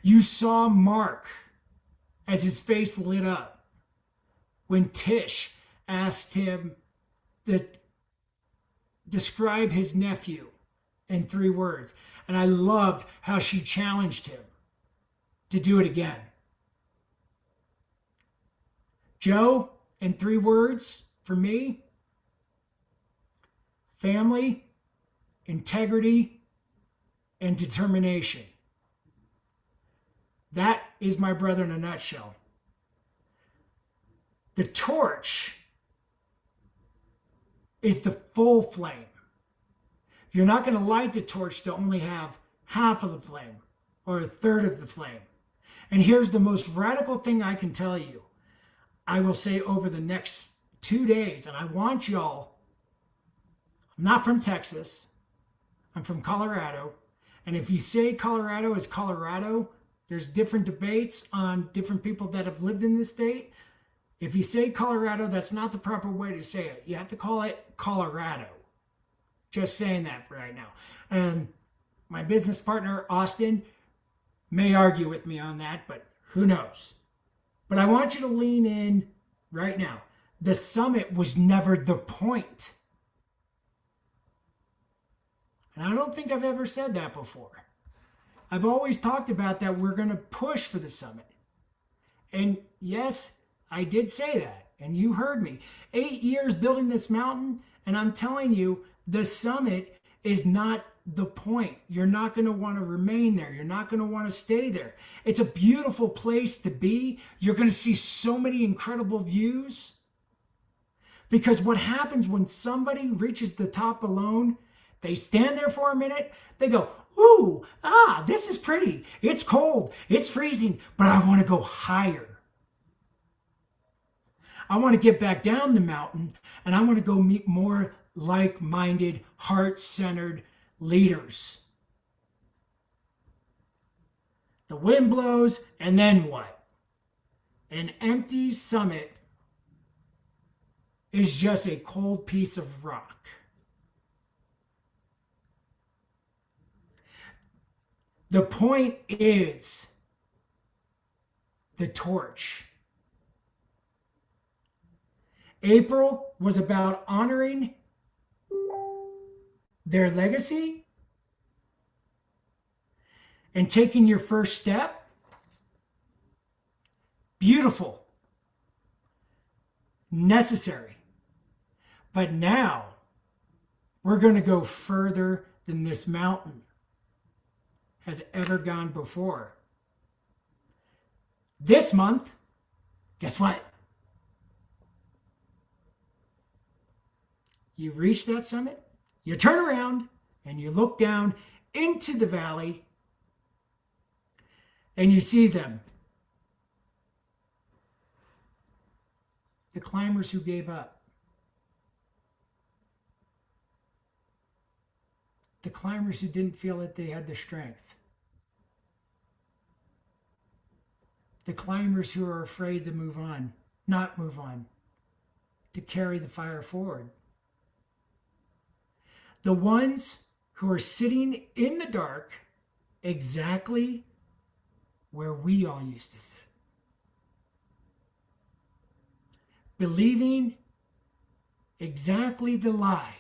You saw Mark as his face lit up when Tish asked him to describe his nephew in 3 words. And I loved how she challenged him to do it again. Joe, in 3 words for me: family, integrity, and determination. That is my brother in a nutshell. The torch is the full flame. You're not going to light the torch to only have half of the flame or a third of the flame. And here's the most radical thing I can tell you. I will say over the next 2 days, and I want y'all, I'm not from Texas, I'm from Colorado. And if you say Colorado is Colorado, there's different debates on different people that have lived in this state. If you say Colorado, that's not the proper way to say it. You have to call it Colorado. Just saying that for right now. And my business partner, Austin, may argue with me on that, but who knows? But I want you to lean in right now. The summit was never the point. And I don't think I've ever said that before. I've always talked about that we're going to push for the summit. And yes, I did say that, and you heard me. 8 years building this mountain, and I'm telling you, the summit is not the point. You're not going to want to remain there. You're not going to want to stay there. It's a beautiful place to be. You're going to see so many incredible views. Because what happens when somebody reaches the top alone, they stand there for a minute, they go, ooh, this is pretty. It's cold, it's freezing, but I want to go higher. I want to get back down the mountain, and I want to go meet more like-minded, heart-centered leaders. The wind blows, and then what? An empty summit is just a cold piece of rock. The point is the torch. April was about honoring their legacy. and taking your first step, beautiful, necessary. But now we're going to go further than this mountain has ever gone before. This month, guess what? You reach that summit, you turn around, and you look down into the valley, and you see them. The climbers who gave up. The climbers who didn't feel that they had the strength. The climbers who are afraid to move on, not move on, to carry the fire forward. The ones who are sitting in the dark exactly where we all used to sit. Believing exactly the lie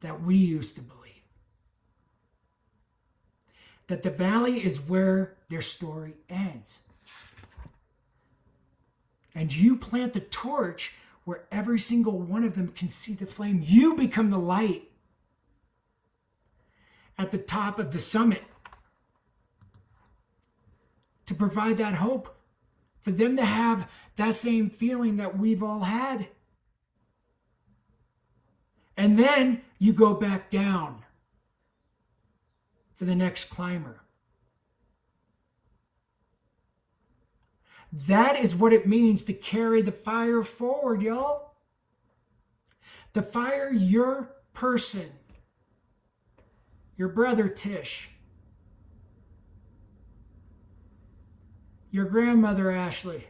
that we used to believe. That the valley is where their story ends. And you plant the torch where every single one of them can see the flame. You become the light at the top of the summit to provide that hope for them to have that same feeling that we've all had. And then you go back down for the next climber. That is what it means to carry the fire forward, y'all. The fire your person, your brother Tish, your grandmother Ashley,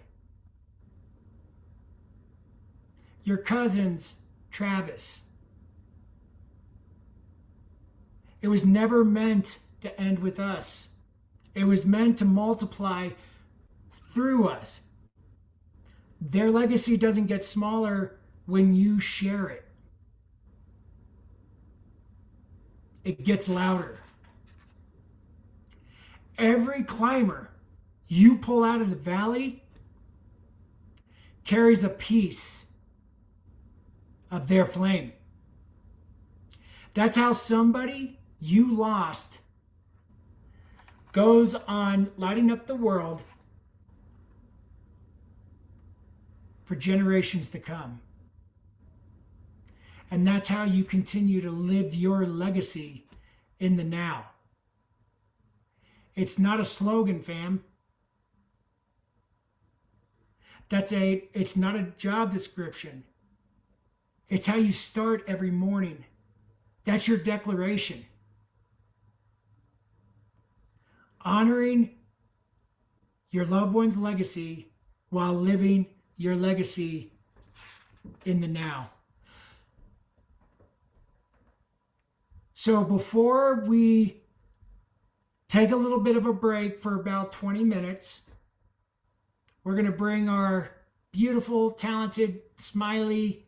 your cousins Travis. It was never meant to end with us. It was meant to multiply through us. Their legacy doesn't get smaller when you share it. It gets louder. Every climber you pull out of the valley carries a piece of their flame. That's how somebody you lost goes on lighting up the world for generations to come. And that's how you continue to live your legacy in the now. It's not a slogan, fam. It's not a job description. It's how you start every morning. That's your declaration. Honoring your loved one's legacy while living your legacy in the now. So before we take a little bit of a break for about 20 minutes, we're going to bring our beautiful, talented, smiley,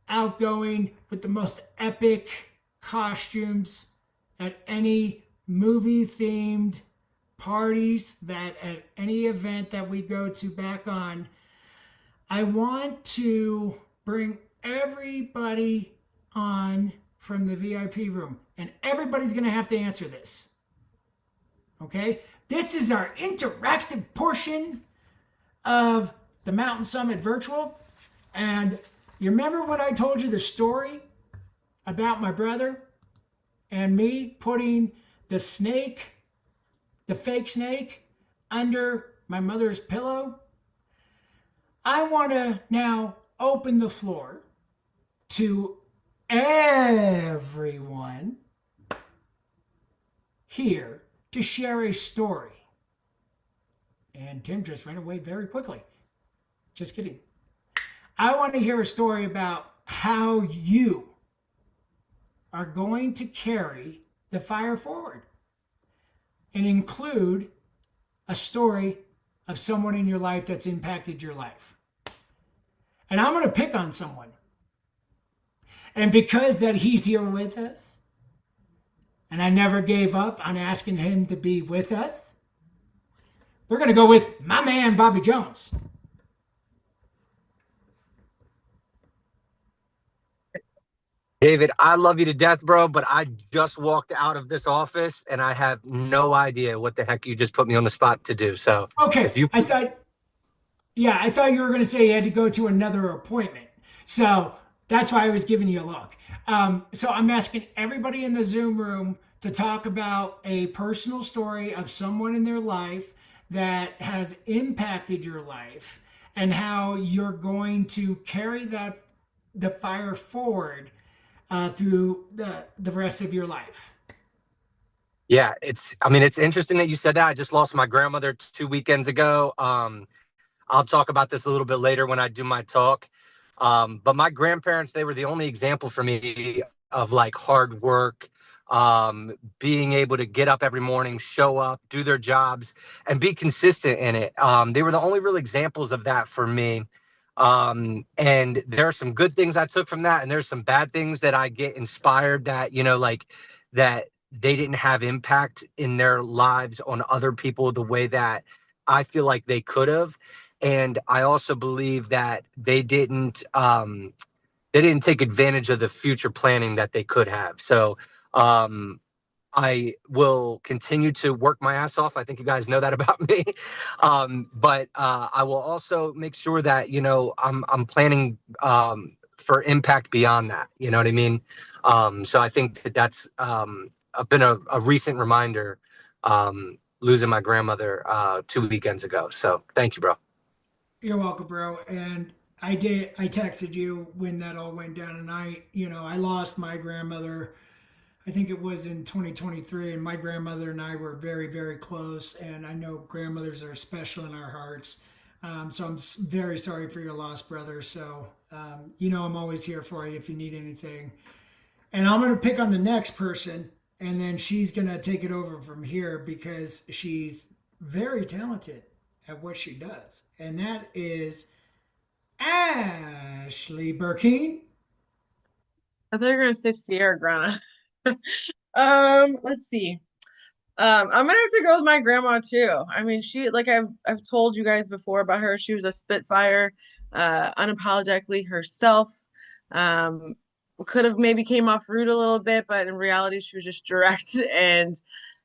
outgoing, with the most epic costumes at any movie-themed parties, that at any event that we go to back on. I want to bring everybody on from the VIP room, and everybody's going to have to answer this. Okay? This is our interactive portion of the Mountain Summit Virtual. And you remember when I told you the story about my brother and me putting the snake, the fake snake, under my mother's pillow? I want to now open the floor to everyone here to share a story. And Tim just ran away very quickly. Just kidding. I want to hear a story about how you are going to carry the fire forward, and include a story of someone in your life that's impacted your life. And I'm going to pick on someone. And because that he's here with us, and I never gave up on asking him to be with us. We're going to go with my man, Bobby Jones. David, I love you to death, bro, but I just walked out of this office and I have no idea what the heck you just put me on the spot to do. So Okay, if you I thought you were going to say you had to go to another appointment. So that's why I was giving you a look. So I'm asking everybody in the Zoom room to talk about a personal story of someone in their life that has impacted your life and how you're going to carry the fire forward through the rest of your life. Yeah, it's interesting that you said that. I just lost my grandmother 2 weekends ago. I'll talk about this a little bit later when I do my talk. But my grandparents, they were the only example for me of like hard work, being able to get up every morning, show up, do their jobs, and be consistent in it. They were the only real examples of that for me. And there are some good things I took from that, and there's some bad things that I get inspired that, like that they didn't have impact in their lives on other people the way that I feel like they could have. And I also believe that they didn't take advantage of the future planning that they could have. So I will continue to work my ass off. I think you guys know that about me. But I will also make sure that, I'm planning for impact beyond that. You know what I mean? So I think that's been a recent reminder, losing my grandmother 2 weekends ago. So thank you, bro. You're welcome, bro. And I texted you when that all went down, and I lost my grandmother. I think it was in 2023, and my grandmother and I were very, very close. And I know grandmothers are special in our hearts. So I'm very sorry for your loss, brother. So, I'm always here for you if you need anything. And I'm going to pick on the next person, and then she's going to take it over from here because she's very talented at what she does. And that is Ashley Burkeen. I thought you were gonna say Sierra Grana. Let's see. I'm gonna have to go with my grandma too. I mean, she like I've told you guys before about her. She was a spitfire, unapologetically herself. Um, could have maybe came off rude a little bit, but in reality, she was just direct. And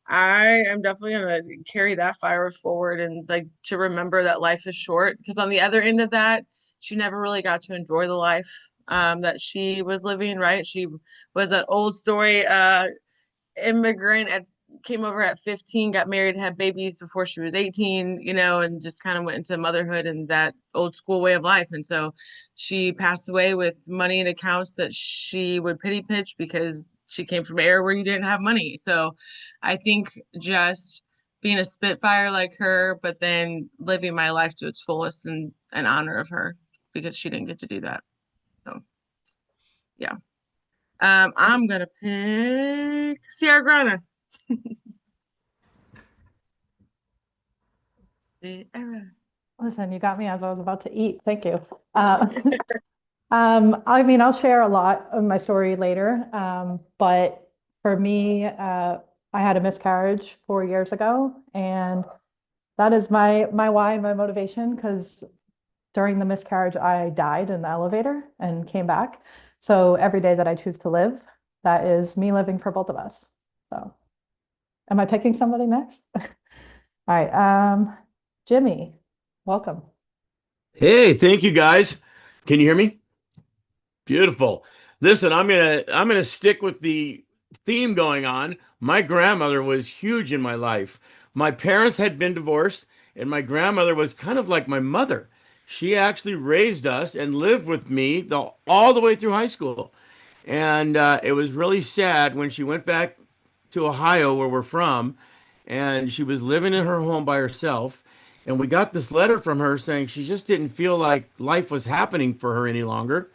I am definitely gonna carry that fire forward and like to remember that life is short. Because on the other end of that, she never really got to enjoy the life that she was living. Right? She was an old story immigrant came over at 15, got married, had babies before she was 18, and just kind of went into motherhood and that old school way of life. And so she passed away with money in accounts that she would pity pitch because she came from an era where you didn't have money. So I think just being a spitfire like her, but then living my life to its fullest and in honor of her because she didn't get to do that. So yeah. I'm gonna pick Sierra Grana. Sierra. Listen, you got me as I was about to eat. Thank you. I'll share a lot of my story later. But for me, I had a miscarriage 4 years ago, and that is my why, my motivation, because during the miscarriage, I died in the elevator and came back. So every day that I choose to live, that is me living for both of us. So am I picking somebody next? All right. Jimmy, welcome. Hey, thank you guys. Can you hear me? Beautiful. Listen, I'm gonna stick with the theme going on. My grandmother was huge in my life. My parents had been divorced, and my grandmother was kind of like my mother. She actually raised us and lived with me all the way through high school. And it was really sad when she went back to Ohio, where we're from, and she was living in her home by herself. And we got this letter from her saying she just didn't feel like life was happening for her any longer.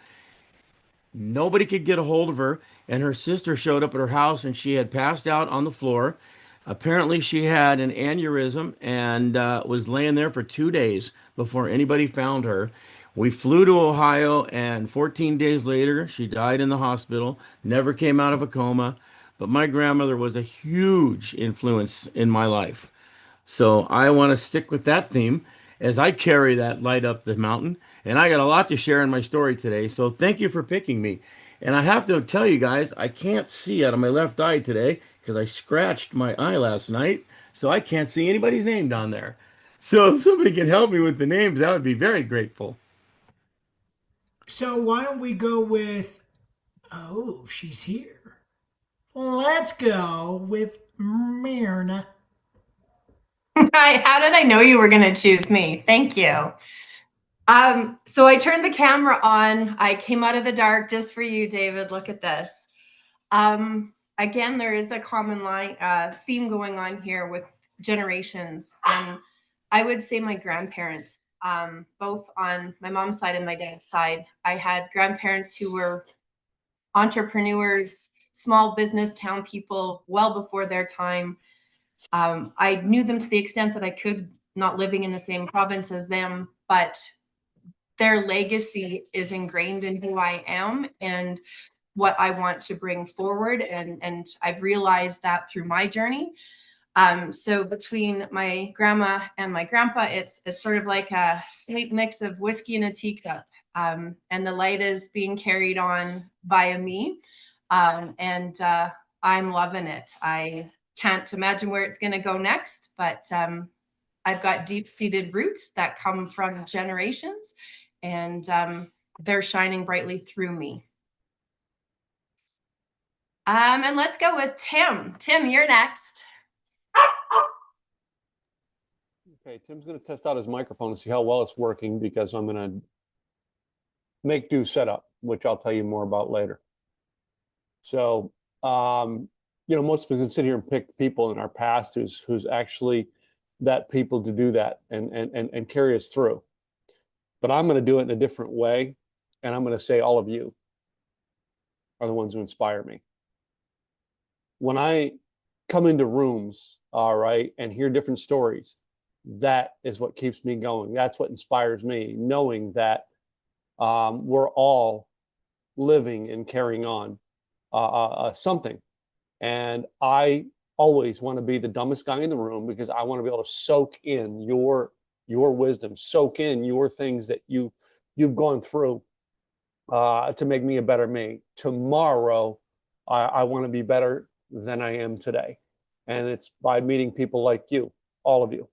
Nobody could get a hold of her, and her sister showed up at her house, and she had passed out on the floor. Apparently, she had an aneurysm and was laying there for 2 days before anybody found her. We flew to Ohio, and 14 days later, she died in the hospital, never came out of a coma. but my grandmother was a huge influence in my life. So I want to stick with that theme as I carry that light up the mountain. And I got a lot to share in my story today. So thank you for picking me. And I have to tell you guys, I can't see out of my left eye today because I scratched my eye last night. So I can't see anybody's name down there. So if somebody can help me with the names, that would be very grateful. So why don't we go with, oh, she's here. Let's go with Myrna. Hi, how did I know you were going to choose me? Thank you. So I turned the camera on. I came out of the dark just for you, David. Look at this. Again, there is a common line theme going on here with generations. And I would say my grandparents, both on my mom's side and my dad's side. I had grandparents who were entrepreneurs, small business town people well before their time. I knew them to the extent that I could, not living in the same province as them, but their legacy is ingrained in who I am and what I want to bring forward. And I've realized that through my journey. So between my grandma and my grandpa, it's sort of like a sweet mix of whiskey in a teacup. And the light is being carried on via me. And I'm loving it. I can't imagine where it's going to go next, but I've got deep-seated roots that come from generations, and they're shining brightly through me. And let's go with Tim. Tim, you're next. Okay, Tim's going to test out his microphone to see how well it's working because I'm going to make do setup, which I'll tell you more about later. So, most of us can sit here and pick people in our past who's actually that people to do that and carry us through. But I'm going to do it in a different way, and I'm going to say all of you are the ones who inspire me. When I come into rooms, all right, and hear different stories, that is what keeps me going. That's what inspires me, knowing that we're all living and carrying on something. And I always want to be the dumbest guy in the room because I want to be able to soak in your wisdom, soak in your things that you've gone through to make me a better me. Tomorrow, I want to be better than I am today. And it's by meeting people like you, all of you.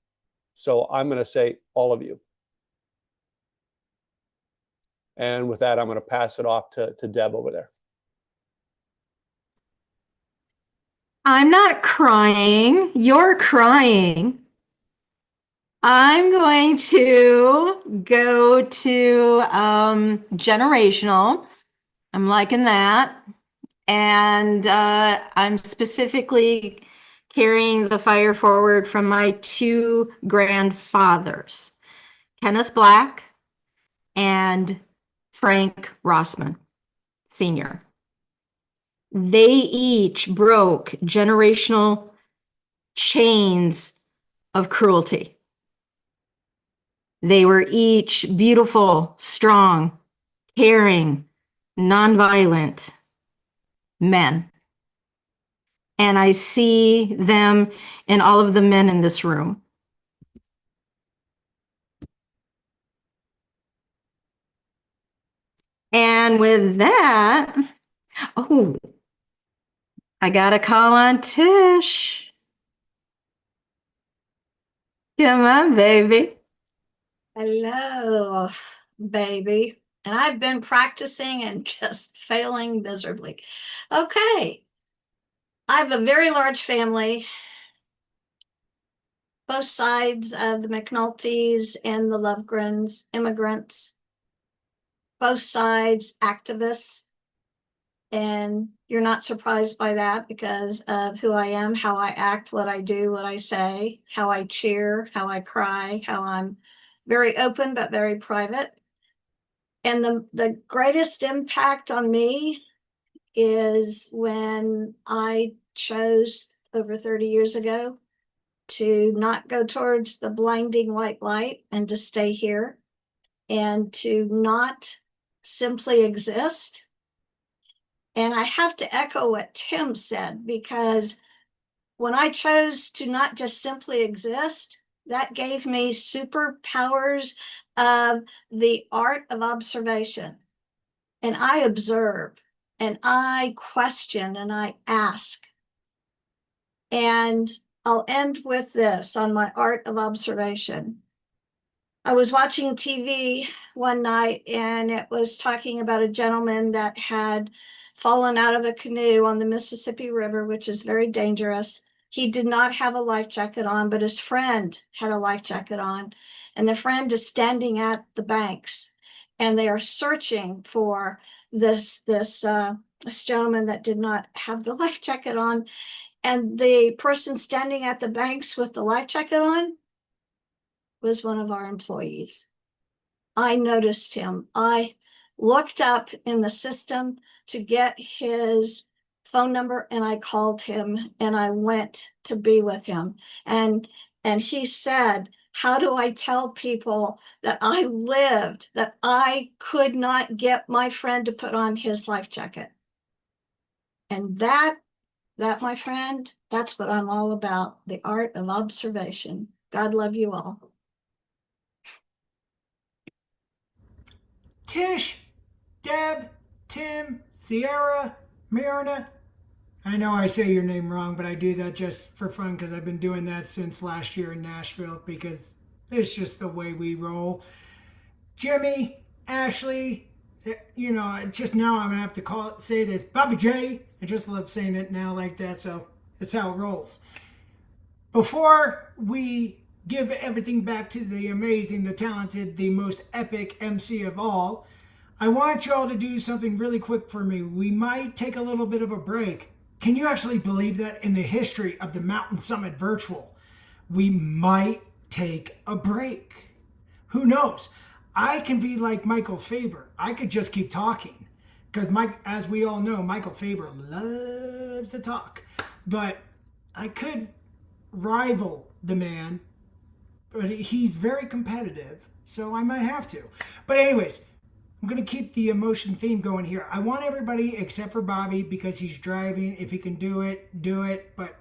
So I'm going to say all of you. And with that, I'm going to pass it off to Deb over there. I'm not crying. You're crying. I'm going to go to generational. I'm liking that. And I'm specifically carrying the fire forward from my two grandfathers, Kenneth Black and Frank Rossman Sr. They each broke generational chains of cruelty. They were each beautiful, strong, caring, nonviolent men. And I see them in all of the men in this room. And with that, oh, I got a call on Tish. Come on, baby. Hello, baby. And I've been practicing and just failing miserably. Okay. I have a very large family. Both sides of the McNultys and the Lovegrens, immigrants. Both sides, activists. And you're not surprised by that because of who I am, how I act, what I do, what I say, how I cheer, how I cry, how I'm very open but very private. And the greatest impact on me is when I chose over 30 years ago to not go towards the blinding white light and to stay here and to not simply exist, And I have to echo what Tim said, because when I chose to not just simply exist, that gave me superpowers of the art of observation. And I observe and I question and I ask. And I'll end with this on my art of observation. I was watching TV one night and it was talking about a gentleman that had fallen out of a canoe on the Mississippi River, which is very dangerous. He did not have a life jacket on, but his friend had a life jacket on. And the friend is standing at the banks and they are searching for this gentleman that did not have the life jacket on. And the person standing at the banks with the life jacket on was one of our employees. I noticed him. I looked up in the system to get his phone number and I called him and I went to be with him. And he said, how do I tell people that I lived, that I could not get my friend to put on his life jacket? And that, my friend, that's what I'm all about, the art of observation. God love you all. Tish, Deb, Tim, Sierra, Myrna. I know I say your name wrong, but I do that just for fun because I've been doing that since last year in Nashville because it's just the way we roll. Jimmy, Ashley, you know, just now I'm going to have to say this. Bobby J. I just love saying it now like that, so that's how it rolls. Before we give everything back to the amazing, the talented, the most epic MC of all, I want y'all to do something really quick for me. We might take a little bit of a break. Can you actually believe that in the history of the Mountain Summit Virtual, we might take a break? Who knows? I can be like Michael Faber. I could just keep talking because, as we all know, Michael Faber loves to talk. But I could rival the man, but he's very competitive, so I might have to. But anyways, I'm going to keep the emotion theme going here. I want everybody except for Bobby because he's driving. If he can do it, do it. But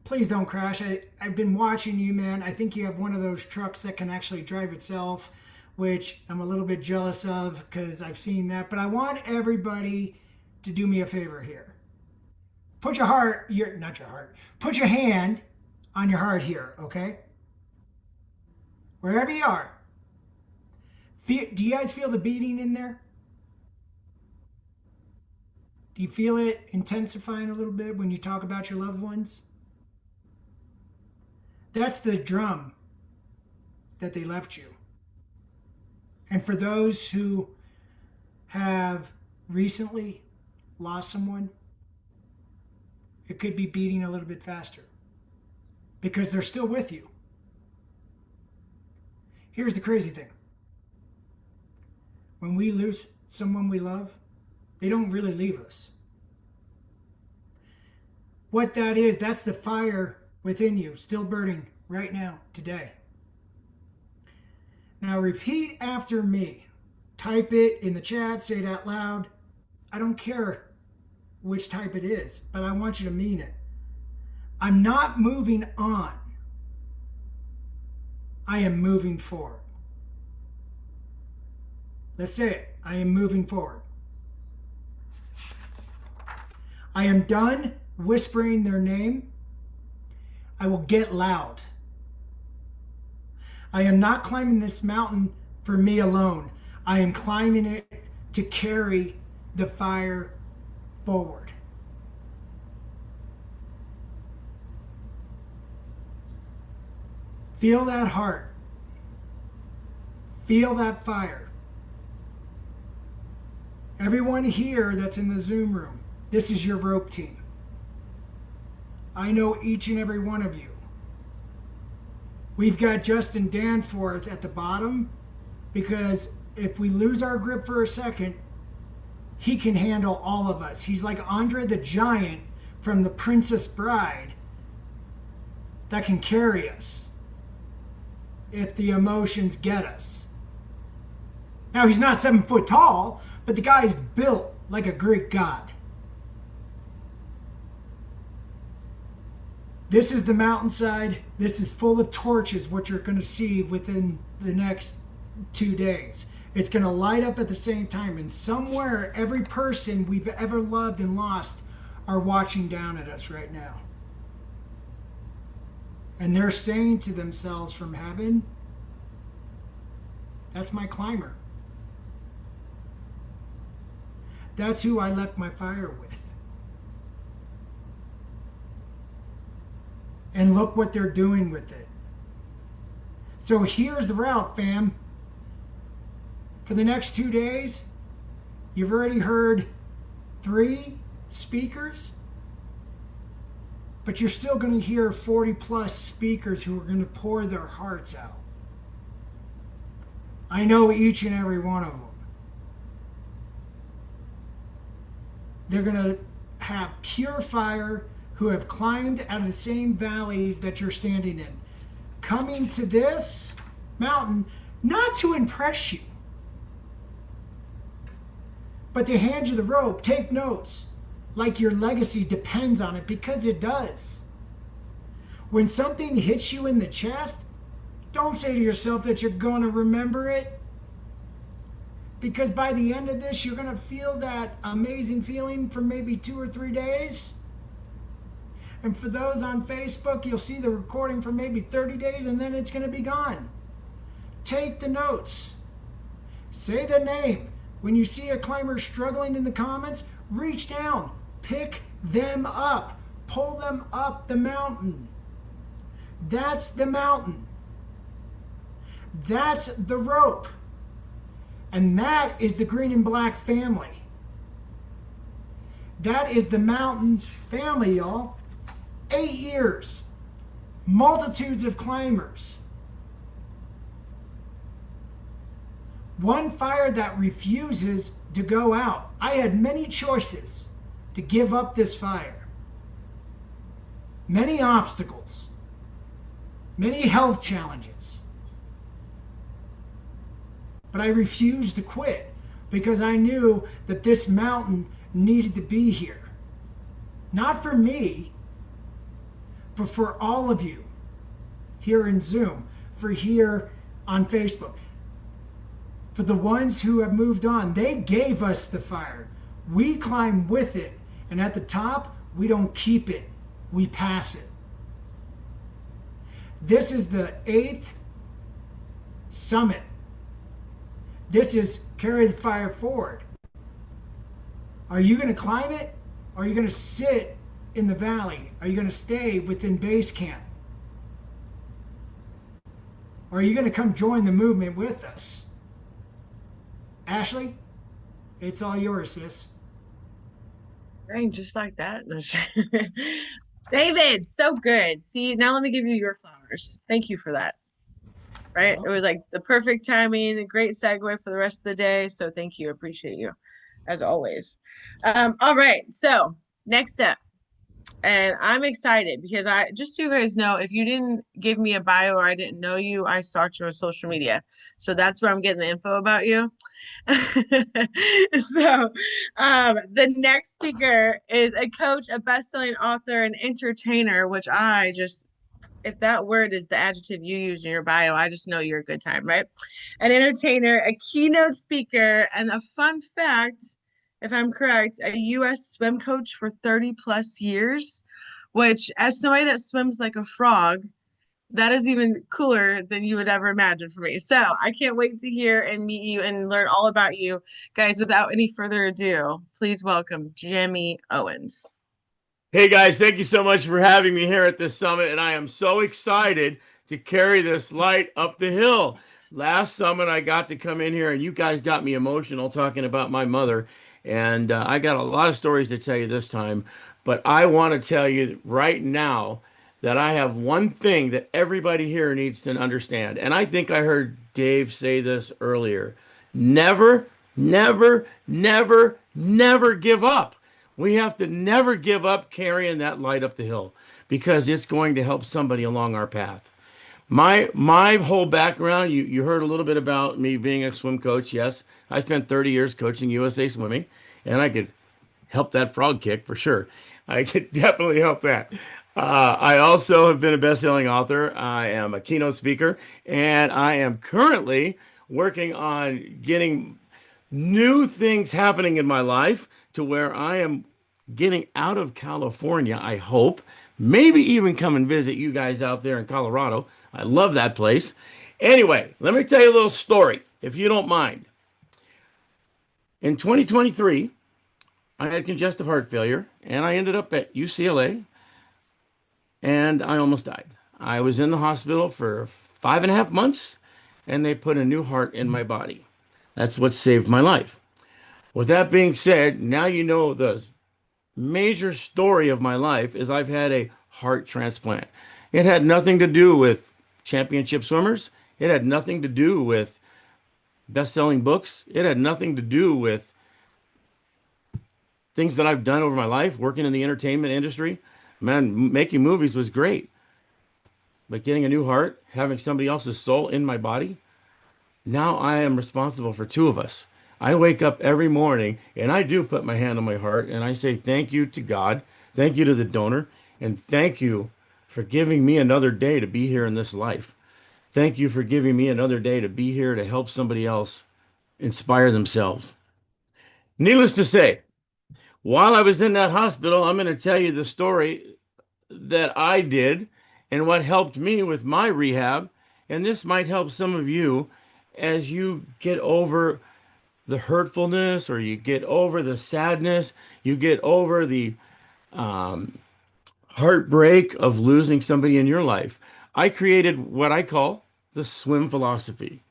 please don't crash. I've been watching you, man. I think you have one of those trucks that can actually drive itself, which I'm a little bit jealous of because I've seen that. But I want everybody to do me a favor here. Put your put your hand on your heart here, okay? Wherever you are. Do you guys feel the beating in there? Do you feel it intensifying a little bit when you talk about your loved ones? That's the drum that they left you. And for those who have recently lost someone, it could be beating a little bit faster because they're still with you. Here's the crazy thing. When we lose someone we love, they don't really leave us. What that is, that's the fire within you, still burning right now, today. Now repeat after me. Type it in the chat, say it out loud. I don't care which type it is, but I want you to mean it. I'm not moving on. I am moving forward. Let's say it. I am moving forward. I am done whispering their name. I will get loud. I am not climbing this mountain for me alone. I am climbing it to carry the fire forward. Feel that heart. Feel that fire. Everyone here that's in the Zoom room, this is your rope team. I know each and every one of you. We've got Justin Danforth at the bottom because if we lose our grip for a second, he can handle all of us. He's like Andre the Giant from The Princess Bride that can carry us if the emotions get us. Now, he's not 7 foot tall, but the guy's built like a Greek god. This is the mountainside. This is full of torches, what you're going to see within the next 2 days. It's going to light up at the same time. And somewhere, every person we've ever loved and lost are watching down at us right now. And they're saying to themselves from heaven, that's my climber. That's who I left my fire with. And look what they're doing with it. So here's the route, fam. For the next 2 days, you've already heard 3 speakers, but you're still going to hear 40 plus speakers who are going to pour their hearts out. I know each and every one of them. They're going to have pure fire, who have climbed out of the same valleys that you're standing in, coming to this mountain not to impress you, but to hand you the rope. Take notes, like your legacy depends on it, because it does. When something hits you in the chest, don't say to yourself that you're going to remember it, because by the end of this, you're going to feel that amazing feeling for maybe 2 or 3 days. And for those on Facebook, you'll see the recording for maybe 30 days, and then it's going to be gone. Take the notes. Say the name. When you see a climber struggling in the comments, reach down, pick them up, pull them up the mountain. That's the mountain. That's the rope. And that is the green and black family. That is the mountain family, y'all. 8 years, multitudes of climbers. One fire that refuses to go out. I had many choices to give up this fire. Many obstacles. Many health challenges. But I refused to quit because I knew that this mountain needed to be here. Not for me, but for all of you here in Zoom, for here on Facebook. For the ones who have moved on, they gave us the fire. We climb with it. And at the top, we don't keep it. We pass it. This is the 8th summit. This is carry the fire forward. Are you going to climb it? Or are you going to sit in the valley? Are you going to stay within base camp? Or are you going to come join the movement with us? Ashley, it's all yours, sis. Dang, just like that. No, David, so good. See, now let me give you your flowers. Thank you for that. Right? It was like the perfect timing, a great segue for the rest of the day. So thank you. Appreciate you as always. All right. So next up. And I'm excited because just so you guys know, if you didn't give me a bio or I didn't know you, I stalked you on social media. So that's where I'm getting the info about you. So the next speaker is a coach, a best-selling author, an entertainer, which I just, if that word is the adjective you use in your bio, I just know you're a good time, right? An entertainer, a keynote speaker, and a fun fact, if I'm correct, a U.S. swim coach for 30 plus years, which as somebody that swims like a frog, that is even cooler than you would ever imagine for me. So I can't wait to hear and meet you and learn all about you. Guys, without any further ado, please welcome Jimmy Owens. Hey guys, thank you so much for having me here at this summit, and I am so excited to carry this light up the hill. Last summit, I got to come in here, and you guys got me emotional talking about my mother. And I got a lot of stories to tell you this time, but I want to tell you right now that I have one thing that everybody here needs to understand. And I think I heard Dave say this earlier. Never, never, never, never give up. We have to never give up carrying that light up the hill because it's going to help somebody along our path. My whole background, you heard a little bit about me being a swim coach. Yes, I spent 30 years coaching USA Swimming, and I could help that frog kick for sure. I could definitely help that. I also have been a best-selling author. I am a keynote speaker, and I am currently working on getting new things happening in my life to where I am getting out of California, I hope. Maybe even come and visit you guys out there in Colorado. I love that place. Anyway, let me tell you a little story, if you don't mind. In 2023, I had congestive heart failure, and I ended up at UCLA, and I almost died. I was in the hospital for 5.5 months, and they put a new heart in my body. That's what saved my life. With that being said, now you know the major story of my life is I've had a heart transplant. It had nothing to do with championship swimmers. It had nothing to do with best-selling books. It had nothing to do with things that I've done over my life, working in the entertainment industry. Man, making movies was great. But getting a new heart, having somebody else's soul in my body, now I am responsible for two of us. I wake up every morning and I do put my hand on my heart and I say thank you to God, thank you to the donor, and thank you for giving me another day to be here in this life. Thank you for giving me another day to be here to help somebody else inspire themselves. Needless to say, while I was in that hospital, I'm going to tell you the story that I did and what helped me with my rehab. And this might help some of you as you get over the hurtfulness, or you get over the sadness, you get over the heartbreak of losing somebody in your life. I created what I call the swim philosophy.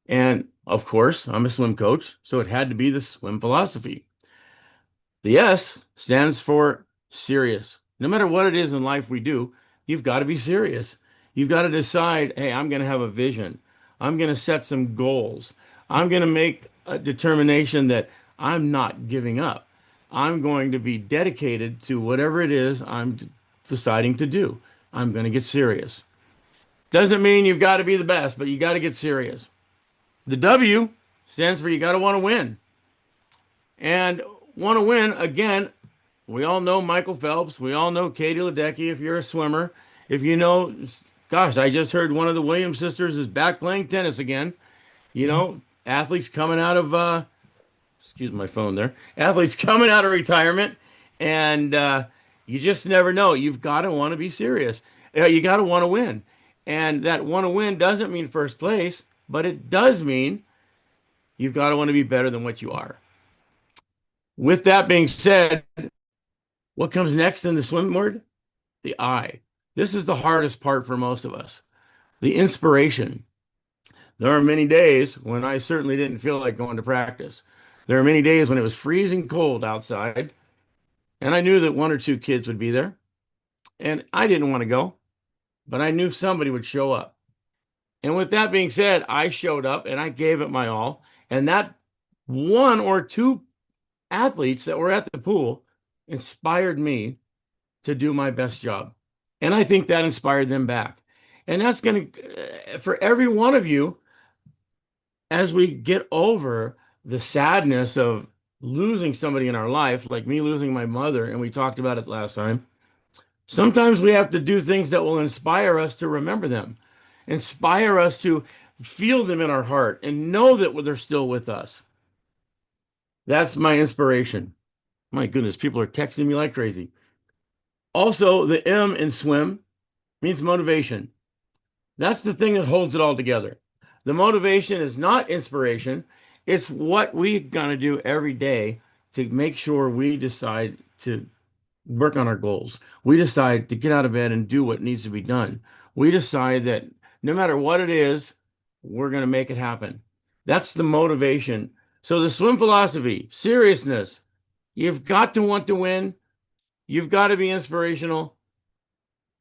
And of course, I'm a swim coach, so it had to be the swim philosophy. The S stands for serious. No matter what it is in life we do, you've got to be serious. You've got to decide, hey, I'm going to have a vision. I'm going to set some goals. I'm going to make a determination that I'm not giving up. I'm going to be dedicated to whatever it is I'm deciding to do. I'm going to get serious. Doesn't mean you've got to be the best, but you got to get serious. The W stands for you got to want to win. And want to win, again, we all know Michael Phelps. We all know Katie Ledecky if you're a swimmer. If you know, gosh, I just heard one of the Williams sisters is back playing tennis again. You know, athletes coming out of, excuse my phone there, athletes coming out of retirement. And you just never know. You've got to want to be serious. You got to want to win. And that want to win doesn't mean first place, but it does mean you've got to want to be better than what you are. With that being said, what comes next in the swim word? The I. This is the hardest part for most of us. The inspiration. There are many days when I certainly didn't feel like going to practice. There are many days when it was freezing cold outside, and I knew that one or two kids would be there, and I didn't want to go, but I knew somebody would show up. And with that being said, I showed up and I gave it my all, and that one or two athletes that were at the pool inspired me to do my best job. And I think that inspired them back. And that's going to, for every one of you, as we get over the sadness of losing somebody in our life, like me losing my mother, and we talked about it last time, sometimes we have to do things that will inspire us to remember them, inspire us to feel them in our heart and know that they're still with us. That's my inspiration. My goodness, people are texting me like crazy. Also, the M in swim means motivation. That's the thing that holds it all together. The motivation is not inspiration. It's what we're going to do every day to make sure we decide to work on our goals. We decide to get out of bed and do what needs to be done. We decide that no matter what it is, we're going to make it happen. That's the motivation. So the swim philosophy, seriousness, you've got to want to win. You've got to be inspirational.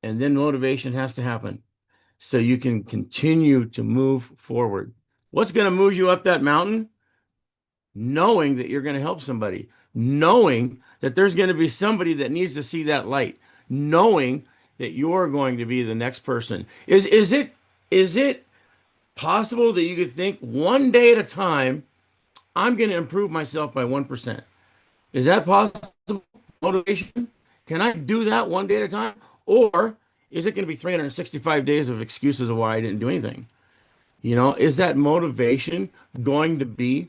And then motivation has to happen so you can continue to move forward. What's going to move you up that mountain? Knowing that you're going to help somebody, knowing that there's going to be somebody that needs to see that light, knowing that you're going to be the next person. Is it possible that you could think one day at a time, I'm going to improve myself by 1%. Is that possible? Motivation? Can I do that one day at a time? Or is it going to be 365 days of excuses of why I didn't do anything? You know, is that motivation going to be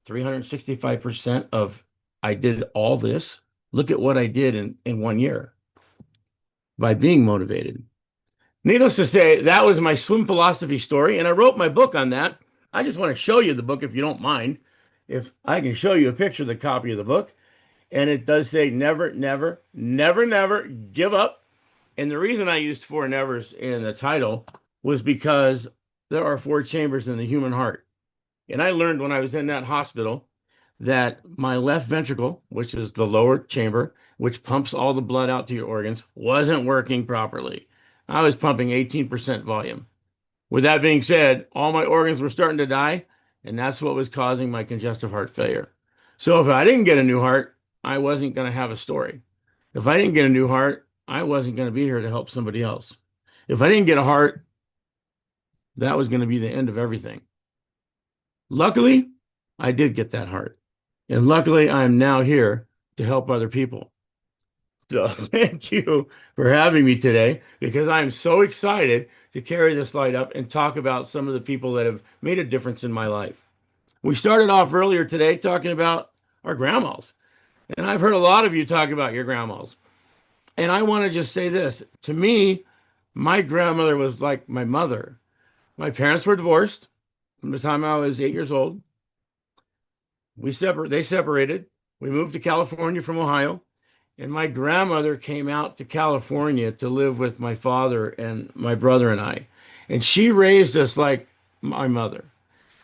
365% of I did all this? Look at what I did in 1 year by being motivated. Needless to say, that was my swim philosophy story, and I wrote my book on that. I just want to show you the book if you don't mind. If I can show you a picture of the copy of the book, and it does say never, never, never, never give up. And the reason I used 4 nevers in the title was because there are 4 chambers in the human heart. And I learned when I was in that hospital that my left ventricle, which is the lower chamber, which pumps all the blood out to your organs, wasn't working properly. I was pumping 18% volume. With that being said, all my organs were starting to die, and that's what was causing my congestive heart failure. So if I didn't get a new heart, I wasn't going to have a story. If I didn't get a new heart, I wasn't going to be here to help somebody else. If I didn't get a heart, that was going to be the end of everything. Luckily, I did get that heart. And luckily, I'm now here to help other people. So thank you for having me today, because I'm so excited to carry this light up and talk about some of the people that have made a difference in my life. We started off earlier today talking about our grandmas. And I've heard a lot of you talk about your grandmas. And I want to just say this. To me, my grandmother was like my mother. My parents were divorced from the time I was 8 years old. They separated. We moved to California from Ohio. And my grandmother came out to California to live with my father and my brother and I. And she raised us like my mother.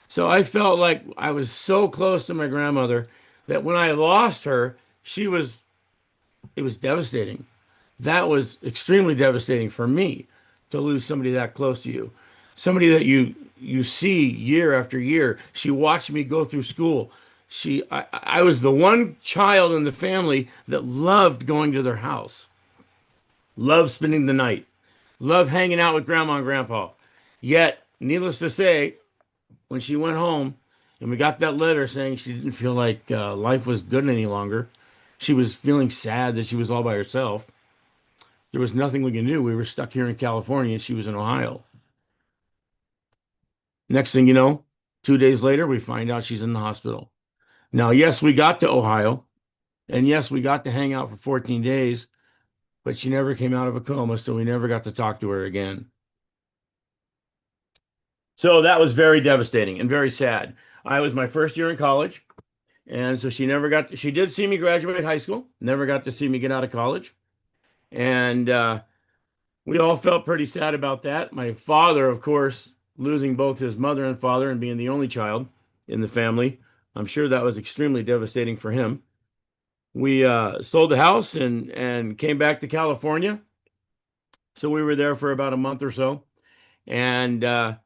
So I felt like I was so close to my grandmother that when I lost her, it was devastating. That was extremely devastating for me, to lose somebody that close to you. Somebody that you see year after year. She watched me go through school. I was the one child in the family that loved going to their house, loved spending the night, loved hanging out with grandma and grandpa. Yet, needless to say, when she went home and we got that letter saying she didn't feel like life was good any longer, she was feeling sad that she was all by herself. There was nothing we could do. We were stuck here in California and she was in Ohio. Next thing you know, 2 days later, we find out she's in the hospital. Now, yes, we got to Ohio, and yes, we got to hang out for 14 days, but she never came out of a coma, so we never got to talk to her again. So that was very devastating and very sad. I was my first year in college, and so she did see me graduate high school, never got to see me get out of college. And we all felt pretty sad about that. My father, of course, losing both his mother and father and being the only child in the family, I'm sure that was extremely devastating for him. We sold the house and came back to California. So we were there for about a month or so. And the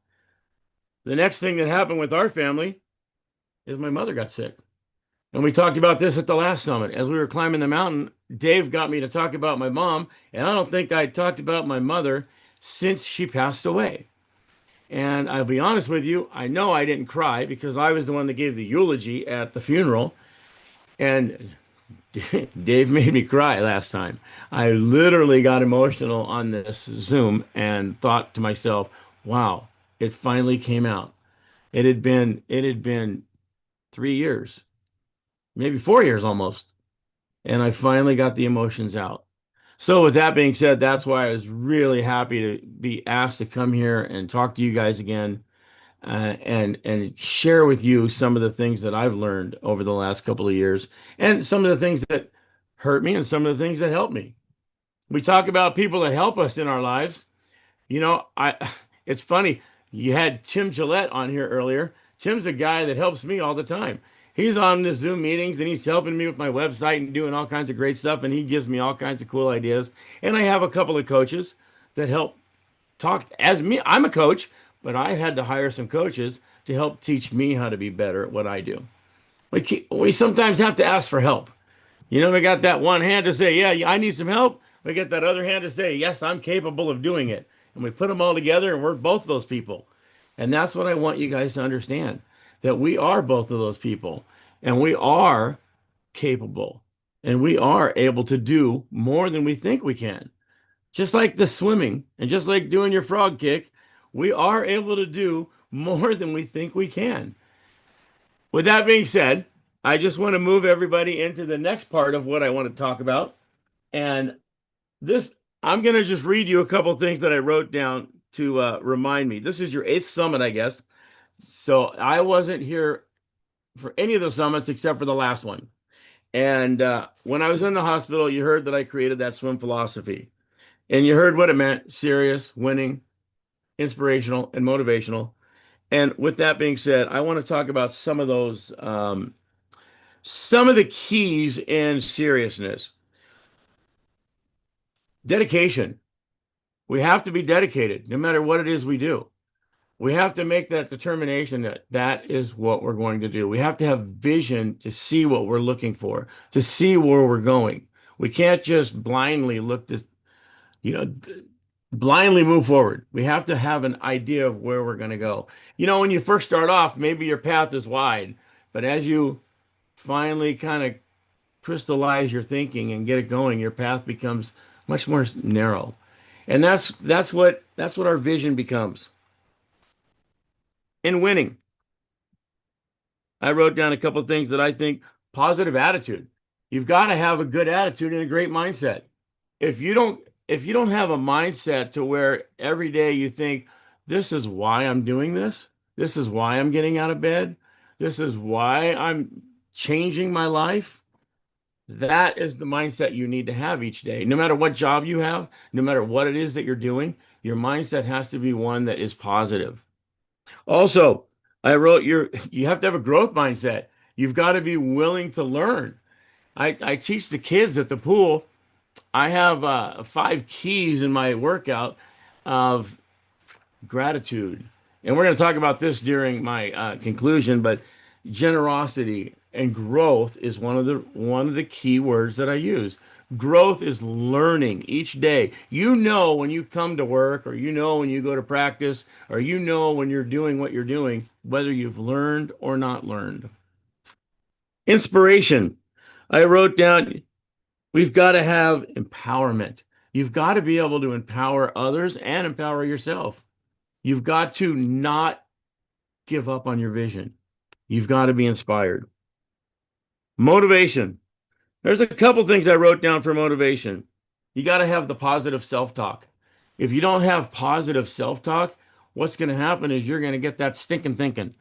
next thing that happened with our family is my mother got sick. And we talked about this at the last summit. As we were climbing the mountain, Dave got me to talk about my mom. And I don't think I talked about my mother since she passed away. And I'll be honest with you, I know I didn't cry because I was the one that gave the eulogy at the funeral. And Dave made me cry last time. I literally got emotional on this Zoom and thought to myself, wow, it finally came out. It had been 3 years, maybe 4 years almost. And I finally got the emotions out. So with that being said, that's why I was really happy to be asked to come here and talk to you guys again and share with you some of the things that I've learned over the last couple of years and some of the things that hurt me and some of the things that helped me. We talk about people that help us in our lives. You know, it's funny. You had Tim Gillette on here earlier. Tim's a guy that helps me all the time. He's on the Zoom meetings and he's helping me with my website and doing all kinds of great stuff. And he gives me all kinds of cool ideas. And I have a couple of coaches that help talk as me. I'm a coach, but I had to hire some coaches to help teach me how to be better at what I do. We sometimes have to ask for help. You know, we got that one hand to say, yeah, I need some help. We get that other hand to say, yes, I'm capable of doing it. And we put them all together and we're both those people. And that's what I want you guys to understand, that we are both of those people and we are capable and we are able to do more than we think we can. Just like the swimming and just like doing your frog kick, we are able to do more than we think we can. With that being said, I just want to move everybody into the next part of what I want to talk about. And this, I'm going to just read you a couple of things that I wrote down to remind me. This is your 8th summit, I guess. So I wasn't here for any of the summits except for the last one. And when I was in the hospital, you heard that I created that swim philosophy. And you heard what it meant: serious, winning, inspirational, and motivational. And with that being said, I want to talk about some of those, some of the keys in seriousness. Dedication. We have to be dedicated no matter what it is we do. We have to make that determination that that is what we're going to do. We have to have vision to see what we're looking for, to see where we're going. We can't just blindly look to, blindly move forward. We have to have an idea of where we're going to go. When you first start off, maybe your path is wide, but as you finally kind of crystallize your thinking and get it going, your path becomes much more narrow. And that's what our vision becomes. In winning, I wrote down a couple of things that I think: positive attitude. You've got to have a good attitude and a great mindset. If you don't have a mindset to where every day you think, this is why I'm doing this, this is why I'm getting out of bed, this is why I'm changing my life, that is the mindset you need to have each day. No matter what job you have, no matter what it is that you're doing, your mindset has to be one that is positive. Also, I wrote you have to have a growth mindset. You've got to be willing to learn. I teach the kids at the pool. I have 5 keys in my workout of gratitude. And we're going to talk about this during my conclusion, but generosity and growth is one of the key words that I use. Growth is learning each day. When you come to work, or when you go to practice, or when you're doing what you're doing, whether you've learned or not learned. Inspiration. I wrote down, we've got to have empowerment. You've got to be able to empower others and empower yourself. You've got to not give up on your vision. You've got to be inspired. Motivation. There's a couple things I wrote down for motivation. You got to have the positive self-talk. If you don't have positive self-talk, what's going to happen is you're going to get that stinking thinking.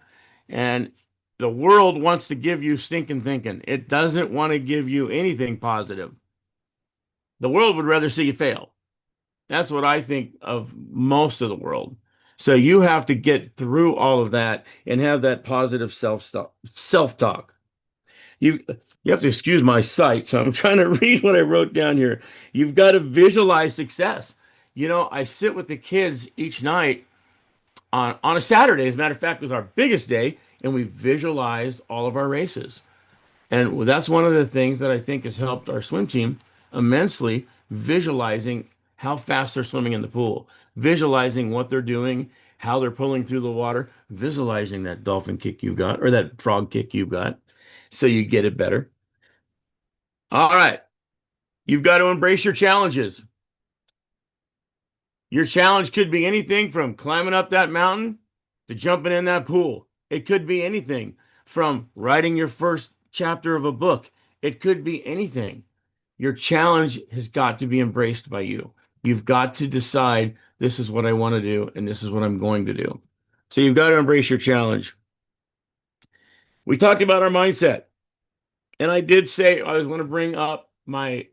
And the world wants to give you stinking thinking. It doesn't want to give you anything positive. The world would rather see you fail. That's what I think of most of the world. So you have to get through all of that and have that positive self-talk. You have to excuse my sight, so I'm trying to read what I wrote down here. You've got to visualize success. I sit with the kids each night on a Saturday. As a matter of fact, it was our biggest day, and we visualized all of our races. And that's one of the things that I think has helped our swim team immensely, visualizing how fast they're swimming in the pool, visualizing what they're doing, how they're pulling through the water, visualizing that dolphin kick you got, or that frog kick you got, so you get it better. All right. You've got to embrace your challenges. Your challenge could be anything from climbing up that mountain to jumping in that pool. It could be anything from writing your first chapter of a book. It could be anything. Your challenge has got to be embraced by you. You've got to decide, this is what I want to do, and this is what I'm going to do. So you've got to embrace your challenge. We talked about our mindset. And I did say I was going to bring up my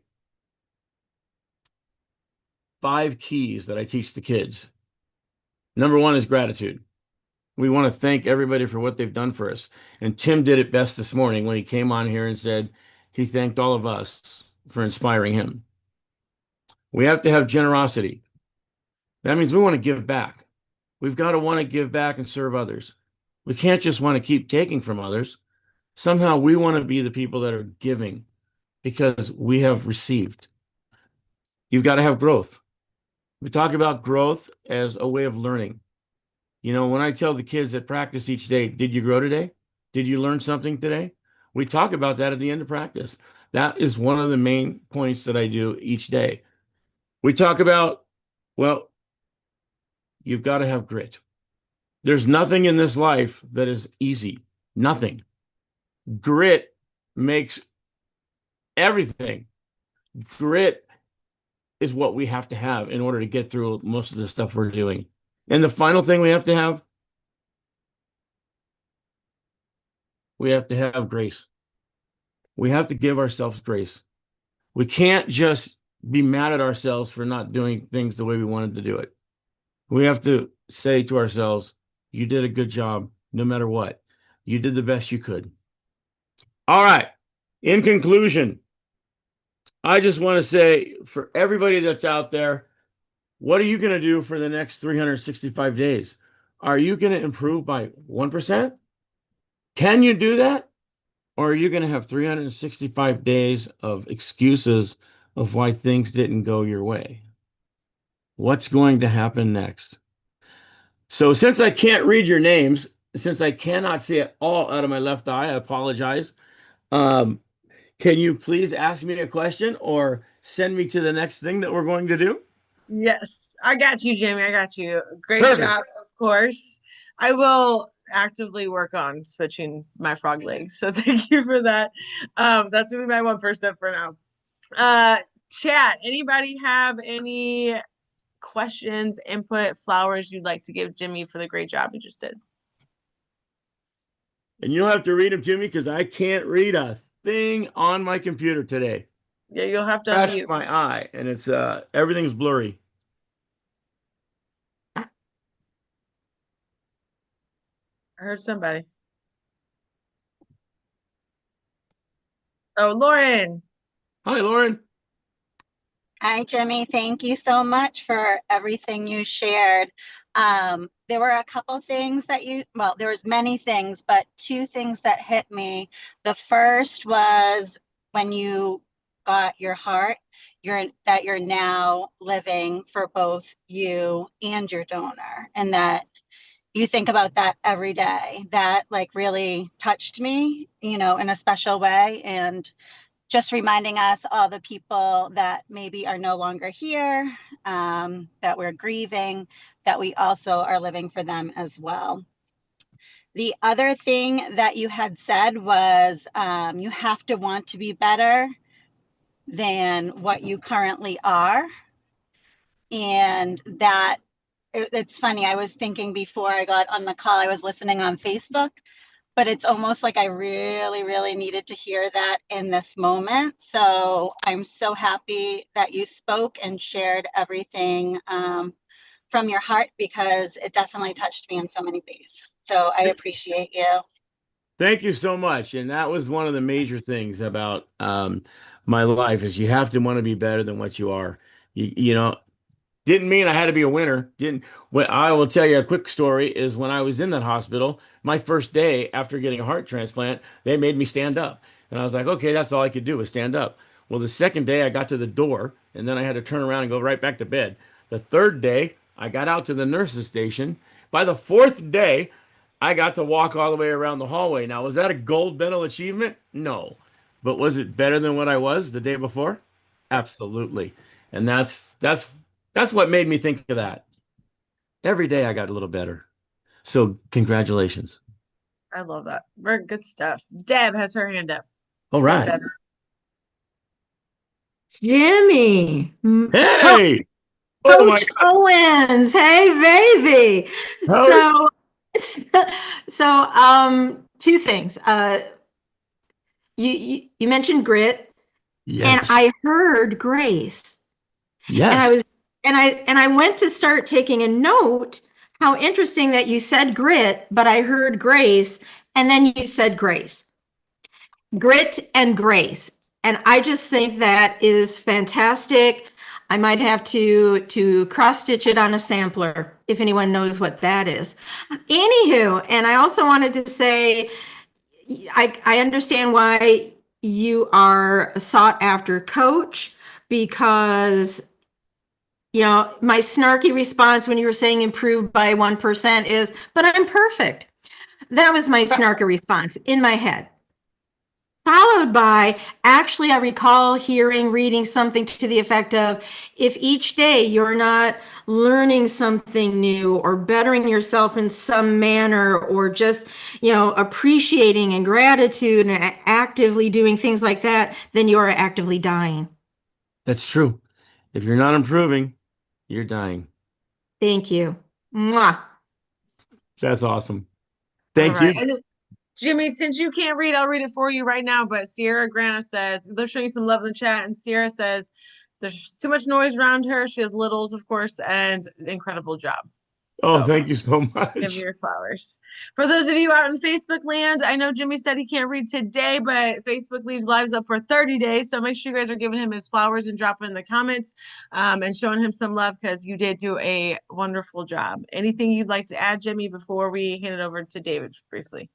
5 keys that I teach the kids. Number 1 is gratitude. We want to thank everybody for what they've done for us. And Tim did it best this morning when he came on here and said he thanked all of us for inspiring him. We have to have generosity. That means we want to give back. We've got to want to give back and serve others. We can't just want to keep taking from others. Somehow we want to be the people that are giving because we have received. You've got to have growth. We talk about growth as a way of learning. When I tell the kids at practice each day, did you grow today? Did you learn something today? We talk about that at the end of practice. That is one of the main points that I do each day. We talk about, well, you've got to have grit. There's nothing in this life that is easy. Nothing. Grit makes everything. Grit is what we have to have in order to get through most of the stuff we're doing. And the final thing we have to have grace. We have to give ourselves grace. We can't just be mad at ourselves for not doing things the way we wanted to do it. We have to say to ourselves, you did a good job no matter what. You did the best you could. All right. In conclusion, I just want to say for everybody that's out there, what are you going to do for the next 365 days? Are you going to improve by 1%? Can you do that? Or are you going to have 365 days of excuses of why things didn't go your way? What's going to happen next? So since I can't read your names, since I cannot see it all out of my left eye, I apologize. Can you please ask me a question or send me to the next thing that we're going to do? Yes, I got you, Jamie. I got you. Great Perfect. job, of course. I will actively work on switching my frog legs. So thank you for that. That's gonna be my one first step for now. Chat, anybody have any questions, input, flowers you'd like to give Jimmy for the great job he just did? And you'll have to read them to me because I can't read a thing on my computer today. Yeah, you'll have to Scratch unmute. my eye, and it's everything's blurry. I heard somebody. Oh, Lauren. Hi, Lauren. Hi, Jimmy. Thank you so much for everything you shared. There were a couple things that there was many things, but two things that hit me. The first was when you got your heart, that you're now living for both you and your donor, and that you think about that every day. That like really touched me, in a special way. And just reminding us, all the people that maybe are no longer here, that we're grieving, that we also are living for them as well. The other thing that you had said was you have to want to be better than what you currently are. And that it's funny, I was thinking before I got on the call, I was listening on Facebook, but it's almost like I really, really needed to hear that in this moment. So I'm so happy that you spoke and shared everything from your heart, because it definitely touched me in so many ways. So I appreciate you. Thank you so much. And that was one of the major things about my life is you have to want to be better than what you are. Didn't mean I had to be a winner. What I will tell you a quick story is when I was in that hospital, my first day after getting a heart transplant, they made me stand up. And I was like, okay, that's all I could do was stand up. Well, the second day I got to the door and then I had to turn around and go right back to bed. The third day I got out to the nurse's station. By the fourth day, I got to walk all the way around the hallway. Now, was that a gold medal achievement? No. But was it better than what I was the day before? Absolutely. And that's what made me think of that. Every day I got a little better. So congratulations. I love that. Very good stuff. Deb has her hand up. All What's right. up, Deb? Jimmy. Hey. Oh my Coach Owens. Hey, baby. How So, two things. You mentioned grit, Yes. and I heard grace. Yes. And I went to start taking a note. How interesting that you said grit, but I heard grace, and then you said grace. Grit and grace. And I just think that is fantastic. I might have to cross stitch it on a sampler if anyone knows what that is. Anywho, and I also wanted to say, I understand why you are a sought after coach, because my snarky response when you were saying improved by 1% is, but I'm perfect. That was my snarky response in my head. Followed by, actually, I recall reading something to the effect of, if each day you're not learning something new or bettering yourself in some manner, or just, appreciating and gratitude and actively doing things like that, then you are actively dying. That's true. If you're not improving, you're dying. Thank you. Mwah. That's awesome. Thank All right. you. And Jimmy, since you can't read, I'll read it for you right now. But Sierra Grana says, they're showing you some love in the chat. And Sierra says, there's too much noise around her. She has littles, of course, and incredible job. Oh, So, thank you so give much. me your flowers. For those of you out in Facebook land, I know Jimmy said he can't read today, but Facebook leaves lives up for 30 days. So make sure you guys are giving him his flowers and dropping in the comments and showing him some love, because you did do a wonderful job. Anything you'd like to add, Jimmy, before we hand it over to David briefly?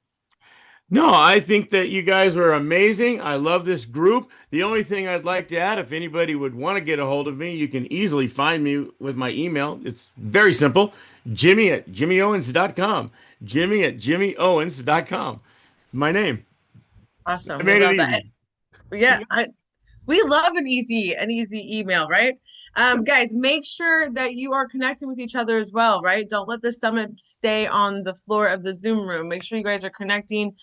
No, I think that you guys are amazing. I love this group. The only thing I'd like to add, if anybody would want to get a hold of me, you can easily find me with my email. It's very simple. Jimmy@jimmyowens.com. Jimmy@jimmyowens.com. My name. Awesome. I made We it love easy. that. Yeah, we love an easy email, right? Guys, make sure that you are connecting with each other as well, right? Don't let the summit stay on the floor of the Zoom room. Make sure you guys are connecting.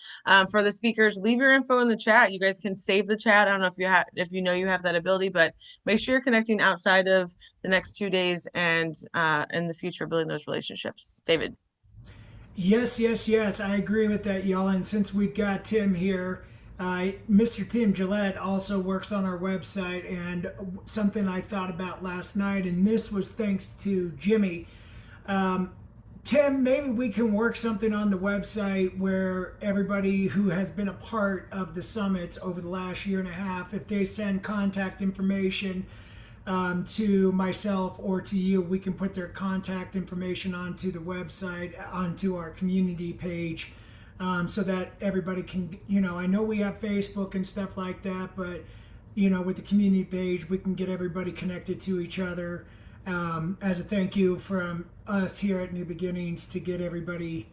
For the speakers, leave your info in the chat. You guys can save the chat. I don't know if you know you have that ability, but make sure you're connecting outside of the next 2 days and in the future, building those relationships. David. Yes. I agree with that, y'all. And since we've got Tim here, Mr. Tim Gillette also works on our website, and something I thought about last night, and this was thanks to Jimmy. Tim, maybe we can work something on the website where everybody who has been a part of the summits over the last year and a half, if they send contact information to myself or to you, we can put their contact information onto the website, onto our community page. So that everybody can, I know we have Facebook and stuff like that, but, with the community page, we can get everybody connected to each other as a thank you from us here at New Beginnings to get everybody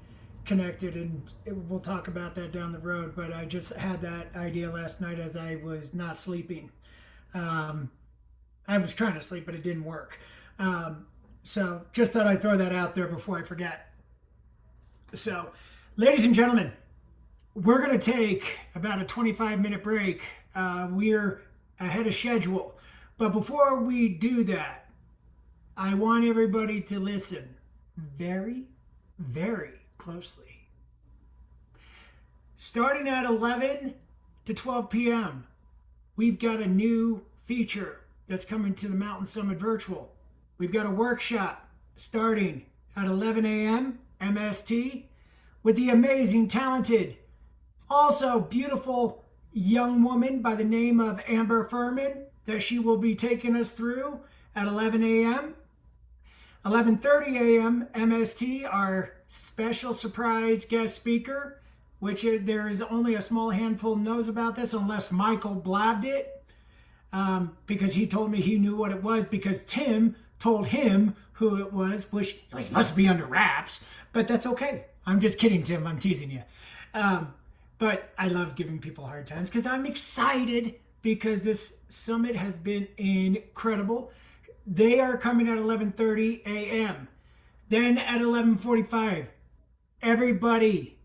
connected. And we'll talk about that down the road, but I just had that idea last night as I was not sleeping. I was trying to sleep, but it didn't work. So just thought I'd throw that out there before I forget. So, ladies and gentlemen, we're going to take about a 25-minute break. We're ahead of schedule. But before we do that, I want everybody to listen very, very closely. Starting at 11 to 12 p.m., we've got a new feature that's coming to the Mountain Summit Virtual. We've got a workshop starting at 11 a.m. MST with the amazing, talented, also beautiful young woman by the name of Amber Furman that she will be taking us through at 11 a.m. 11:30 a.m. MST, our special surprise guest speaker, which there is only a small handful knows about this unless Michael blabbed it, because he told me he knew what it was because Tim told him who it was, which it was supposed to be under wraps, but that's okay. I'm just kidding, Tim. I'm teasing you. But I love giving people hard times because I'm excited because this summit has been incredible. They are coming at 11:30 a.m. Then at 11:45, everybody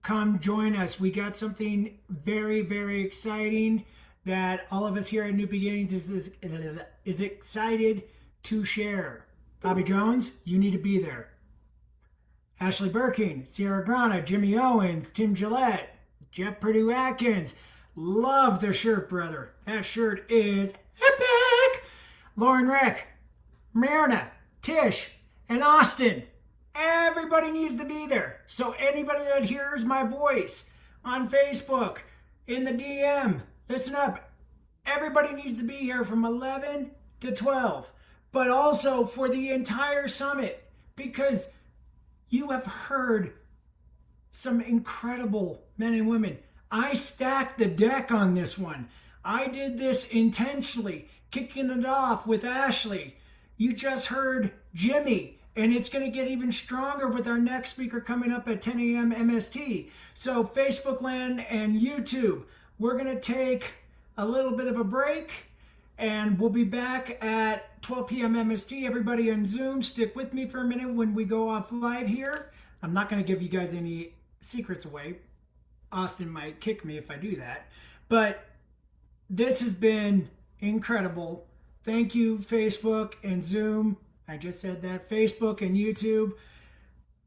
come join us. We got something very, very exciting that all of us here at New Beginnings is excited to share. Bobby Jones, you need to be there. Ashley Birking, Sierra Grana, Jimmy Owens, Tim Gillette, Jeff Purdue Atkins. Love the shirt, brother. That shirt is epic. Lauren Rick, Marina, Tish, and Austin. Everybody needs to be there. So anybody that hears my voice on Facebook, in the DM, listen up. Everybody needs to be here from 11 to 12. But also for the entire summit, because you have heard some incredible men and women. I stacked the deck on this one. I did this intentionally, kicking it off with Ashley. You just heard Jimmy, and it's going to get even stronger with our next speaker coming up at 10 a.m. MST. So Facebook land and YouTube, we're going to take a little bit of a break, and we'll be back at 12 p.m. MST. Everybody on Zoom, stick with me for a minute when we go off live here. I'm not going to give you guys any secrets away. Austin might kick me if I do that. But this has been incredible. Thank you, Facebook and Zoom. I just said that. Facebook and YouTube.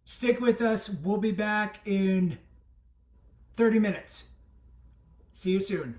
Stick with us. We'll be back in 30 minutes. See you soon.